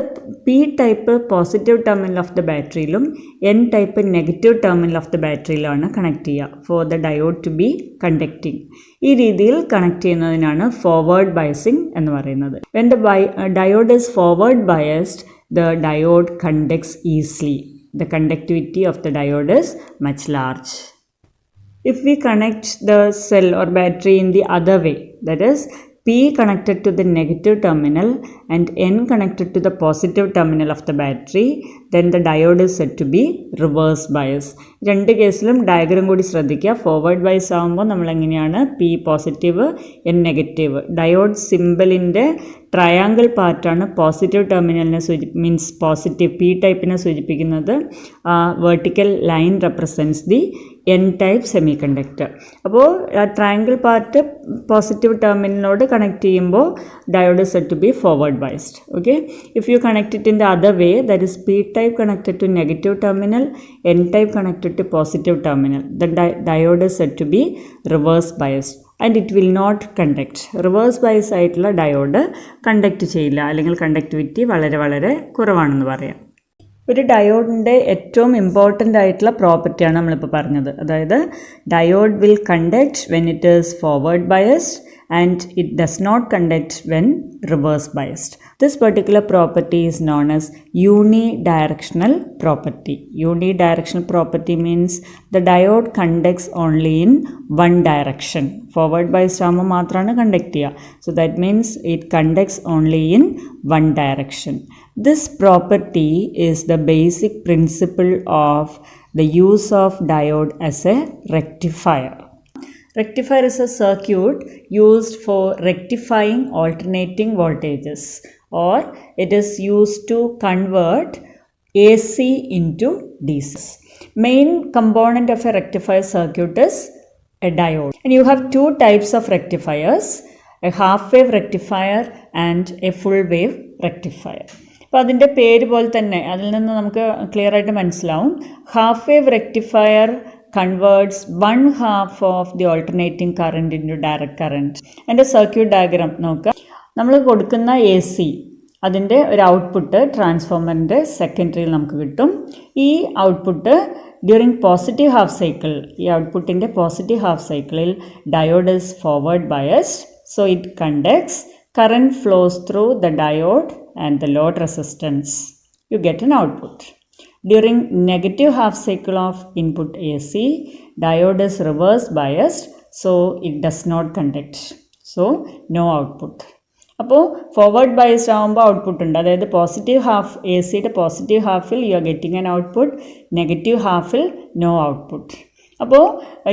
p type positive terminal of the ബാറ്ററിയിലും n type negative terminal of the ബാറ്ററിയിലാണ് കണക്ട് ചെയ്യുക for the diode to be conducting. ഈ രീതിയിൽ കണക്ട് ചെയ്യുന്നതിനാണ് ഫോർവേഡ് ബയസിങ് എന്ന് പറയുന്നത്. When the diode is forward biased, the diode conducts easily. The conductivity of the diode is much large. If we connect the cell or battery in the other way, that is P connected to the negative terminal and N connected to the positive terminal of the battery, then the diode is said to be reverse bias. രണ്ട് കേസിലും diagram കൂടി ശ്രദ്ധിക്കുക. Forward bias ആകുമ്പോൾ നമ്മളെങ്ങനെയാണ് p positive n negative. Diode സിമ്പലിൻ്റെ triangle പാർട്ടാണ് positive ടെർമിനലിനെ means positive p ടൈപ്പിനെ സൂചിപ്പിക്കുന്നത്. Vertical line represents the n type semiconductor. അപ്പോൾ ട്രയാങ്കിൾ പാർട്ട് പോസിറ്റീവ് ടെർമിനലിനോട് കണക്ട് ചെയ്യുമ്പോൾ diode set to be forward biased. Okay, if you connect it in the other way, that is p type connected to negative terminal, n type connected to positive terminal, the diode set to be reverse biased and it will not conduct. Reverse bias ആയിട്ടുള്ള diode conduct ചെയ്യില്ല, അല്ലെങ്കിൽ conductivity വളരെ വളരെ കുറവാണെന്ന് പറയാം. ഒരു ഡയോഡിൻ്റെ ഏറ്റവും important ആയിട്ടുള്ള പ്രോപ്പർട്ടിയാണ് നമ്മളിപ്പോൾ പറഞ്ഞത്. അതായത് diode will conduct when it is forward biased and it does not conduct when reverse biased. This particular property is known as unidirectional property. Unidirectional property means the diode conducts only in one direction. Forward biased ആകുമ്പോൾ മാത്രമാണ് conduct ചെയ്യുക. So that means it conducts only in one direction. This property is the basic principle of the use of diode as a rectifier. Rectifier is a circuit used for rectifying alternating voltages, or it is used to convert AC into DC. Main component of a rectifier circuit is a diode. And you have two types of rectifiers, a half wave rectifier and a full wave rectifier. അപ്പോൾ അതിൻ്റെ പേര് പോലെ തന്നെ അതിൽ നിന്ന് നമുക്ക് clear ആയിട്ട് മനസ്സിലാവും. Half wave rectifier converts one half of the alternating current into direct current. അതിൻ്റെ സർക്യൂട്ട് ഡയഗ്രാം നോക്കുക. നമ്മൾ കൊടുക്കുന്ന എ സി അതിൻ്റെ ഒരു ഔട്ട്പുട്ട് ട്രാൻസ്ഫോമറിൻ്റെ സെക്കൻഡറിയിൽ നമുക്ക് കിട്ടും. ഈ output during positive half cycle, ഈ ഔട്ട്പുട്ടിൻ്റെ പോസിറ്റീവ് ഹാഫ് സൈക്കിളിൽ diode is forward biased, so it conducts, current flows through the diode and the load resistance. You get an output. During negative half cycle of input AC, diode is reverse biased, so it does not conduct. So no output. അപ്പോൾ forward biased ആകുമ്പോൾ output ഉണ്ട്. അതായത് positive half a സിയുടെ positive ഹാഫിൽ you are getting an output, negative ഹാഫിൽ no output. അപ്പോൾ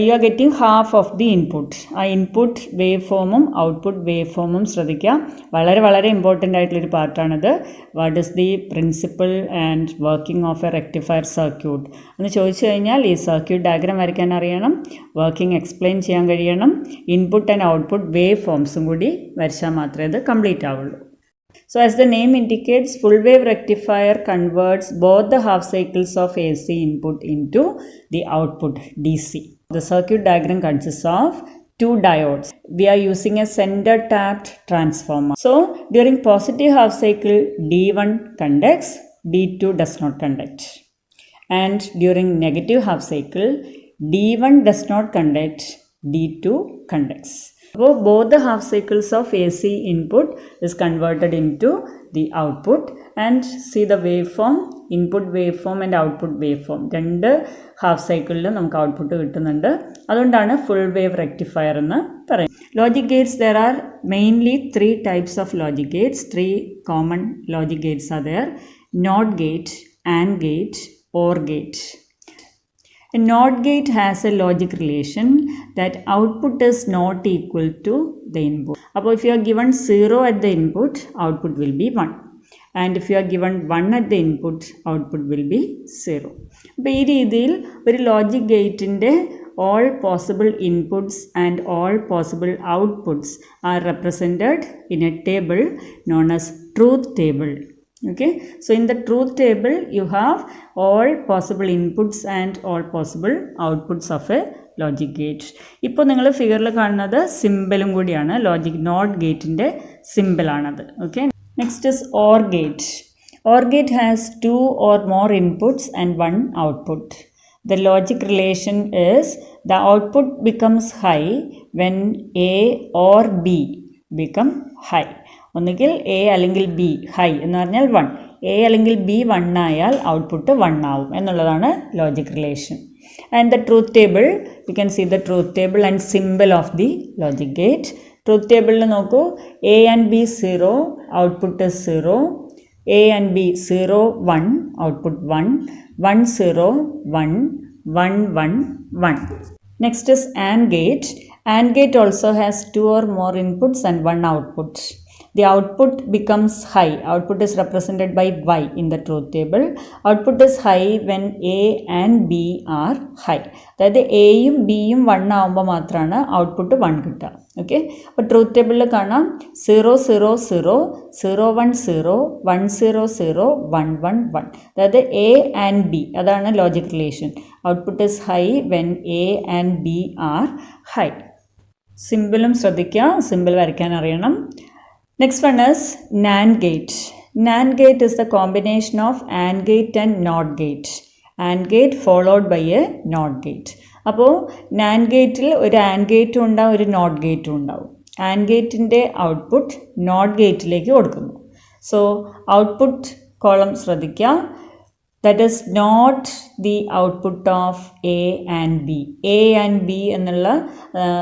you are getting half of the input. ആ input wave ഫോമും ഔട്ട്പുട്ട് വേവ് ഫോമും ശ്രദ്ധിക്കുക. വളരെ വളരെ ഇമ്പോർട്ടൻ്റ് ആയിട്ടുള്ളൊരു പാർട്ടാണിത്. What is the principle and working of a rectifier circuit എന്ന് ചോദിച്ചു കഴിഞ്ഞാൽ ഈ സർക്യൂട്ട് ഡയഗ്രാം വരയ്ക്കാൻ അറിയണം, വർക്കിംഗ് എക്സ്പ്ലെയിൻ ചെയ്യാൻ കഴിയണം, ഇൻപുട്ട് ആൻഡ് ഔട്ട്പുട്ട് വേവ് ഫോംസും കൂടി വരച്ചാൽ മാത്രമേ ഇത് കംപ്ലീറ്റ് ആവുള്ളൂ. So as the name indicates, full wave rectifier converts both the half cycles of AC input into the output DC. The circuit diagram consists of two diodes. We are using a center tapped transformer. So during positive half cycle, D1 conducts, D2 does not conduct. And during negative half cycle, D1 does not conduct, D2 conducts. So both the half cycles of AC input is converted into the output, and see the waveform, input waveform and output waveform. രണ്ട് half സൈക്കിളിൽ നമുക്ക് output കിട്ടുന്നുണ്ട്. അതുകൊണ്ടാണ് full wave rectifier എന്ന് പറയുന്നത്. Logic Gates, there are mainly three types of logic gates. Three common logic gates are there: NOT gate, AND gate, OR gate. A NOT gate has a logic relation that output is not equal to the input. അപ്പോൾ if you are given 0 at the input, output will be 1. And if you are given 1 at the input, output will be 0. അപ്പോൾ ഈ രീതിയിൽ ഒരു logic ഗേറ്റിൻ്റെ all possible inputs and all possible outputs are represented in a table known as truth table. Okay, so in the truth table you have all possible inputs and all possible outputs of a logic gate. ഇപ്പോൾ നിങ്ങൾ ഫിഗറിൽ കാണുന്നത് സിമ്പിളും കൂടിയാണ്, logic not ഗേറ്റിൻ്റെ സിമ്പിളാണത്. Okay, next is OR gate. OR gate has 2 or more inputs and 1 output. The logic relation is the output becomes high when A or B become high. ഒന്നുകിൽ A അല്ലെങ്കിൽ B high എന്ന് പറഞ്ഞാൽ 1, A അല്ലെങ്കിൽ B 1 ആയാൽ output 1 ആവും എന്നുള്ളതാണ് logic relation. And the truth table, you can see the truth table and simple of the logic gate. Truth ടേബിളിൽ നോക്കൂ, A and B 0, output 0, A and B 0 1, output 1, 1 0 1, 1 1 1. Next is AND gate. AND gate also has 2 or more inputs and 1 output. The output becomes high. Output is represented by Y in the truth table. Output is high when A and B are high. അതായത് എയും ബിയും 1 ആകുമ്പോൾ മാത്രമാണ് output 1 കിട്ടുക. Okay, അപ്പോൾ truth ടേബിളിൽ കാണാം 0 0 0 0 1 0 1 0 0 1 1 1. അതായത് എ ആൻഡ് ബി, അതാണ് logic relation. Output is high when a and b are high. സിമ്പിളും ശ്രദ്ധിക്കുക, സിമ്പിൾ വരയ്ക്കാൻ അറിയണം. Next one is NAND gate. NAND gate is the combination of AND gate and NOT gate. AND gate followed by a NOT gate. അപ്പോൾ NAND ഗേറ്റിൽ ഒരു AND ഗേറ്റും ഉണ്ടാവും, ഒരു NOT ഗേറ്റും ഉണ്ടാവും. AND ഗേറ്റിൻ്റെ ഔട്ട്പുട്ട് NOT ഗേറ്റിലേക്ക് കൊടുക്കുന്നു. സോ ഔട്ട്പുട്ട് കോളം ശ്രദ്ധിക്കുക. That is not the output of A and B. A and B എന്നുള്ള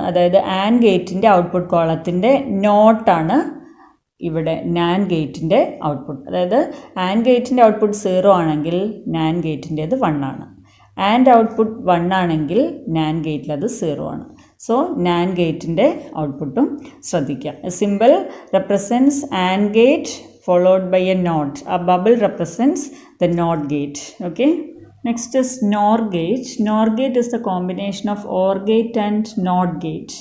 അതായത് AND ഗേറ്റിൻ്റെ ഔട്ട്പുട്ട് കോളത്തിൻ്റെ നോട്ടാണ് ഇവിടെ NAND ഗേറ്റിൻ്റെ ഔട്ട്പുട്ട്. അതായത് AND ഗേറ്റിൻ്റെ ഔട്ട്പുട്ട് 0 ആണെങ്കിൽ NAND ഗേറ്റിൻ്റേത് 1 ആണ്. ആൻഡ് ഔട്ട്പുട്ട് 1 ആണെങ്കിൽ NAND ഗേറ്റിൽ അത് 0 ആണ്. സോ NAND ഗേറ്റിൻ്റെ ഔട്ട്പുട്ടും ശ്രദ്ധിക്കുക. Symbol represents AND gate followed by a not. ആ bubble represents the not gate. Okay, next is NOR gate. NOR gate is the combination of OR gate and NOT gate.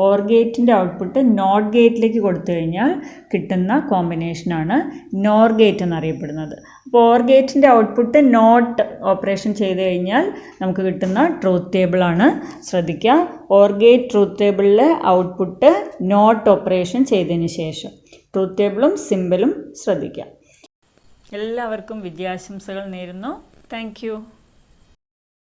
OR ഗേറ്റിൻ്റെ output NOT ഗേറ്റിലേക്ക് കൊടുത്തു കഴിഞ്ഞാൽ കിട്ടുന്ന കോമ്പിനേഷനാണ് NOR gate എന്നറിയപ്പെടുന്നത്. അപ്പോൾ OR ഗേറ്റിൻ്റെ ഔട്ട്പുട്ട് നോട്ട് ഓപ്പറേഷൻ ചെയ്ത് കഴിഞ്ഞാൽ നമുക്ക് കിട്ടുന്ന ട്രൂത്ത് ടേബിളാണ്. ശ്രദ്ധിക്കുക, OR ഗേറ്റ് ട്രൂത്ത് ടേബിളിലെ ഔട്ട്പുട്ട് നോട്ട് ഓപ്പറേഷൻ ചെയ്തതിന് ശേഷം. ട്രൂത്ത് ടേബിളും സിമ്പിളും ശ്രദ്ധിക്കുക. എല്ലാവർക്കും വിദ്യാശംസകൾ നേരുന്നു. Thank U.